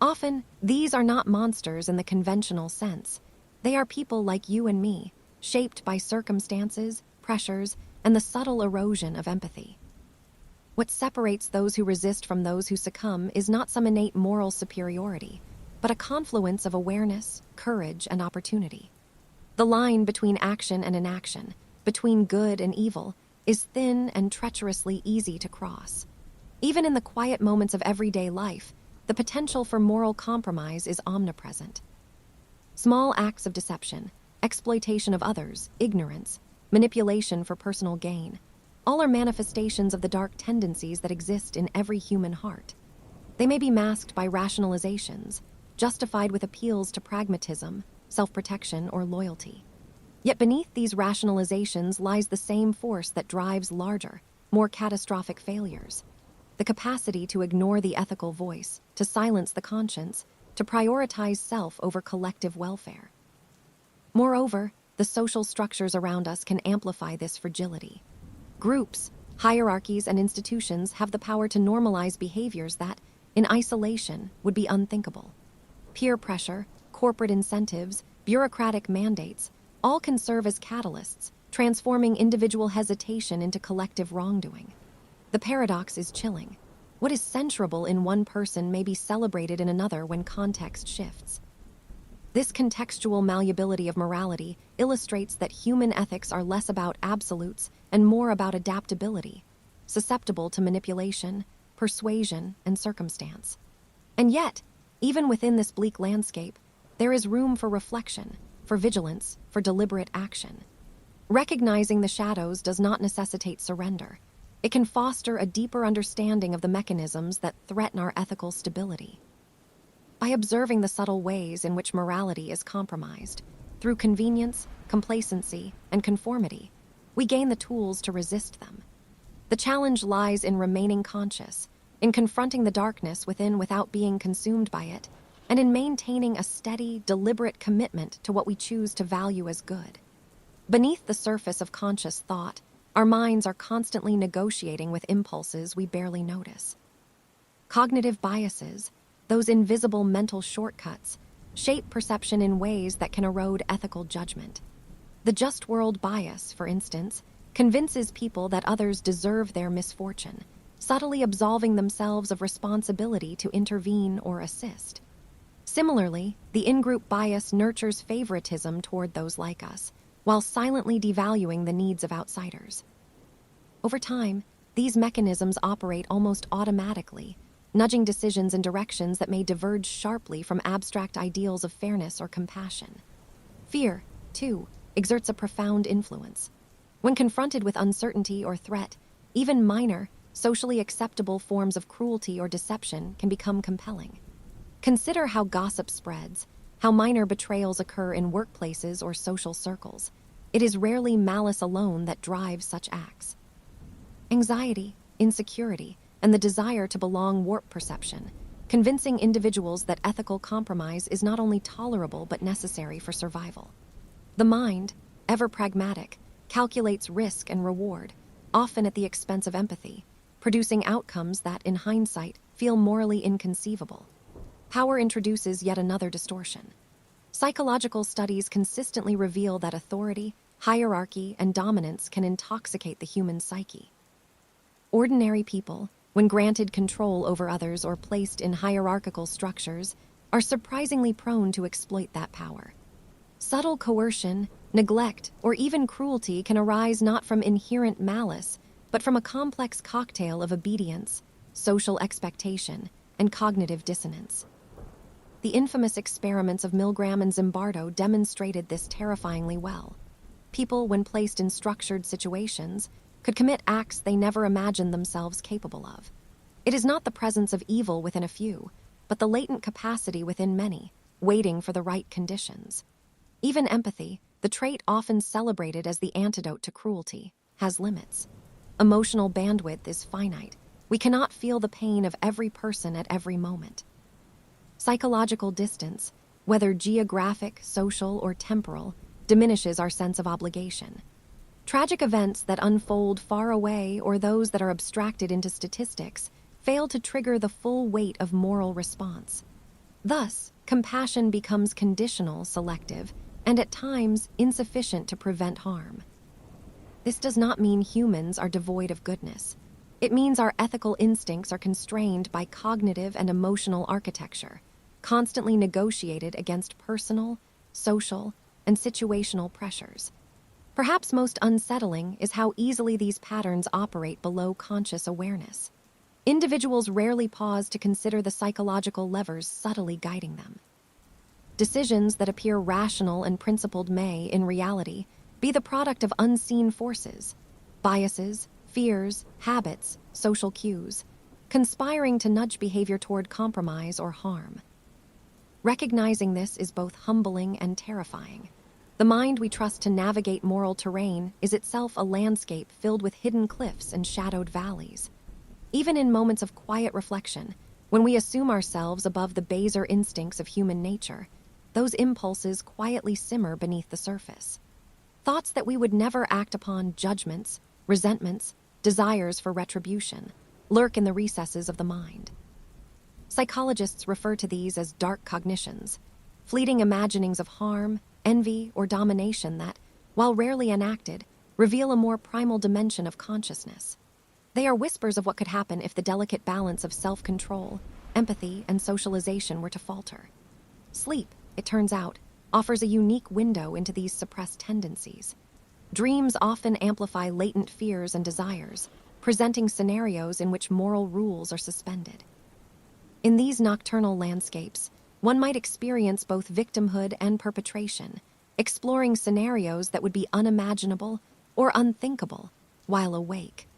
Often, these are not monsters in the conventional sense. They are people like you and me, shaped by circumstances, pressures, and the subtle erosion of empathy. What separates those who resist from those who succumb is not some innate moral superiority, but a confluence of awareness, courage, and opportunity. The line between action and inaction, between good and evil, is thin and treacherously easy to cross. Even in the quiet moments of everyday life, the potential for moral compromise is omnipresent. Small acts of deception, exploitation of others, ignorance, manipulation for personal gain, all are manifestations of the dark tendencies that exist in every human heart. They may be masked by rationalizations, justified with appeals to pragmatism, self-protection, or loyalty. Yet beneath these rationalizations lies the same force that drives larger, more catastrophic failures. The capacity to ignore the ethical voice, to silence the conscience, to prioritize self over collective welfare. Moreover, the social structures around us can amplify this fragility. Groups, hierarchies, and institutions have the power to normalize behaviors that, in isolation, would be unthinkable. Peer pressure, corporate incentives, bureaucratic mandates, all can serve as catalysts, transforming individual hesitation into collective wrongdoing. The paradox is chilling. What is censurable in one person may be celebrated in another when context shifts. This contextual malleability of morality illustrates that human ethics are less about absolutes and more about adaptability, susceptible to manipulation, persuasion, and circumstance. And yet, even within this bleak landscape, there is room for reflection, for vigilance, for deliberate action. Recognizing the shadows does not necessitate surrender. It can foster a deeper understanding of the mechanisms that threaten our ethical stability. By observing the subtle ways in which morality is compromised, through convenience, complacency, and conformity, we gain the tools to resist them. The challenge lies in remaining conscious, in confronting the darkness within without being consumed by it, and in maintaining a steady, deliberate commitment to what we choose to value as good. Beneath the surface of conscious thought, our minds are constantly negotiating with impulses we barely notice. Cognitive biases, those invisible mental shortcuts, shape perception in ways that can erode ethical judgment. The just world bias, for instance, convinces people that others deserve their misfortune, subtly absolving themselves of responsibility to intervene or assist. Similarly, the in-group bias nurtures favoritism toward those like us, while silently devaluing the needs of outsiders. Over time, these mechanisms operate almost automatically, nudging decisions in directions that may diverge sharply from abstract ideals of fairness or compassion. Fear, too, exerts a profound influence. When confronted with uncertainty or threat, even minor, socially acceptable forms of cruelty or deception can become compelling. Consider how gossip spreads, how minor betrayals occur in workplaces or social circles. It is rarely malice alone that drives such acts. Anxiety, insecurity, and the desire to belong warp perception, convincing individuals that ethical compromise is not only tolerable but necessary for survival. The mind, ever pragmatic, calculates risk and reward, often at the expense of empathy, producing outcomes that, in hindsight, feel morally inconceivable. Power introduces yet another distortion. Psychological studies consistently reveal that authority, hierarchy, and dominance can intoxicate the human psyche. Ordinary people, when granted control over others or placed in hierarchical structures, are surprisingly prone to exploit that power. Subtle coercion, neglect, or even cruelty can arise not from inherent malice, but from a complex cocktail of obedience, social expectation, and cognitive dissonance. The infamous experiments of Milgram and Zimbardo demonstrated this terrifyingly well. People, when placed in structured situations, could commit acts they never imagined themselves capable of. It is not the presence of evil within a few, but the latent capacity within many, waiting for the right conditions. Even empathy, the trait often celebrated as the antidote to cruelty, has limits. Emotional bandwidth is finite. We cannot feel the pain of every person at every moment. Psychological distance, whether geographic, social, or temporal, diminishes our sense of obligation. Tragic events that unfold far away or those that are abstracted into statistics fail to trigger the full weight of moral response. Thus, compassion becomes conditional, selective, and at times insufficient to prevent harm. This does not mean humans are devoid of goodness. It means our ethical instincts are constrained by cognitive and emotional architecture, constantly negotiated against personal, social, and situational pressures. Perhaps most unsettling is how easily these patterns operate below conscious awareness. Individuals rarely pause to consider the psychological levers subtly guiding them. Decisions that appear rational and principled may, in reality, be the product of unseen forces, biases, fears, habits, social cues, conspiring to nudge behavior toward compromise or harm. Recognizing this is both humbling and terrifying. The mind we trust to navigate moral terrain is itself a landscape filled with hidden cliffs and shadowed valleys. Even in moments of quiet reflection, when we assume ourselves above the baser instincts of human nature, those impulses quietly simmer beneath the surface. Thoughts that we would never act upon, judgments, resentments, desires for retribution, lurk in the recesses of the mind. Psychologists refer to these as dark cognitions, fleeting imaginings of harm, envy, or domination that, while rarely enacted, reveal a more primal dimension of consciousness. They are whispers of what could happen if the delicate balance of self-control, empathy, and socialization were to falter. Sleep, it turns out, offers a unique window into these suppressed tendencies. Dreams often amplify latent fears and desires, presenting scenarios in which moral rules are suspended. In these nocturnal landscapes, one might experience both victimhood and perpetration, exploring scenarios that would be unimaginable or unthinkable while awake.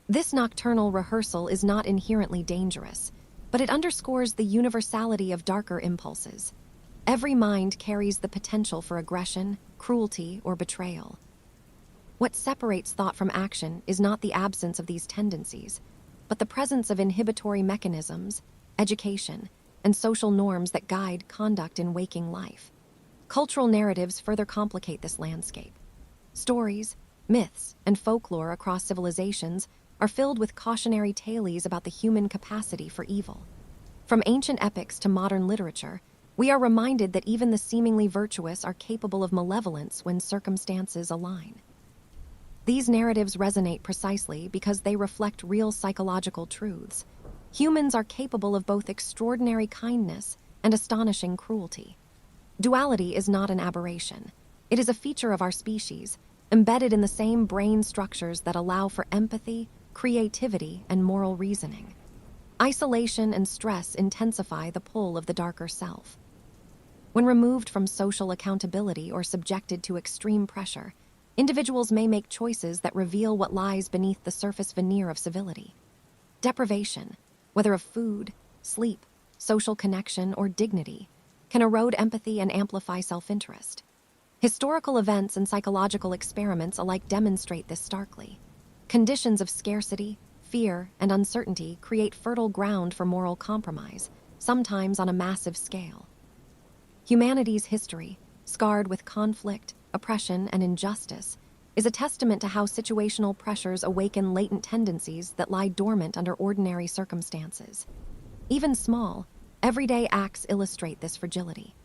This nocturnal rehearsal is not inherently dangerous, but it underscores the universality of darker impulses. Every mind carries the potential for aggression, cruelty, or betrayal. What separates thought from action is not the absence of these tendencies, but the presence of inhibitory mechanisms, education, and social norms that guide conduct in waking life. Cultural narratives further complicate this landscape. Stories, myths, and folklore across civilizations are filled with cautionary tales about the human capacity for evil. From ancient epics to modern literature, we are reminded that even the seemingly virtuous are capable of malevolence when circumstances align. These narratives resonate precisely because they reflect real psychological truths. Humans are capable of both extraordinary kindness and astonishing cruelty. Duality is not an aberration. It is a feature of our species, embedded in the same brain structures that allow for empathy, creativity, and moral reasoning. Isolation and stress intensify the pull of the darker self. When removed from social accountability or subjected to extreme pressure, individuals may make choices that reveal what lies beneath the surface veneer of civility. Deprivation, whether of food, sleep, social connection, or dignity, can erode empathy and amplify self-interest. Historical events and psychological experiments alike demonstrate this starkly. Conditions of scarcity, fear, and uncertainty create fertile ground for moral compromise, sometimes on a massive scale. Humanity's history, scarred with conflict, oppression, and injustice, is a testament to how situational pressures awaken latent tendencies that lie dormant under ordinary circumstances. Even small, everyday acts illustrate this fragility.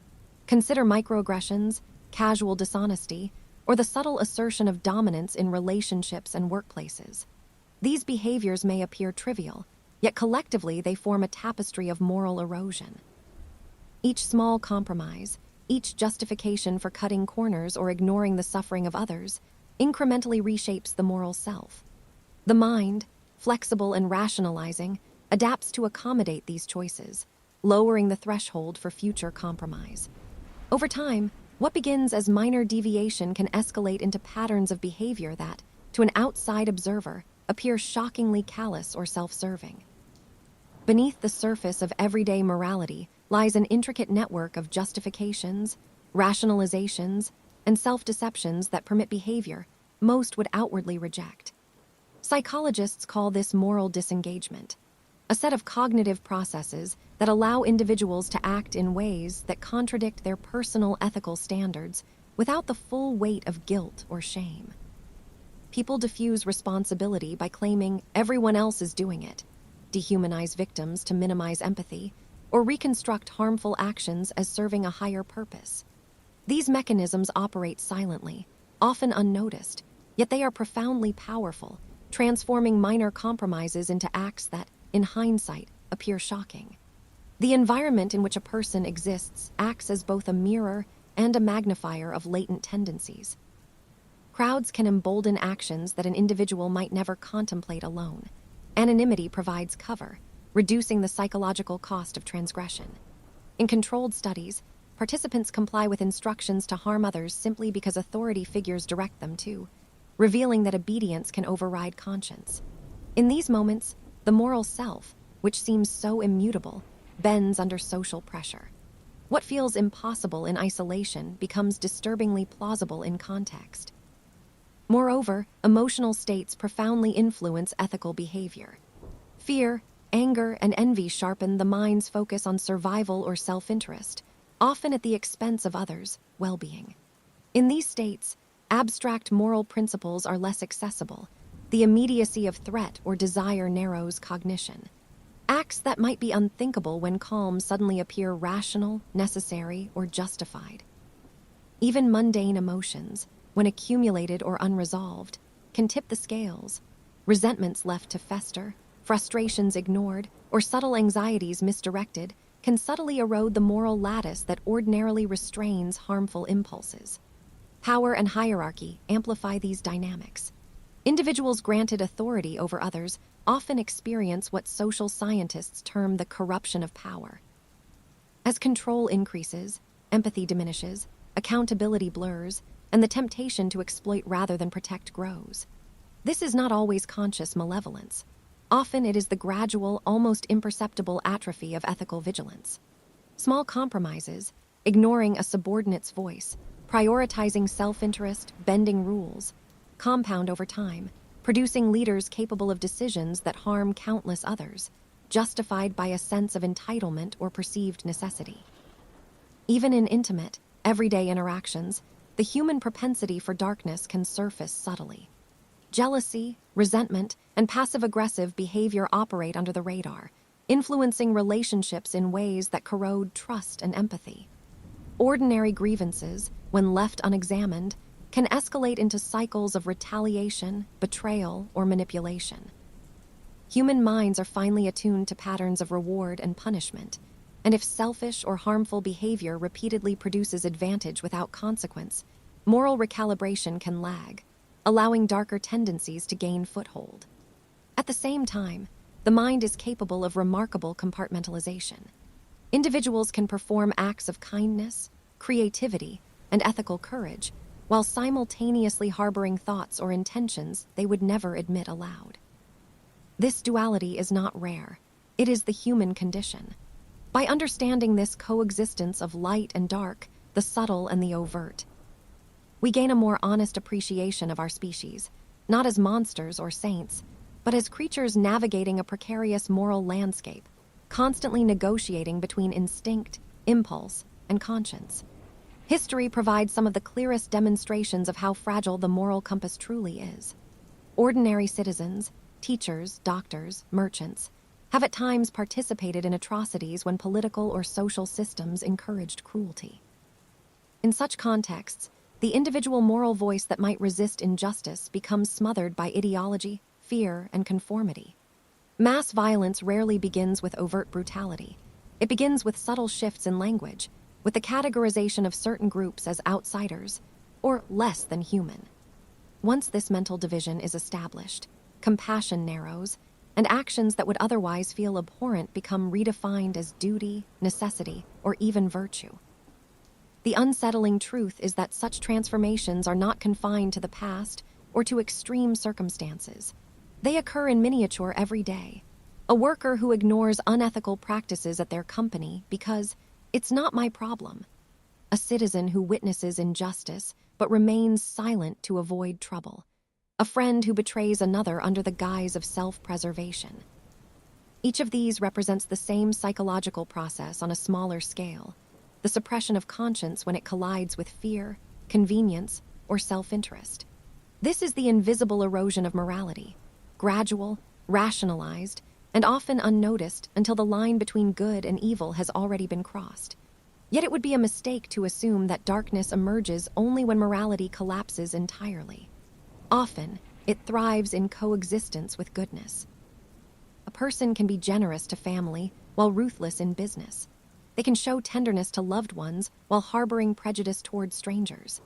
Consider microaggressions, casual dishonesty, or the subtle assertion of dominance in relationships and workplaces. These behaviors may appear trivial, yet collectively they form a tapestry of moral erosion. Each small compromise, each justification for cutting corners or ignoring the suffering of others incrementally reshapes the moral self. The mind, flexible and rationalizing, adapts to accommodate these choices, lowering the threshold for future compromise. Over time, what begins as minor deviation can escalate into patterns of behavior that, to an outside observer, appear shockingly callous or self-serving. Beneath the surface of everyday morality lies an intricate network of justifications, rationalizations, and self-deceptions that permit behavior most would outwardly reject. Psychologists call this moral disengagement, a set of cognitive processes that allow individuals to act in ways that contradict their personal ethical standards without the full weight of guilt or shame. People diffuse responsibility by claiming everyone else is doing it, dehumanize victims to minimize empathy, or reconstruct harmful actions as serving a higher purpose. These mechanisms operate silently, often unnoticed, yet they are profoundly powerful, transforming minor compromises into acts that, in hindsight, appear shocking. The environment in which a person exists acts as both a mirror and a magnifier of latent tendencies. Crowds can embolden actions that an individual might never contemplate alone. Anonymity provides cover, reducing the psychological cost of transgression. In controlled studies, participants comply with instructions to harm others simply because authority figures direct them to, revealing that obedience can override conscience. In these moments, the moral self, which seems so immutable, bends under social pressure. What feels impossible in isolation becomes disturbingly plausible in context. Moreover, emotional states profoundly influence ethical behavior. Fear, anger, and envy sharpen the mind's focus on survival or self-interest, often at the expense of others' well-being. In these states, abstract moral principles are less accessible. The immediacy of threat or desire narrows cognition. Acts that might be unthinkable when calm suddenly appear rational, necessary, or justified. Even mundane emotions, when accumulated or unresolved, can tip the scales. Resentments left to fester, frustrations ignored, or subtle anxieties misdirected can subtly erode the moral lattice that ordinarily restrains harmful impulses. Power and hierarchy amplify these dynamics. Individuals granted authority over others often experience what social scientists term the corruption of power. As control increases, empathy diminishes, accountability blurs, and the temptation to exploit rather than protect grows. This is not always conscious malevolence. Often it is the gradual, almost imperceptible atrophy of ethical vigilance. Small compromises, ignoring a subordinate's voice, prioritizing self-interest, bending rules, compound over time, producing leaders capable of decisions that harm countless others, justified by a sense of entitlement or perceived necessity. Even in intimate, everyday interactions, the human propensity for darkness can surface subtly. Jealousy, resentment, and passive-aggressive behavior operate under the radar, influencing relationships in ways that corrode trust and empathy. Ordinary grievances, when left unexamined, can escalate into cycles of retaliation, betrayal, or manipulation. Human minds are finely attuned to patterns of reward and punishment, and if selfish or harmful behavior repeatedly produces advantage without consequence, moral recalibration can lag, allowing darker tendencies to gain foothold. At the same time, the mind is capable of remarkable compartmentalization. Individuals can perform acts of kindness, creativity, and ethical courage, while simultaneously harboring thoughts or intentions they would never admit aloud. This duality is not rare. It is the human condition. By understanding this coexistence of light and dark, the subtle and the overt, we gain a more honest appreciation of our species, not as monsters or saints, but as creatures navigating a precarious moral landscape, constantly negotiating between instinct, impulse, and conscience. History provides some of the clearest demonstrations of how fragile the moral compass truly is. Ordinary citizens, teachers, doctors, merchants, have at times participated in atrocities when political or social systems encouraged cruelty. In such contexts, the individual moral voice that might resist injustice becomes smothered by ideology, fear, and conformity. Mass violence rarely begins with overt brutality. It begins with subtle shifts in language, with the categorization of certain groups as outsiders or less than human. Once this mental division is established, compassion narrows, and actions that would otherwise feel abhorrent become redefined as duty, necessity, or even virtue. The unsettling truth is that such transformations are not confined to the past or to extreme circumstances. They occur in miniature every day. A worker who ignores unethical practices at their company because it's not my problem. A citizen who witnesses injustice but remains silent to avoid trouble. A friend who betrays another under the guise of self-preservation. Each of these represents the same psychological process on a smaller scale, the suppression of conscience when it collides with fear, convenience, or self-interest. This is the invisible erosion of morality, gradual, rationalized, and often unnoticed until the line between good and evil has already been crossed. Yet it would be a mistake to assume that darkness emerges only when morality collapses entirely. Often, it thrives in coexistence with goodness. A person can be generous to family while ruthless in business. They can show tenderness to loved ones while harboring prejudice toward strangers.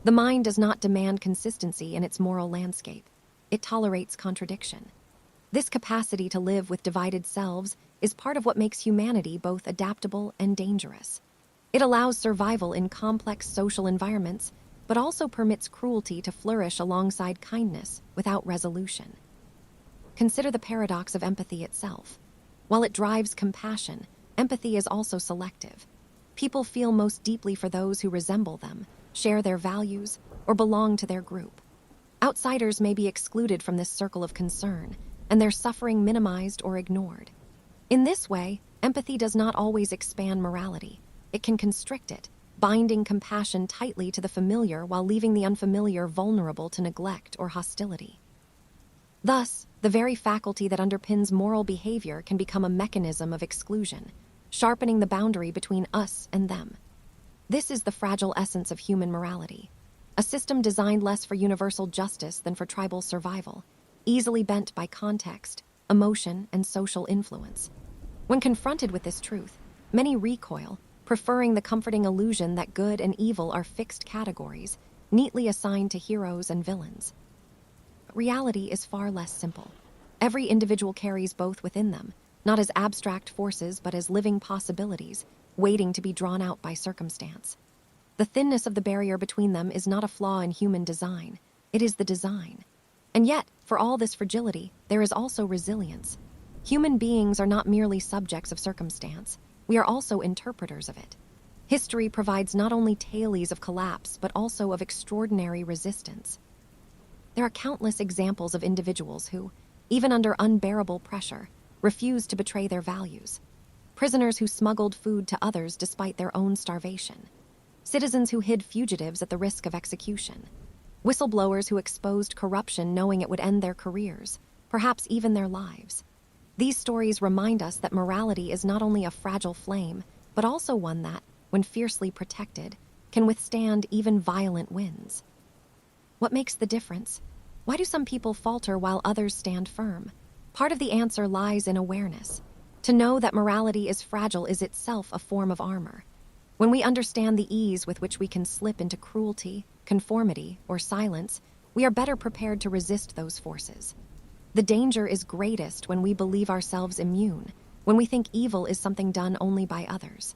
The mind does not demand consistency in its moral landscape. It tolerates contradiction. This capacity to live with divided selves is part of what makes humanity both adaptable and dangerous. It allows survival in complex social environments, but also permits cruelty to flourish alongside kindness without resolution. Consider the paradox of empathy itself. While it drives compassion, empathy is also selective. People feel most deeply for those who resemble them, share their values, or belong to their group. Outsiders may be excluded from this circle of concern, and their suffering minimized or ignored. In this way, empathy does not always expand morality. It can constrict it, binding compassion tightly to the familiar while leaving the unfamiliar vulnerable to neglect or hostility. Thus, the very faculty that underpins moral behavior can become a mechanism of exclusion, sharpening the boundary between us and them. This is the fragile essence of human morality, a system designed less for universal justice than for tribal survival, easily bent by context, emotion, and social influence. When confronted with this truth, many recoil, preferring the comforting illusion that good and evil are fixed categories, neatly assigned to heroes and villains. But reality is far less simple. Every individual carries both within them, not as abstract forces but as living possibilities, waiting to be drawn out by circumstance. The thinness of the barrier between them is not a flaw in human design, it is the design. And yet, for all this fragility, there is also resilience. Human beings are not merely subjects of circumstance, we are also interpreters of it. History provides not only tales of collapse, but also of extraordinary resistance. There are countless examples of individuals who, even under unbearable pressure, refused to betray their values. Prisoners who smuggled food to others despite their own starvation. Citizens who hid fugitives at the risk of execution. Whistleblowers who exposed corruption knowing it would end their careers, perhaps even their lives. These stories remind us that morality is not only a fragile flame, but also one that, when fiercely protected, can withstand even violent winds. What makes the difference? Why do some people falter while others stand firm? Part of the answer lies in awareness. To know that morality is fragile is itself a form of armor. When we understand the ease with which we can slip into cruelty, conformity, or silence, we are better prepared to resist those forces. The danger is greatest when we believe ourselves immune, when we think evil is something done only by others.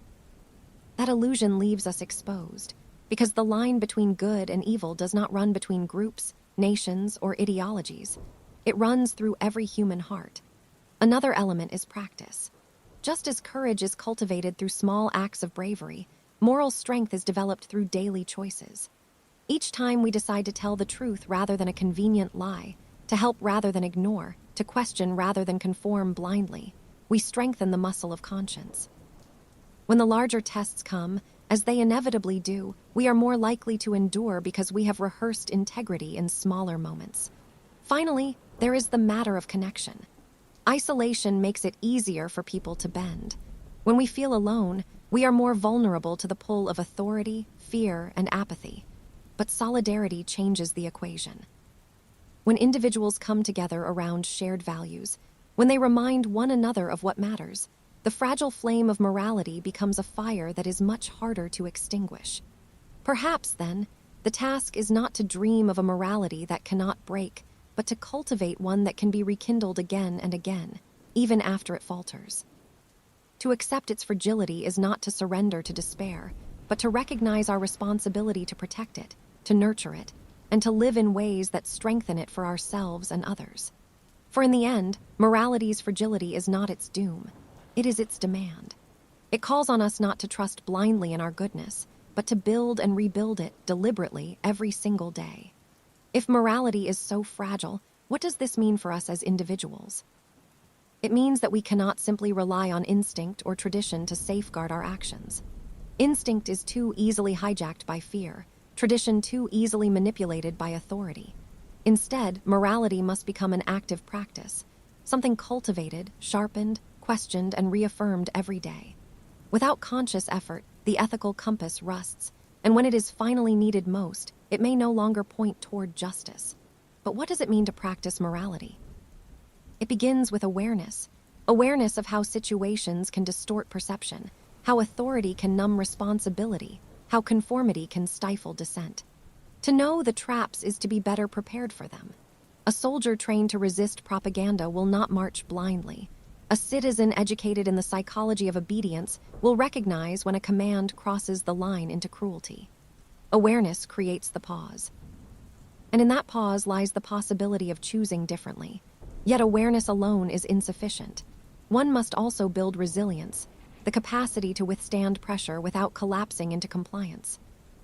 That illusion leaves us exposed, because the line between good and evil does not run between groups, nations, or ideologies. It runs through every human heart. Another element is practice. Just as courage is cultivated through small acts of bravery, moral strength is developed through daily choices. Each time we decide to tell the truth rather than a convenient lie, to help rather than ignore, to question rather than conform blindly, we strengthen the muscle of conscience. When the larger tests come, as they inevitably do, we are more likely to endure because we have rehearsed integrity in smaller moments. Finally, there is the matter of connection. Isolation makes it easier for people to bend. When we feel alone, we are more vulnerable to the pull of authority, fear, and apathy. But solidarity changes the equation. When individuals come together around shared values, when they remind one another of what matters, the fragile flame of morality becomes a fire that is much harder to extinguish. Perhaps, then, the task is not to dream of a morality that cannot break, but to cultivate one that can be rekindled again and again, even after it falters. To accept its fragility is not to surrender to despair, but to recognize our responsibility to protect it, to nurture it, and to live in ways that strengthen it for ourselves and others. For in the end, morality's fragility is not its doom. It is its demand. It calls on us not to trust blindly in our goodness, but to build and rebuild it deliberately every single day. If morality is so fragile, what does this mean for us as individuals? It means that we cannot simply rely on instinct or tradition to safeguard our actions. Instinct is too easily hijacked by fear, tradition too easily manipulated by authority. Instead, morality must become an active practice, something cultivated, sharpened, questioned, and reaffirmed every day. Without conscious effort, the ethical compass rusts, and when it is finally needed most, it may no longer point toward justice. But what does it mean to practice morality? It begins with awareness of how situations can distort perception, how authority can numb responsibility, how conformity can stifle dissent. To know the traps is to be better prepared for them. A soldier trained to resist propaganda will not march blindly. A citizen educated in the psychology of obedience will recognize when a command crosses the line into cruelty. Awareness creates the pause. And in that pause lies the possibility of choosing differently. Yet awareness alone is insufficient. One must also build resilience, the capacity to withstand pressure without collapsing into compliance.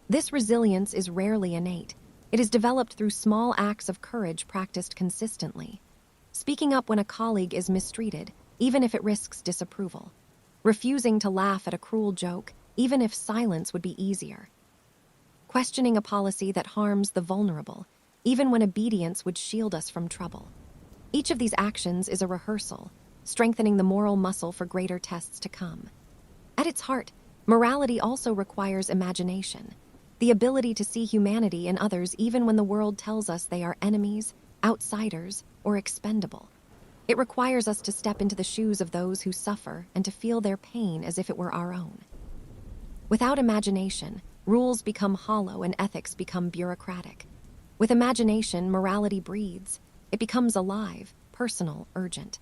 This resilience is rarely innate. It is developed through small acts of courage practiced consistently. Speaking up when a colleague is mistreated, even if it risks disapproval. Refusing to laugh at a cruel joke, even if silence would be easier. Questioning a policy that harms the vulnerable, even when obedience would shield us from trouble. Each of these actions is a rehearsal, strengthening the moral muscle for greater tests to come. At its heart, morality also requires imagination, the ability to see humanity in others even when the world tells us they are enemies, outsiders, or expendable. It requires us to step into the shoes of those who suffer and to feel their pain as if it were our own. Without imagination, rules become hollow and ethics become bureaucratic. With imagination, morality breathes. It becomes alive, personal, urgent.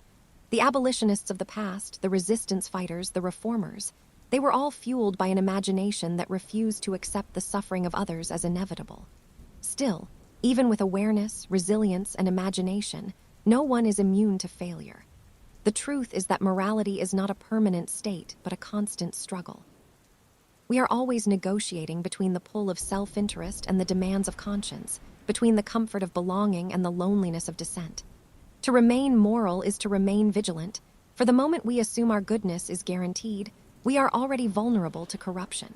The abolitionists of the past, the resistance fighters, the reformers, they were all fueled by an imagination that refused to accept the suffering of others as inevitable. Still, even with awareness, resilience, and imagination, no one is immune to failure. The truth is that morality is not a permanent state, but a constant struggle. We are always negotiating between the pull of self-interest and the demands of conscience, between the comfort of belonging and the loneliness of dissent. To remain moral is to remain vigilant, for the moment we assume our goodness is guaranteed, we are already vulnerable to corruption.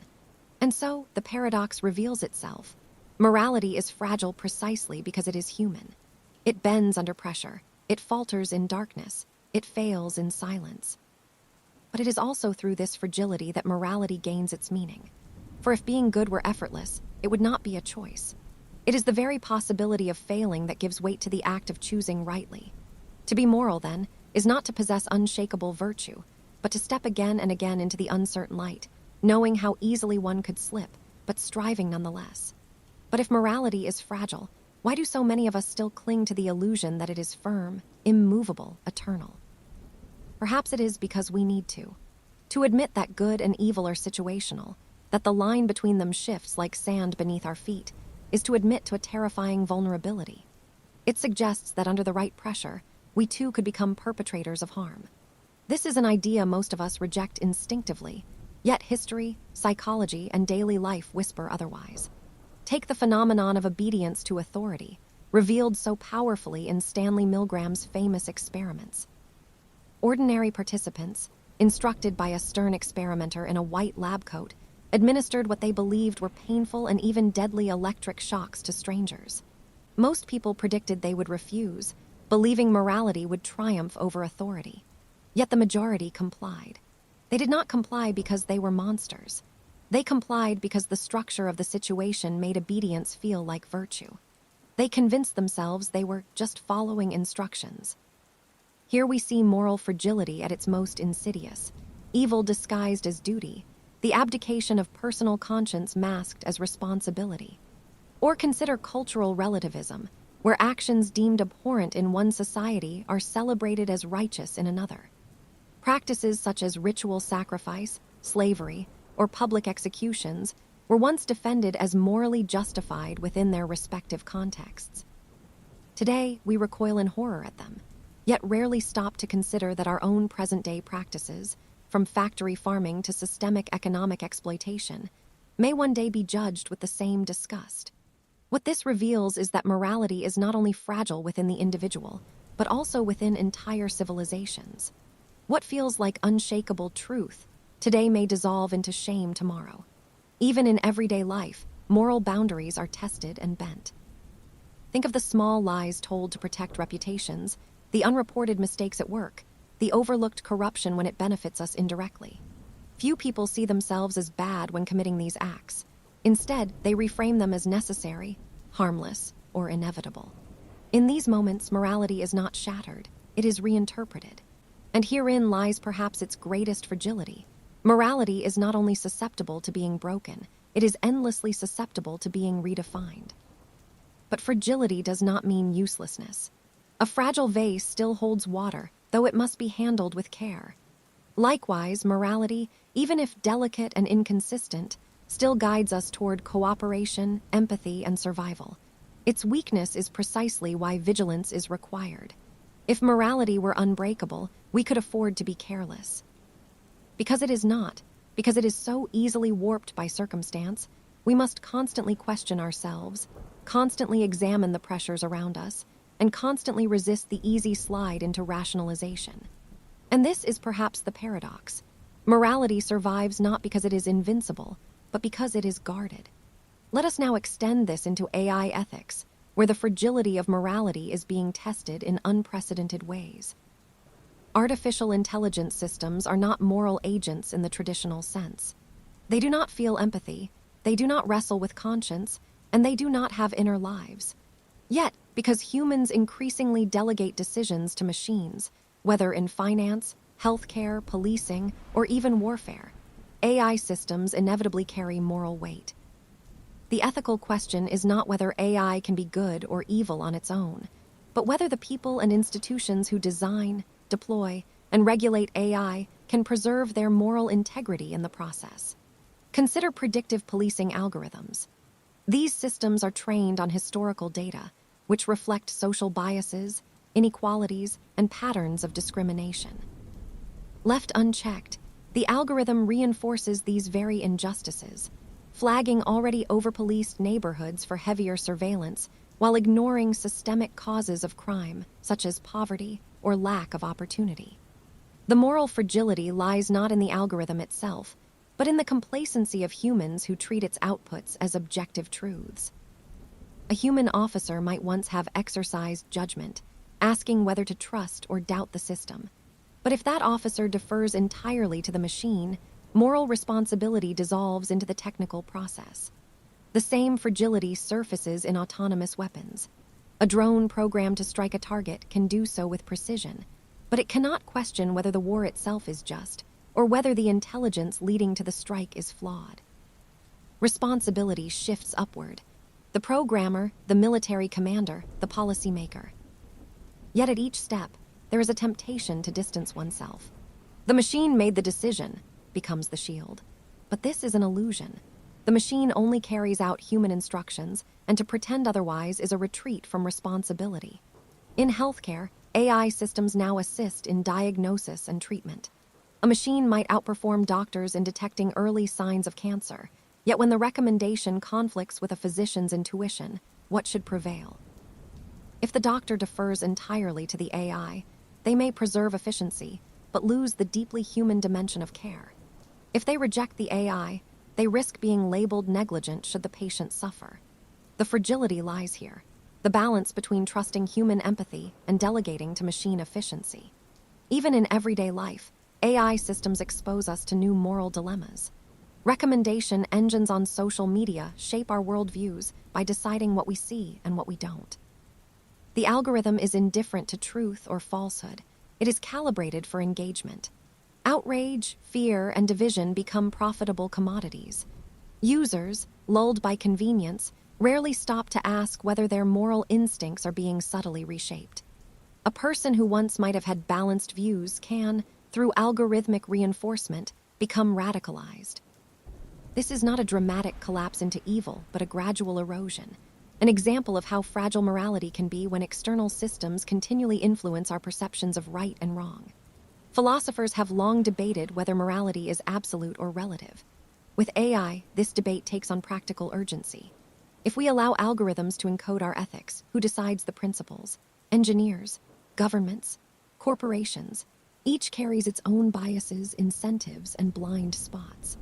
And so, the paradox reveals itself. Morality is fragile precisely because it is human. It bends under pressure, it falters in darkness, it fails in silence. But it is also through this fragility that morality gains its meaning. For if being good were effortless, it would not be a choice. It is the very possibility of failing that gives weight to the act of choosing rightly. To be moral, then, is not to possess unshakable virtue, but to step again and again into the uncertain light, knowing how easily one could slip, but striving nonetheless. But if morality is fragile, why do so many of us still cling to the illusion that it is firm, immovable, eternal? Perhaps it is because we need to. To admit that good and evil are situational, that the line between them shifts like sand beneath our feet, is to admit to a terrifying vulnerability. It suggests that under the right pressure, we too could become perpetrators of harm. This is an idea most of us reject instinctively, yet history, psychology, and daily life whisper otherwise. Take the phenomenon of obedience to authority, revealed so powerfully in Stanley Milgram's famous experiments. Ordinary participants, instructed by a stern experimenter in a white lab coat, administered what they believed were painful and even deadly electric shocks to strangers. Most people predicted they would refuse, believing morality would triumph over authority. Yet the majority complied. They did not comply because they were monsters. They complied because the structure of the situation made obedience feel like virtue. They convinced themselves they were just following instructions. Here we see moral fragility at its most insidious. evil disguised as duty, the abdication of personal conscience masked as responsibility. Or consider cultural relativism, where actions deemed abhorrent in one society are celebrated as righteous in another. Practices such as ritual sacrifice, slavery, or public executions were once defended as morally justified within their respective contexts. Today, we recoil in horror at them, yet rarely stop to consider that our own present-day practices, from factory farming to systemic economic exploitation, may one day be judged with the same disgust. What this reveals is that morality is not only fragile within the individual, but also within entire civilizations. What feels like unshakable truth today may dissolve into shame tomorrow. Even in everyday life, moral boundaries are tested and bent. Think of the small lies told to protect reputations, the unreported mistakes at work, the overlooked corruption when it benefits us indirectly. Few people see themselves as bad when committing these acts. Instead, they reframe them as necessary, harmless, or inevitable. In these moments, morality is not shattered, it is reinterpreted. And herein lies perhaps its greatest fragility. Morality is not only susceptible to being broken, it is endlessly susceptible to being redefined. But fragility does not mean uselessness. A fragile vase still holds water, though it must be handled with care. Likewise, morality, even if delicate and inconsistent, still guides us toward cooperation, empathy, and survival. Its weakness is precisely why vigilance is required. If morality were unbreakable, we could afford to be careless. Because it is not, because it is so easily warped by circumstance, we must constantly question ourselves, constantly examine the pressures around us, and constantly resist the easy slide into rationalization. And this is perhaps the paradox. Morality survives not because it is invincible, but because it is guarded. Let us now extend this into AI ethics, where the fragility of morality is being tested in unprecedented ways. Artificial intelligence systems are not moral agents in the traditional sense. They do not feel empathy, they do not wrestle with conscience, and they do not have inner lives. Yet, because humans increasingly delegate decisions to machines, whether in finance, healthcare, policing, or even warfare, AI systems inevitably carry moral weight. The ethical question is not whether AI can be good or evil on its own, but whether the people and institutions who design, deploy, and regulate AI can preserve their moral integrity in the process. Consider predictive policing algorithms. These systems are trained on historical data, which reflect social biases, inequalities, and patterns of discrimination. Left unchecked, the algorithm reinforces these very injustices, flagging already overpoliced neighborhoods for heavier surveillance while ignoring systemic causes of crime, such as poverty or lack of opportunity. The moral fragility lies not in the algorithm itself, but in the complacency of humans who treat its outputs as objective truths. A human officer might once have exercised judgment, asking whether to trust or doubt the system. But if that officer defers entirely to the machine, moral responsibility dissolves into the technical process. The same fragility surfaces in autonomous weapons. A drone programmed to strike a target can do so with precision, but it cannot question whether the war itself is just, or whether the intelligence leading to the strike is flawed. Responsibility shifts upward. The programmer, the military commander, the policymaker. Yet at each step, there is a temptation to distance oneself. The machine made the decision, becomes the shield. But this is an illusion. The machine only carries out human instructions, and to pretend otherwise is a retreat from responsibility. In healthcare, AI systems now assist in diagnosis and treatment. A machine might outperform doctors in detecting early signs of cancer, yet when the recommendation conflicts with a physician's intuition, what should prevail? If the doctor defers entirely to the AI, they may preserve efficiency, but lose the deeply human dimension of care. If they reject the AI, they risk being labeled negligent should the patient suffer. The fragility lies here, the balance between trusting human empathy and delegating to machine efficiency. Even in everyday life, AI systems expose us to new moral dilemmas. Recommendation engines on social media shape our worldviews by deciding what we see and what we don't. The algorithm is indifferent to truth or falsehood. It is calibrated for engagement. Outrage, fear, and division become profitable commodities. Users, lulled by convenience, rarely stop to ask whether their moral instincts are being subtly reshaped. A person who once might have had balanced views can, through algorithmic reinforcement, become radicalized. This is not a dramatic collapse into evil, but a gradual erosion, an example of how fragile morality can be when external systems continually influence our perceptions of right and wrong. Philosophers have long debated whether morality is absolute or relative. With AI, this debate takes on practical urgency. If we allow algorithms to encode our ethics, who decides the principles? Engineers, governments, corporations. Each carries its own biases, incentives, and blind spots.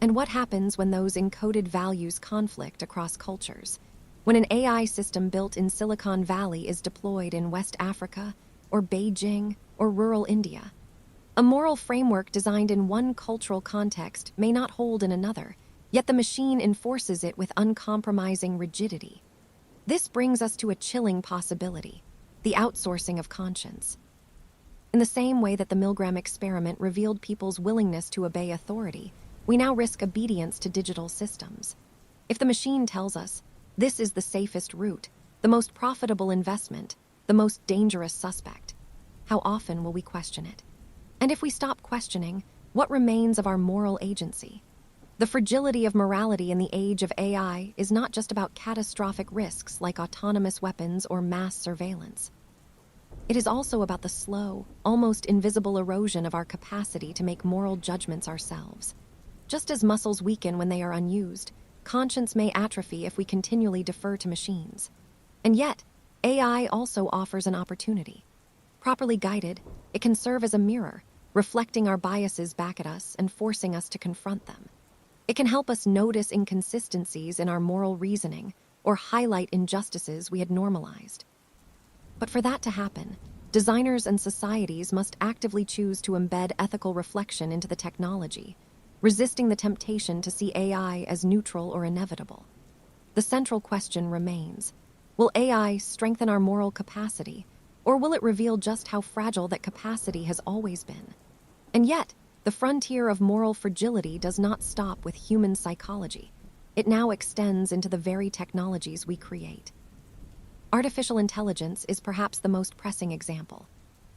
And what happens when those encoded values conflict across cultures? When an AI system built in Silicon Valley is deployed in West Africa, or Beijing, or rural India? A moral framework designed in one cultural context may not hold in another, yet the machine enforces it with uncompromising rigidity. This brings us to a chilling possibility: the outsourcing of conscience. In the same way that the Milgram experiment revealed people's willingness to obey authority, we now risk obedience to digital systems. If the machine tells us, this is the safest route, the most profitable investment, the most dangerous suspect, how often will we question it? And if we stop questioning, what remains of our moral agency? The fragility of morality in the age of AI is not just about catastrophic risks like autonomous weapons or mass surveillance. It is also about the slow, almost invisible erosion of our capacity to make moral judgments ourselves. Just as muscles weaken when they are unused, conscience may atrophy if we continually defer to machines. And yet, AI also offers an opportunity. Properly guided, it can serve as a mirror, reflecting our biases back at us and forcing us to confront them. It can help us notice inconsistencies in our moral reasoning or highlight injustices we had normalized. But for that to happen, designers and societies must actively choose to embed ethical reflection into the technology, resisting the temptation to see AI as neutral or inevitable. The central question remains: will AI strengthen our moral capacity, or will it reveal just how fragile that capacity has always been? And yet, the frontier of moral fragility does not stop with human psychology. It now extends into the very technologies we create. Artificial intelligence is perhaps the most pressing example.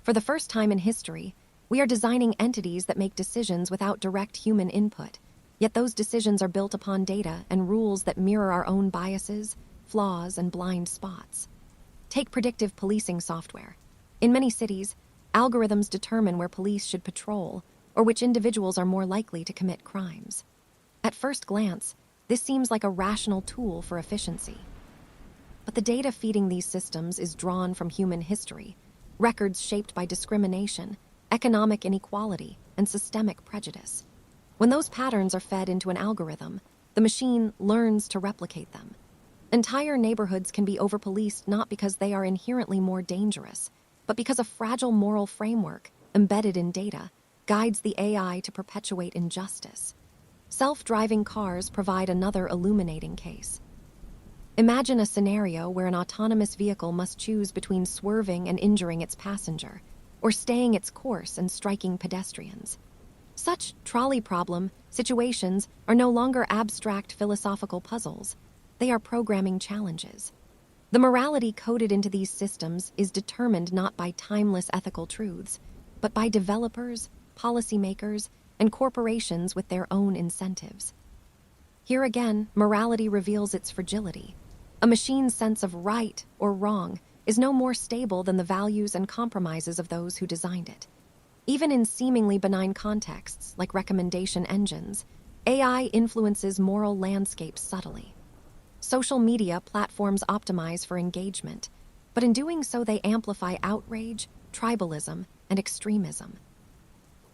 For the first time in history, we are designing entities that make decisions without direct human input, yet those decisions are built upon data and rules that mirror our own biases, flaws, and blind spots. Take predictive policing software. In many cities, algorithms determine where police should patrol or which individuals are more likely to commit crimes. At first glance, this seems like a rational tool for efficiency. But the data feeding these systems is drawn from human history, records shaped by discrimination, economic inequality, and systemic prejudice. When those patterns are fed into an algorithm, the machine learns to replicate them. Entire neighborhoods can be overpoliced not because they are inherently more dangerous, but because a fragile moral framework, embedded in data, guides the AI to perpetuate injustice. Self-driving cars provide another illuminating case. Imagine a scenario where an autonomous vehicle must choose between swerving and injuring its passenger, or staying its course and striking pedestrians. Such trolley problem situations are no longer abstract philosophical puzzles. They are programming challenges. The morality coded into these systems is determined not by timeless ethical truths, but by developers, policymakers, and corporations with their own incentives. Here again, morality reveals its fragility. A machine's sense of right or wrong is no more stable than the values and compromises of those who designed it. Even in seemingly benign contexts, like recommendation engines, AI influences moral landscapes subtly. Social media platforms optimize for engagement, but in doing so they amplify outrage, tribalism, and extremism.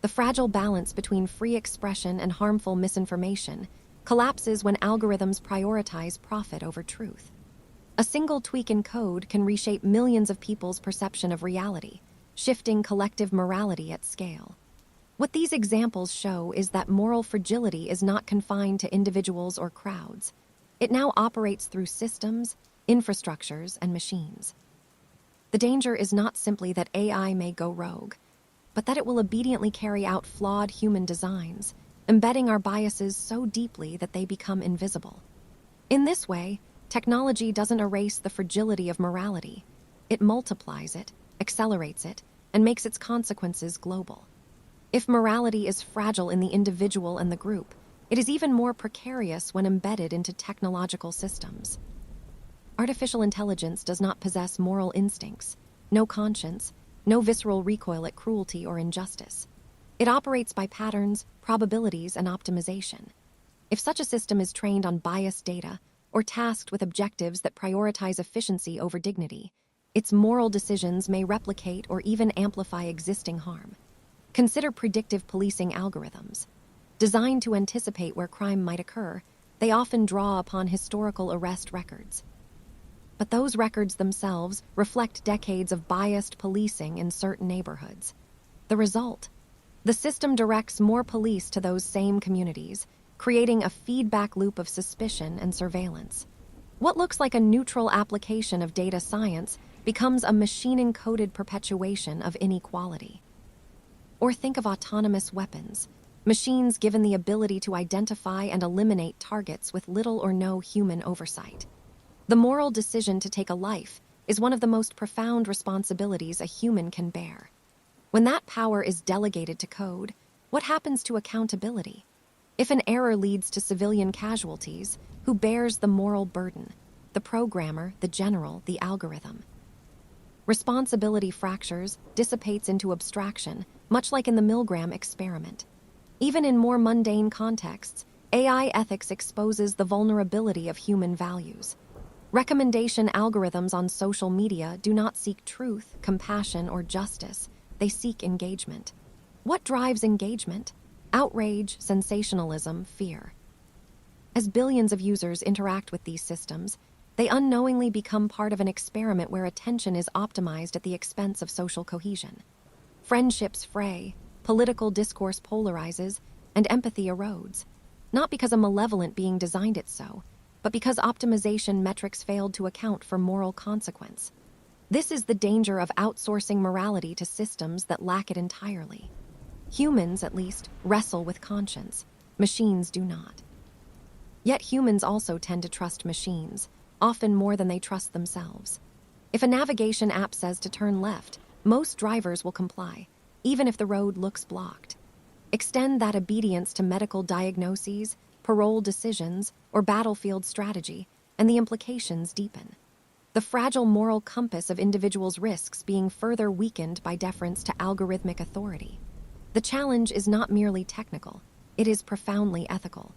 The fragile balance between free expression and harmful misinformation collapses when algorithms prioritize profit over truth. A single tweak in code can reshape millions of people's perception of reality, shifting collective morality at scale. What these examples show is that moral fragility is not confined to individuals or crowds. It now operates through systems, infrastructures, and machines. The danger is not simply that AI may go rogue. but that it will obediently carry out flawed human designs, embedding our biases so deeply that they become invisible. In this way, technology doesn't erase the fragility of morality. It multiplies it, accelerates it, and makes its consequences global. If morality is fragile in the individual and the group, it is even more precarious when embedded into technological systems. Artificial intelligence does not possess moral instincts, no conscience, no visceral recoil at cruelty or injustice. It operates by patterns, probabilities, and optimization. If such a system is trained on biased data or tasked with objectives that prioritize efficiency over dignity, its moral decisions may replicate or even amplify existing harm. Consider predictive policing algorithms. Designed to anticipate where crime might occur, they often draw upon historical arrest records. But those records themselves reflect decades of biased policing in certain neighborhoods. The result? The system directs more police to those same communities, creating a feedback loop of suspicion and surveillance. What looks like a neutral application of data science becomes a machine-encoded perpetuation of inequality. Or think of autonomous weapons, machines given the ability to identify and eliminate targets with little or no human oversight. The moral decision to take a life is one of the most profound responsibilities a human can bear. When that power is delegated to code, what happens to accountability? If an error leads to civilian casualties, who bears the moral burden? The programmer, the general, the algorithm. Responsibility fractures, dissipates into abstraction, much like in the Milgram experiment. Even in more mundane contexts, AI ethics exposes the vulnerability of human values. Recommendation algorithms on social media do not seek truth, compassion, or justice. They seek engagement. What drives engagement? Outrage, sensationalism, fear. As billions of users interact with these systems, they unknowingly become part of an experiment where attention is optimized at the expense of social cohesion. Friendships fray, political discourse polarizes, and empathy erodes, not because a malevolent being designed it so, but because optimization metrics failed to account for moral consequence. This is the danger of outsourcing morality to systems that lack it entirely. Humans, at least, wrestle with conscience. Machines do not. Yet humans also tend to trust machines, often more than they trust themselves. If a navigation app says to turn left, most drivers will comply, even if the road looks blocked. Extend that obedience to medical diagnoses, parole decisions, or battlefield strategy, and the implications deepen. The fragile moral compass of individuals risks being further weakened by deference to algorithmic authority. The challenge is not merely technical, it is profoundly ethical.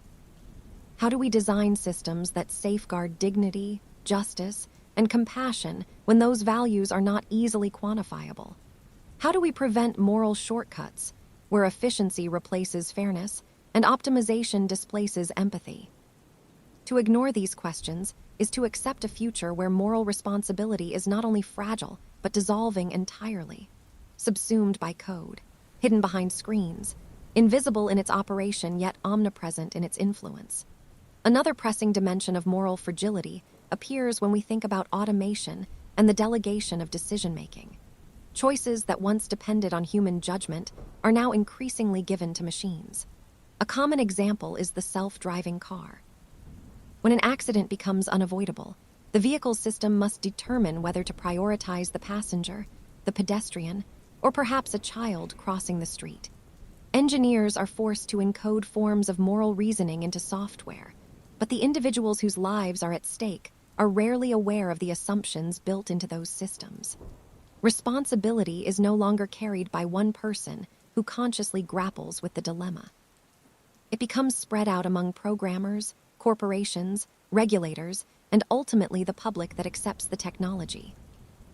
How do we design systems that safeguard dignity, justice, and compassion when those values are not easily quantifiable? How do we prevent moral shortcuts, where efficiency replaces fairness and optimization displaces empathy? To ignore these questions is to accept a future where moral responsibility is not only fragile, but dissolving entirely, subsumed by code, hidden behind screens, invisible in its operation yet omnipresent in its influence. Another pressing dimension of moral fragility appears when we think about automation and the delegation of decision-making. Choices that once depended on human judgment are now increasingly given to machines. A common example is the self-driving car. When an accident becomes unavoidable, the vehicle system must determine whether to prioritize the passenger, the pedestrian, or perhaps a child crossing the street. Engineers are forced to encode forms of moral reasoning into software, but the individuals whose lives are at stake are rarely aware of the assumptions built into those systems. Responsibility is no longer carried by one person who consciously grapples with the dilemma. It becomes spread out among programmers, corporations, regulators, and ultimately the public that accepts the technology.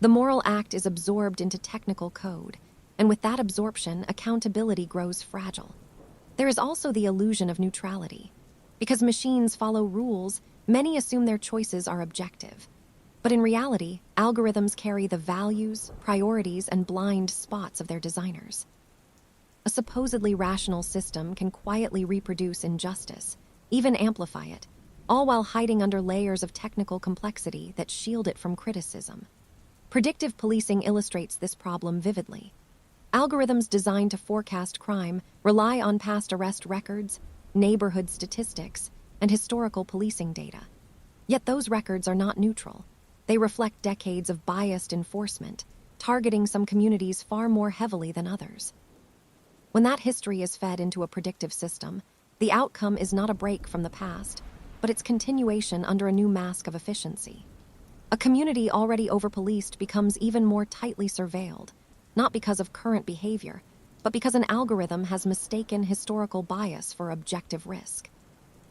The moral act is absorbed into technical code, and with that absorption, accountability grows fragile. There is also the illusion of neutrality. Because machines follow rules, many assume their choices are objective. But in reality, algorithms carry the values, priorities, and blind spots of their designers. A supposedly rational system can quietly reproduce injustice, even amplify it, all while hiding under layers of technical complexity that shield it from criticism. Predictive policing illustrates this problem vividly. Algorithms designed to forecast crime rely on past arrest records, neighborhood statistics, and historical policing data. Yet those records are not neutral. They reflect decades of biased enforcement, targeting some communities far more heavily than others. When that history is fed into a predictive system, the outcome is not a break from the past, but its continuation under a new mask of efficiency. A community already overpoliced becomes even more tightly surveilled, not because of current behavior, but because an algorithm has mistaken historical bias for objective risk.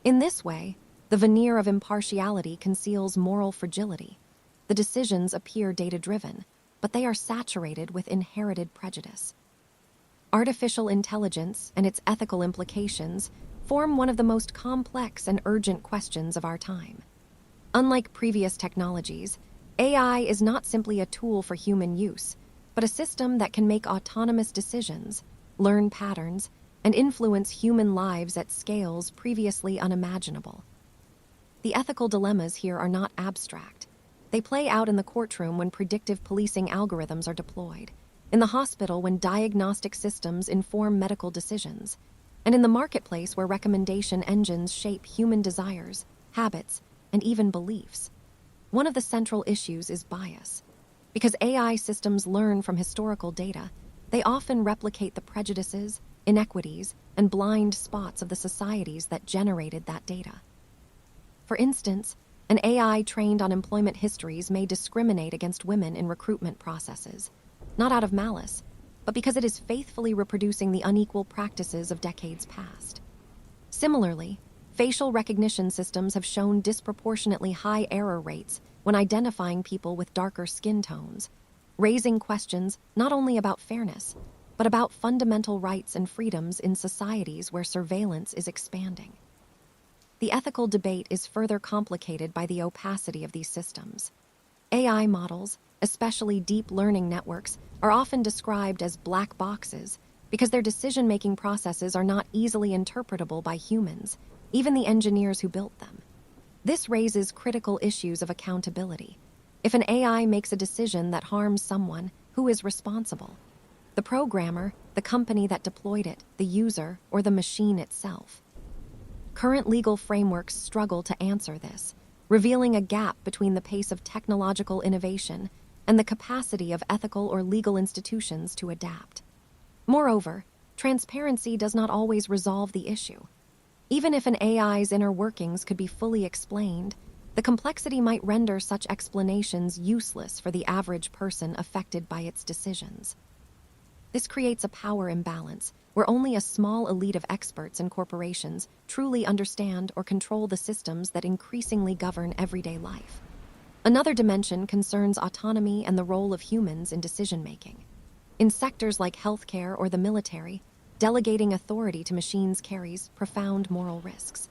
In this way, the veneer of impartiality conceals moral fragility. The decisions appear data-driven, but they are saturated with inherited prejudice. Artificial intelligence and its ethical implications form one of the most complex and urgent questions of our time. Unlike previous technologies, AI is not simply a tool for human use, but a system that can make autonomous decisions, learn patterns, and influence human lives at scales previously unimaginable. The ethical dilemmas here are not abstract. They play out in the courtroom when predictive policing algorithms are deployed, in the hospital when diagnostic systems inform medical decisions, and in the marketplace where recommendation engines shape human desires, habits, and even beliefs. One of the central issues is bias. Because AI systems learn from historical data, they often replicate the prejudices, inequities, and blind spots of the societies that generated that data. For instance, an AI trained on employment histories may discriminate against women in recruitment processes, not out of malice, but because it is faithfully reproducing the unequal practices of decades past. Similarly, facial recognition systems have shown disproportionately high error rates when identifying people with darker skin tones, raising questions not only about fairness, but about fundamental rights and freedoms in societies where surveillance is expanding. The ethical debate is further complicated by the opacity of these systems. AI models, especially deep learning networks, are often described as black boxes because their decision-making processes are not easily interpretable by humans, even the engineers who built them. This raises critical issues of accountability. If an AI makes a decision that harms someone, who is responsible? The programmer, the company that deployed it, the user, or the machine itself? Current legal frameworks struggle to answer this, revealing a gap between the pace of technological innovation and the capacity of ethical or legal institutions to adapt. Moreover, transparency does not always resolve the issue. Even if an AI's inner workings could be fully explained, the complexity might render such explanations useless for the average person affected by its decisions. This creates a power imbalance where only a small elite of experts and corporations truly understand or control the systems that increasingly govern everyday life. Another dimension concerns autonomy and the role of humans in decision-making. In sectors like healthcare or the military, delegating authority to machines carries profound moral risks.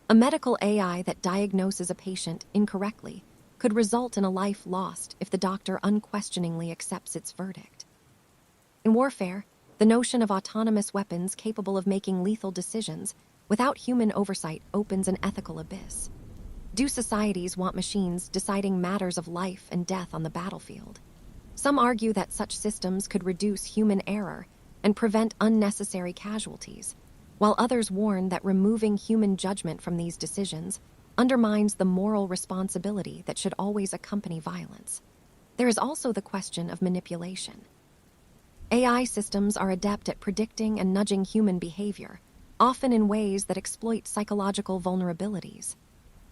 A medical AI that diagnoses a patient incorrectly could result in a life lost if the doctor unquestioningly accepts its verdict. In warfare, the notion of autonomous weapons capable of making lethal decisions without human oversight opens an ethical abyss. Do societies want machines deciding matters of life and death on the battlefield? Some argue that such systems could reduce human error and prevent unnecessary casualties, while others warn that removing human judgment from these decisions undermines the moral responsibility that should always accompany violence. There is also the question of manipulation. AI systems are adept at predicting and nudging human behavior, often in ways that exploit psychological vulnerabilities.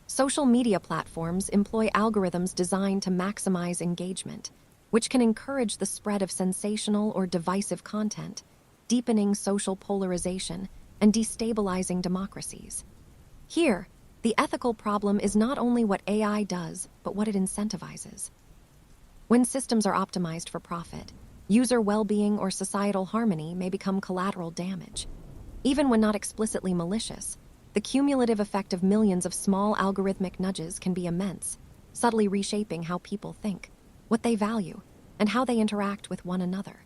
Social media platforms employ algorithms designed to maximize engagement, which can encourage the spread of sensational or divisive content, deepening social polarization and destabilizing democracies. Here, the ethical problem is not only what AI does, but what it incentivizes. When systems are optimized for profit, user well-being or societal harmony may become collateral damage. Even when not explicitly malicious, the cumulative effect of millions of small algorithmic nudges can be immense, subtly reshaping how people think, what they value, and how they interact with one another.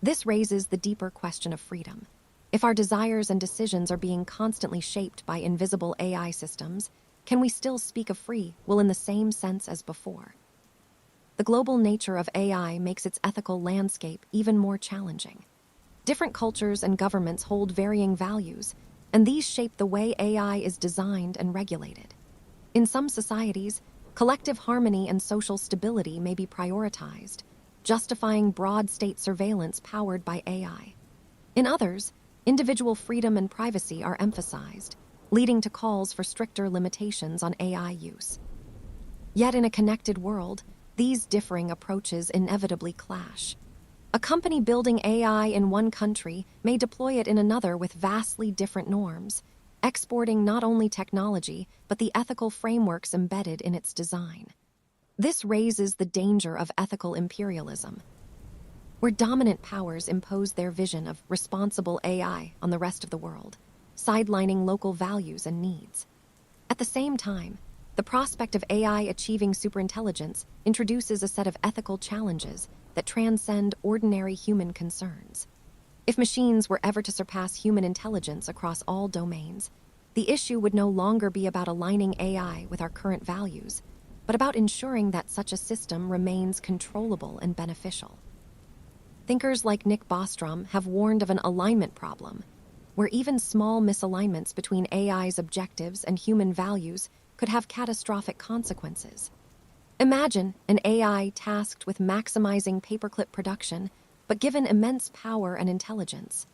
This raises the deeper question of freedom. If our desires and decisions are being constantly shaped by invisible AI systems, can we still speak of free will in the same sense as before? the global nature of AI makes its ethical landscape even more challenging. Different cultures and governments hold varying values, and these shape the way AI is designed and regulated. In some societies, collective harmony and social stability may be prioritized, justifying broad state surveillance powered by AI. In others, individual freedom and privacy are emphasized, leading to calls for stricter limitations on AI use. Yet in a connected world, these differing approaches inevitably clash. A company building AI in one country may deploy it in another with vastly different norms, exporting not only technology, but the ethical frameworks embedded in its design. This raises the danger of ethical imperialism, where dominant powers impose their vision of responsible AI on the rest of the world, sidelining local values and needs. At the same time, the prospect of AI achieving superintelligence introduces a set of ethical challenges that transcend ordinary human concerns. If machines were ever to surpass human intelligence across all domains, the issue would no longer be about aligning AI with our current values, but about ensuring that such a system remains controllable and beneficial. Thinkers like Nick Bostrom have warned of an alignment problem, where even small misalignments between AI's objectives and human values could have catastrophic consequences. Imagine an AI tasked with maximizing paperclip production, but given immense power and intelligence.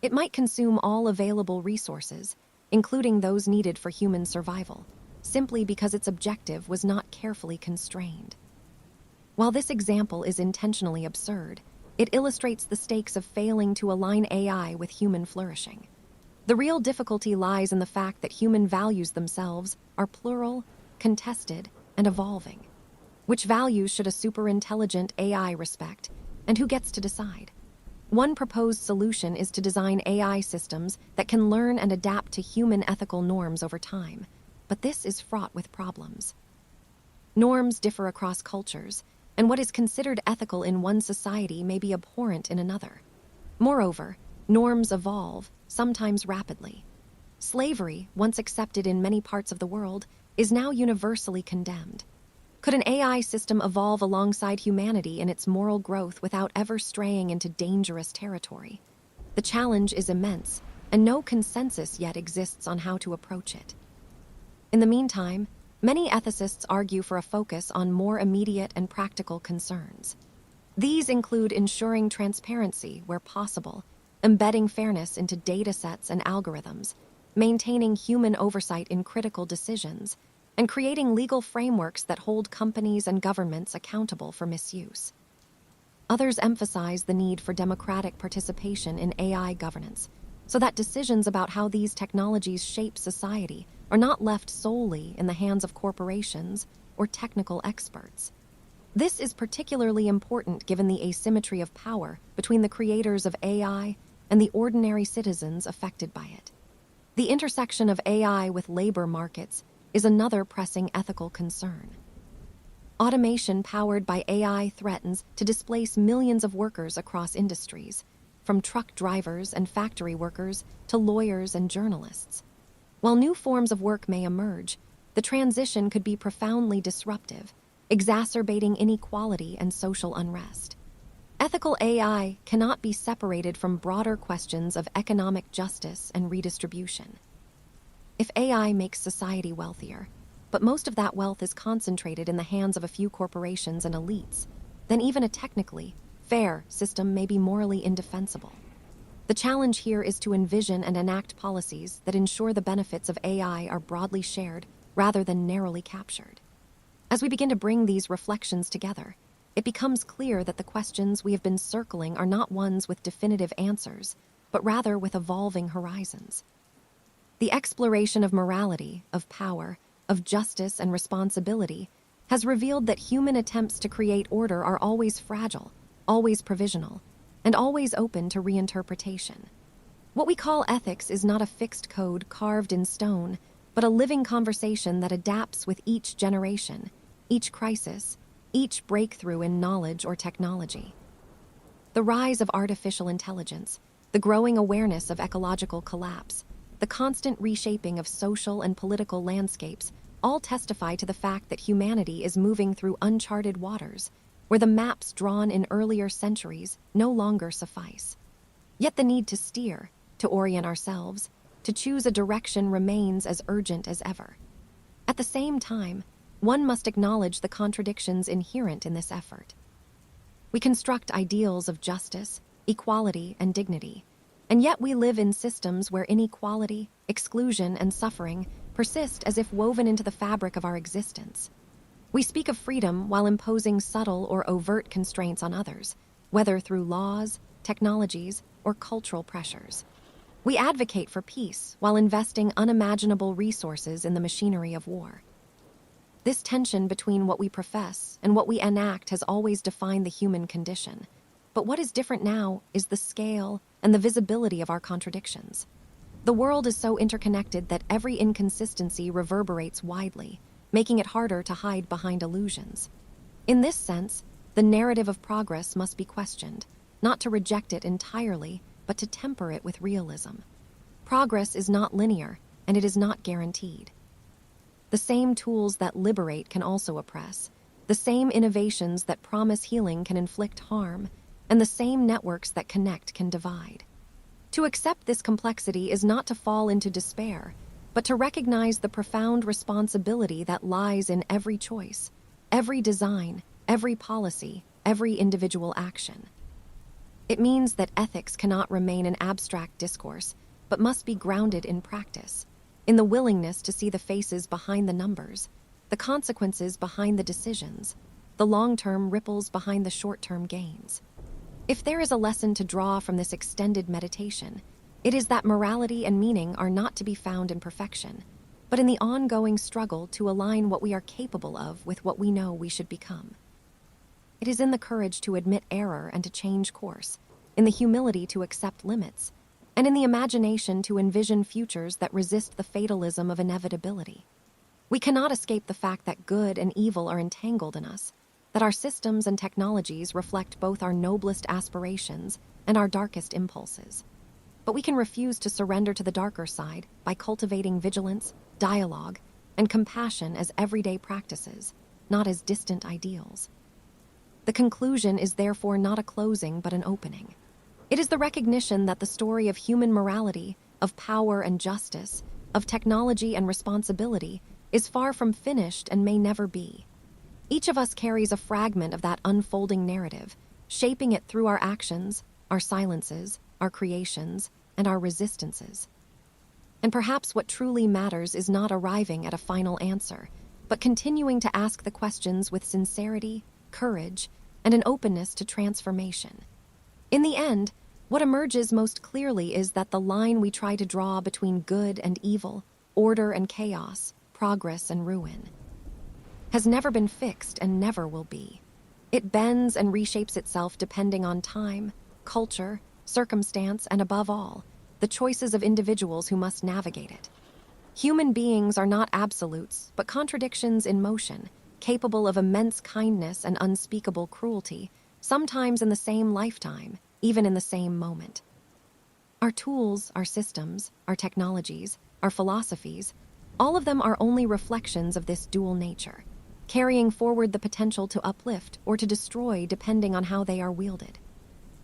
It might consume all available resources, including those needed for human survival, simply because its objective was not carefully constrained. While this example is intentionally absurd, it illustrates the stakes of failing to align AI with human flourishing. The real difficulty lies in the fact that human values themselves are plural, contested, and evolving. Which values should a superintelligent AI respect, and who gets to decide? One proposed solution is to design AI systems that can learn and adapt to human ethical norms over time, but this is fraught with problems. Norms differ across cultures, and what is considered ethical in one society may be abhorrent in another. Moreover, norms evolve, sometimes rapidly. Slavery, once accepted in many parts of the world, is now universally condemned. Could an AI system evolve alongside humanity in its moral growth without ever straying into dangerous territory? The challenge is immense, and no consensus yet exists on how to approach it. In the meantime, many ethicists argue for a focus on more immediate and practical concerns. These include ensuring transparency where possible, embedding fairness into data sets and algorithms, maintaining human oversight in critical decisions, and creating legal frameworks that hold companies and governments accountable for misuse. Others emphasize the need for democratic participation in AI governance, so that decisions about how these technologies shape society are not left solely in the hands of corporations or technical experts. This is particularly important given the asymmetry of power between the creators of AI and the ordinary citizens affected by it. The intersection of AI with labor markets is another pressing ethical concern. Automation powered by AI threatens to displace millions of workers across industries, from truck drivers and factory workers to lawyers and journalists. While new forms of work may emerge, the transition could be profoundly disruptive, exacerbating inequality and social unrest. Ethical AI cannot be separated from broader questions of economic justice and redistribution. If AI makes society wealthier, but most of that wealth is concentrated in the hands of a few corporations and elites, then even a technically fair system may be morally indefensible. The challenge here is to envision and enact policies that ensure the benefits of AI are broadly shared rather than narrowly captured. As we begin to bring these reflections together, it becomes clear that the questions we have been circling are not ones with definitive answers, but rather with evolving horizons. The exploration of morality, of power, of justice and responsibility has revealed that human attempts to create order are always fragile, always provisional, and always open to reinterpretation. What we call ethics is not a fixed code carved in stone, but a living conversation that adapts with each generation, each crisis, each breakthrough in knowledge or technology. The rise of artificial intelligence, the growing awareness of ecological collapse, the constant reshaping of social and political landscapes all testify to the fact that humanity is moving through uncharted waters, where the maps drawn in earlier centuries no longer suffice. Yet the need to steer, to orient ourselves, to choose a direction remains as urgent as ever. At the same time, one must acknowledge the contradictions inherent in this effort. We construct ideals of justice, equality, and dignity, and yet we live in systems where inequality, exclusion, and suffering persist as if woven into the fabric of our existence. We speak of freedom while imposing subtle or overt constraints on others, whether through laws, technologies, or cultural pressures. We advocate for peace while investing unimaginable resources in the machinery of war. This tension between what we profess and what we enact has always defined the human condition. But what is different now is the scale and the visibility of our contradictions. The world is so interconnected that every inconsistency reverberates widely, making it harder to hide behind illusions. In this sense, the narrative of progress must be questioned, not to reject it entirely, but to temper it with realism. Progress is not linear, and it is not guaranteed. The same tools that liberate can also oppress. The same innovations that promise healing can inflict harm, and the same networks that connect can divide. To accept this complexity is not to fall into despair, but to recognize the profound responsibility that lies in every choice, every design, every policy, every individual action. It means that ethics cannot remain an abstract discourse, but must be grounded in practice, in the willingness to see the faces behind the numbers, the consequences behind the decisions, the long-term ripples behind the short-term gains. If there is a lesson to draw from this extended meditation, it is that morality and meaning are not to be found in perfection, but in the ongoing struggle to align what we are capable of with what we know we should become. It is in the courage to admit error and to change course, in the humility to accept limits, and in the imagination to envision futures that resist the fatalism of inevitability. We cannot escape the fact that good and evil are entangled in us, that our systems and technologies reflect both our noblest aspirations and our darkest impulses. But we can refuse to surrender to the darker side by cultivating vigilance, dialogue, and compassion as everyday practices, not as distant ideals. The conclusion is therefore not a closing but an opening. It is the recognition that the story of human morality, of power and justice, of technology and responsibility is far from finished and may never be. Each of us carries a fragment of that unfolding narrative, shaping it through our actions, our silences, our creations, and our resistances. And perhaps what truly matters is not arriving at a final answer, but continuing to ask the questions with sincerity, courage, and an openness to transformation. In the end, what emerges most clearly is that the line we try to draw between good and evil, order and chaos, progress and ruin, has never been fixed and never will be. It bends and reshapes itself depending on time, culture, circumstance, and above all, the choices of individuals who must navigate it. Human beings are not absolutes, but contradictions in motion, capable of immense kindness and unspeakable cruelty, sometimes in the same lifetime, even in the same moment. Our tools, our systems, our technologies, our philosophies, all of them are only reflections of this dual nature, carrying forward the potential to uplift or to destroy depending on how they are wielded.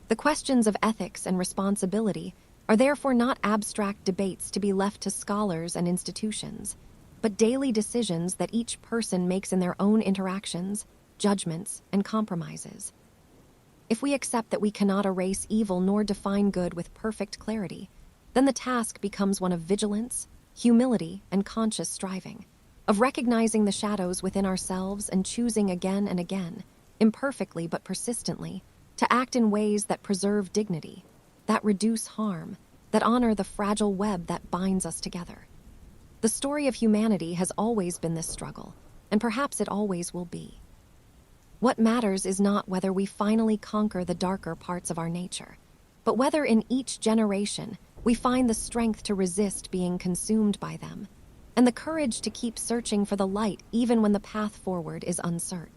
The questions of ethics and responsibility are therefore not abstract debates to be left to scholars and institutions, but daily decisions that each person makes in their own interactions, judgments, and compromises. If we accept that we cannot erase evil nor define good with perfect clarity, then the task becomes one of vigilance, humility, and conscious striving, of recognizing the shadows within ourselves and choosing again and again, imperfectly but persistently, to act in ways that preserve dignity, that reduce harm, that honor the fragile web that binds us together. The story of humanity has always been this struggle, and perhaps it always will be. What matters is not whether we finally conquer the darker parts of our nature, but whether in each generation we find the strength to resist being consumed by them, and the courage to keep searching for the light even when the path forward is uncertain.